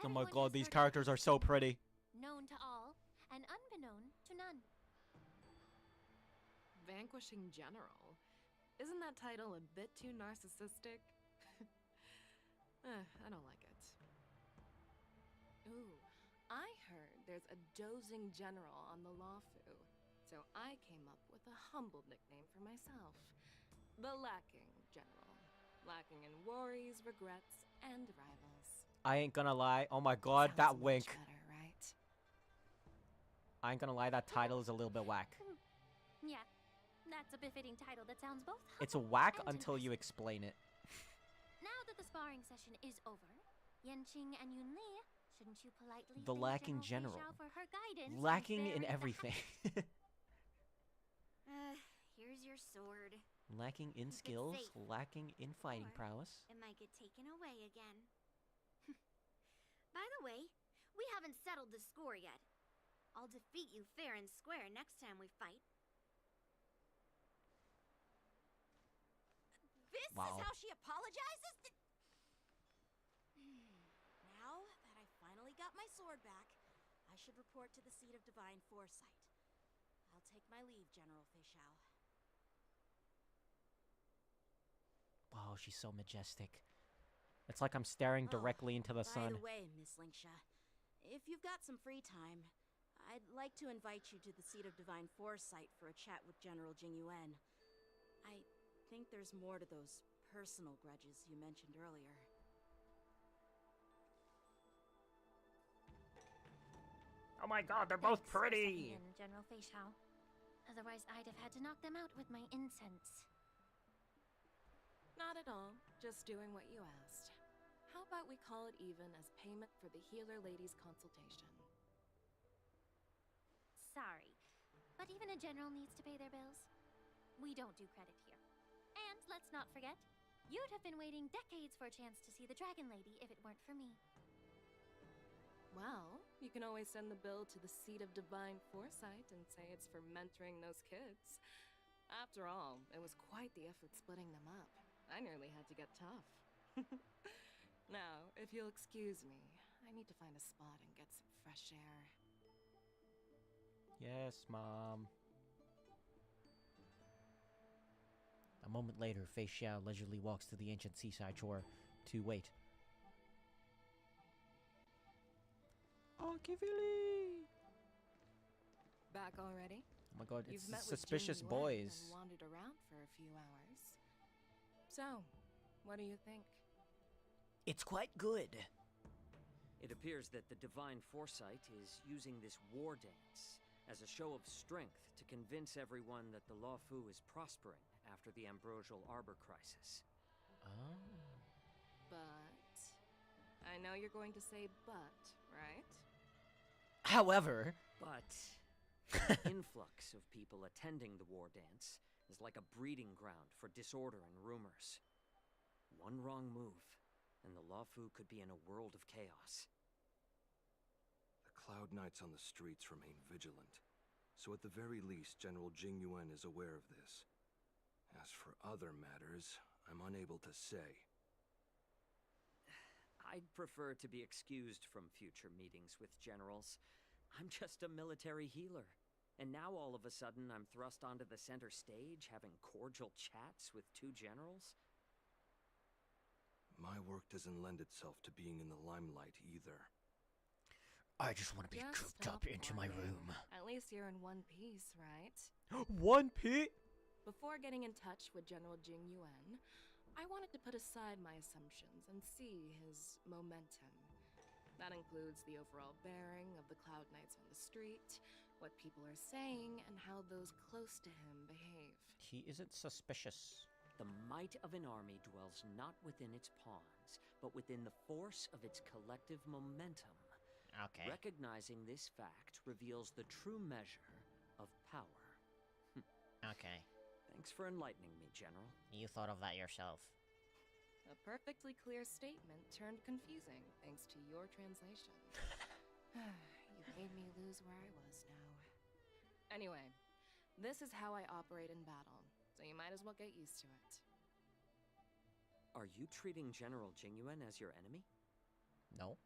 B: Oh my
P: everyone
B: god,
P: has
B: these
P: heard of
B: characters are so pretty.
P: known to all, and unbeknown to none.
A: Vanquishing General. Isn't that title a bit too narcissistic? I don't like it. Ooh, I heard there's a dozing general on the Lafu, so I came up with a humble nickname for myself. The Lacking General. Lacking in worries, regrets, and rivals.
B: I ain't gonna lie. Oh my god,
A: Sounds
B: that
A: much
B: wink.
A: better, right?
B: I ain't gonna lie, that title is a little bit whack.
P: Yeah, that's a befitting title that sounds both
B: It's a
P: humble
B: whack
P: and
B: until you
P: impressive.
B: explain it.
P: Now that the sparring session is over, Yanqing and Yunli, shouldn't you politely
B: The
P: thank
B: Lacking
P: General
B: General.
P: Fei Xiao for her guidance and
B: Lacking in
P: bearing the
B: everything.
P: Here's your sword.
B: Lacking in
P: Keep it
B: skills,
P: safe,
B: lacking in fighting
P: or
B: prowess.
P: it might get taken away again. By the way, we haven't settled the score yet. I'll defeat you fair and square next time we fight.
J: This
B: Wow.
J: is how she apologizes? Now that I finally got my sword back, I should report to the seat of divine foresight. I'll take my leave, General Fei Xiao.
B: Wow, she's so majestic. It's like I'm staring directly into the
J: By
B: sun.
J: the way, Miss Linksha, if you've got some free time, I'd like to invite you to the seat of divine foresight for a chat with General Jingyuan. I think there's more to those personal grudges you mentioned earlier.
B: Oh my god, they're
P: Thanks
B: both
P: for
B: pretty!
P: stepping in, General Fei Xiao. Otherwise, I'd have had to knock them out with my incense.
A: Not at all. Just doing what you asked. How about we call it even as payment for the healer lady's consultation?
P: Sorry, but even a general needs to pay their bills. We don't do credit here. And let's not forget, you'd have been waiting decades for a chance to see the Dragon Lady if it weren't for me.
A: Well, you can always send the bill to the seat of divine foresight and say it's for mentoring those kids. After all, it was quite the effort splitting them up. I nearly had to get tough. Now, if you'll excuse me, I need to find a spot and get some fresh air.
B: Yes, Mom. A moment later, Fei Xiao leisurely walks to the ancient seaside shore to wait. Arkivili!
A: Back already?
B: Oh my god,
A: You've
B: it's
A: met
B: the
A: with
B: suspicious
A: Jing Yuan
B: boys.
A: and wandered around for a few hours. So, what do you think?
B: It's quite good.
K: It appears that the Divine Foresight is using this war dance as a show of strength to convince everyone that the Lafu is prospering after the Ambrosial Arbor crisis.
B: Oh.
A: But... I know you're going to say but, right?
B: However...
K: But the influx of people attending the war dance is like a breeding ground for disorder and rumors. One wrong move, and the Lafu could be in a world of chaos.
Q: The Cloud Knights on the streets remain vigilant, so at the very least, General Jingyuan is aware of this. As for other matters, I'm unable to say.
K: I'd prefer to be excused from future meetings with generals. I'm just a military healer. And now all of a sudden I'm thrust onto the center stage having cordial chats with two generals?
Q: My work doesn't lend itself to being in the limelight either.
B: I just want to be
A: Just
B: cooped
A: stop
B: up into my
A: worrying.
B: room.
A: At least you're in one piece, right?
B: One Piece?
A: Before getting in touch with General Jingyuan, I wanted to put aside my assumptions and see his momentum. That includes the overall bearing of the Cloud Knights on the street, what people are saying, and how those close to him behave.
B: He isn't suspicious.
K: The might of an army dwells not within its pawns, but within the force of its collective momentum.
B: Okay.
K: Recognizing this fact reveals the true measure of power.
B: Okay.
K: Thanks for enlightening me, General.
B: You thought of that yourself.
A: A perfectly clear statement turned confusing thanks to your translation. You made me lose where I was now. Anyway, this is how I operate in battle, so you might as well get used to it.
K: Are you treating General Jingyuan as your enemy?
B: No.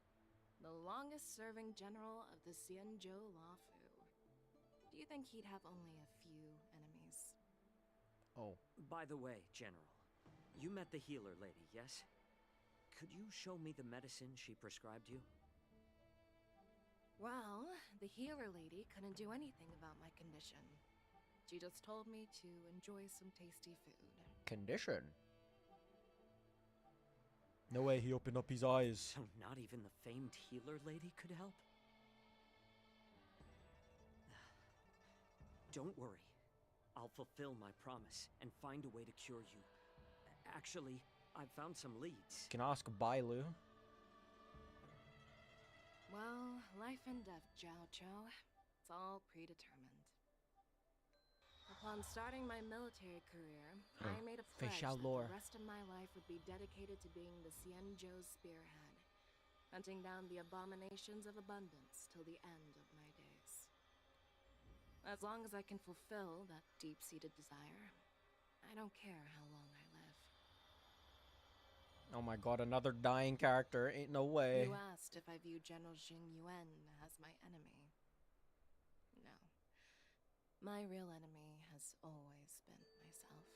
A: The longest-serving general of the Xianzhou Luofu. Do you think he'd have only a few enemies?
B: Oh.
K: By the way, General, you met the healer lady, yes? Could you show me the medicine she prescribed you?
A: Well, the healer lady couldn't do anything about my condition. She just told me to enjoy some tasty food.
B: Condition? No way he opened up his eyes.
K: So not even the famed healer lady could help? Don't worry. I'll fulfill my promise and find a way to cure you. Actually, I've found some leads.
B: You can ask Bailu.
A: Well, life and death, Jiao Chou. It's all predetermined. Upon starting my military career, I made a pledge that the rest of my life would be dedicated to being the Xianzhou spearhead, hunting down the abominations of abundance till the end of my days. As long as I can fulfill that deep-seated desire, I don't care how long I live.
B: Oh my god, another dying character. Ain't no way.
A: You asked if I view General Jingyuan as my enemy. No. My real enemy has always been myself.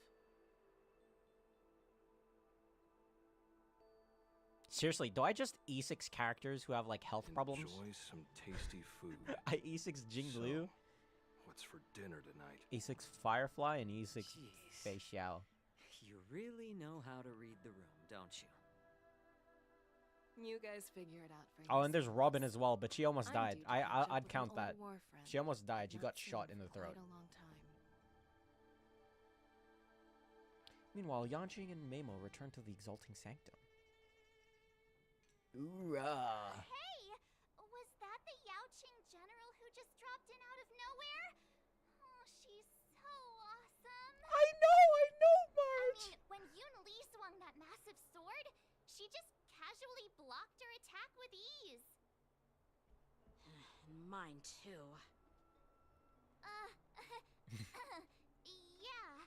B: Seriously, do I just E6 characters who have like health problems?
Q: Enjoy some tasty food.
B: I E6 Jinglu.
Q: So, what's for dinner tonight?
B: E6 Firefly and E6 Fei Xiao.
K: You really know how to read the room, don't you?
A: You guys figure it out for
B: Oh, and there's
A: yourselves.
B: Robin as well, but she almost died.
A: I'm due to catch up
B: I'd
A: with
B: count
A: an
B: that.
A: old war friend
B: She almost died. She
A: I've
B: got
A: not
B: shot
A: seen
B: in the
A: for
B: throat.
A: quite a long time.
B: Meanwhile, Yanqing and Meimo return to the Exalting Sanctum. Oorah!
D: Hey! Was that the Yaoqing general who just dropped in out of nowhere? Oh, she's so awesome!
B: I know, Marge!
D: I mean, when Yun Li swung that massive sword, she just casually blocked her attack with ease.
J: Mine too.
D: Yeah.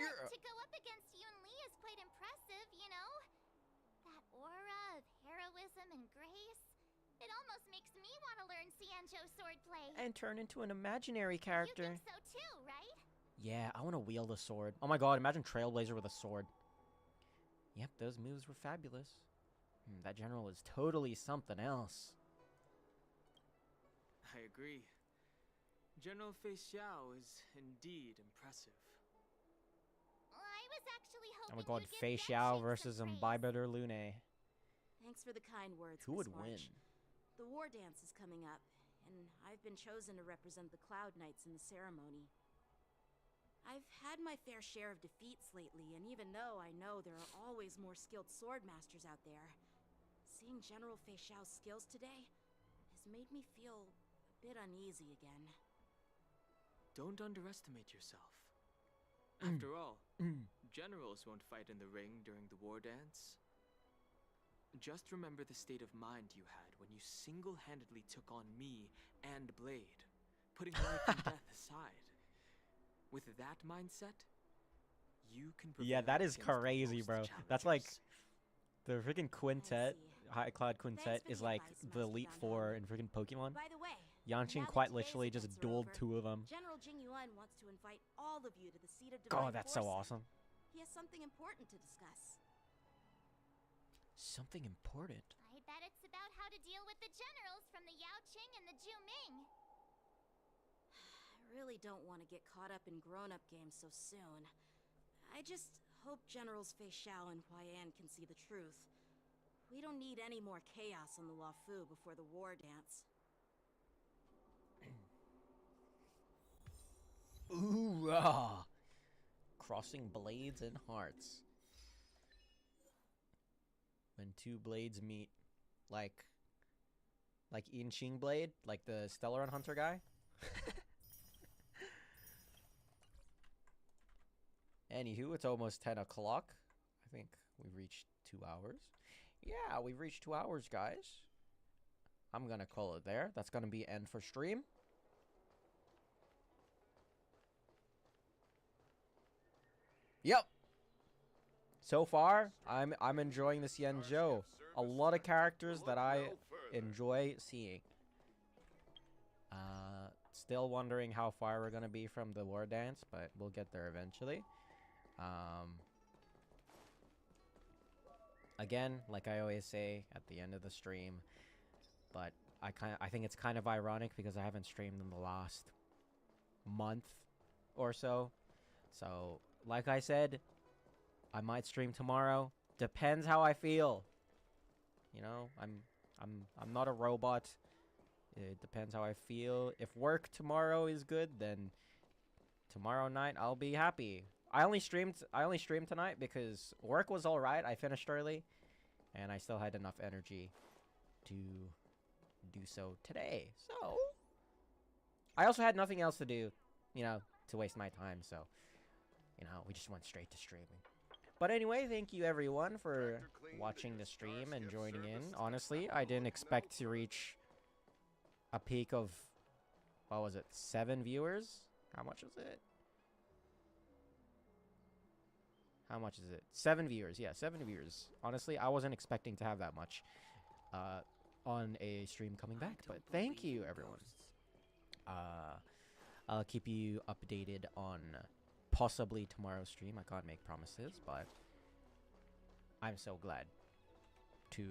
D: But to go up against Yun Li is quite impressive, you know? That aura of heroism and grace. It almost makes me want to learn Xianzhou swordplay.
B: And turn into an imaginary
D: You
B: character.
D: think so too, right?
B: Yeah, I want to wield a sword. Oh my god, imagine Trailblazer with a sword. Yep, those moves were fabulous. That general is totally something else.
F: I agree. General Fei Xiao is indeed impressive.
D: I was actually
B: Oh
D: hoping
B: my god,
D: you'd give
B: Fei
D: Yaoqing
B: Xiao
D: some
B: versus
D: praise.
B: Imbibitor Lune.
J: Thanks for the kind words,
B: Who
J: Miss
B: would win?
J: March. The war dance is coming up, and I've been chosen to represent the Cloud Knights in the ceremony. I've had my fair share of defeats lately, and even though I know there are always more skilled sword masters out there, seeing General Fei Xiao's skills today has made me feel a bit uneasy again.
F: Don't underestimate yourself. After all, generals won't fight in the ring during the war dance. Just remember the state of mind you had when you single-handedly took on me and Blade, putting life and death aside. With that mindset, you can prevail.
B: Yeah, that is
F: against the
B: crazy,
F: most
B: bro. That's like
F: challengers.
B: the freaking quintet, High Cloud Quintet,
J: for
B: is
J: the
B: like
J: advice,
B: the
J: Master
B: Elite
J: Don
B: Four
J: Hao.
B: in freaking Pokemon.
J: By the way,
B: Yanqing
J: now that
B: quite
J: today's
B: literally just
J: events are
B: dueled
J: over,
B: 2 of them.
J: General Jingyuan wants to invite all of you to the seat of
B: God,
J: divine
B: that's so
J: foresight.
B: awesome.
J: He has something important to discuss.
B: Something important.
D: I bet it's about how to deal with the generals from the Yaoqing and the Juming.
J: I really don't want to get caught up in grown-up games so soon. I just hope Generals Fei Xiao and Huaiyan can see the truth. We don't need any more chaos on the Luofu before the war dance.
B: Oorah! Crossing blades and hearts. When two blades meet, like Yanqing Blade, like the Stellar and Hunter guy. Anywho, it's almost 10 o'clock. I think we've reached 2 hours. Yeah, we've reached 2 hours, guys. I'm gonna call it there. That's gonna be end for stream. Yep. So far, I'm enjoying the Xianzhou. A lot of characters that I enjoy seeing. Still wondering how far we're gonna be from the war dance, but we'll get there eventually. Again, like I always say at the end of the stream, but I think it's kind of ironic because I haven't streamed in the last month or so. So, like I said, I might stream tomorrow. Depends how I feel. You know, I'm not a robot. It depends how I feel. If work tomorrow is good, then tomorrow night I'll be happy. I only streamed tonight because work was all right. I finished early and I still had enough energy to do so today. So, I also had nothing else to do, you know, to waste my time, so, you know, we just went straight to streaming. But anyway, thank you everyone for watching the stream and joining in. Honestly, I didn't expect to reach a peak of, what was it, 7 viewers? How much was it? How much is it? 7 viewers. Yeah, 7 viewers. Honestly, I wasn't expecting to have that much on a stream coming back. But thank you, everyone. I'll keep you updated on possibly tomorrow's stream. I can't make promises, but I'm so glad to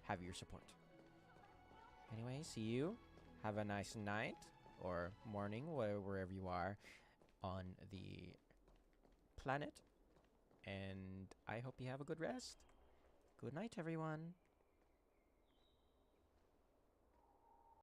B: have your support. Anyway, see you. Have a nice night or morning, wherever you are on the planet. And I hope you have a good rest. Good night, everyone.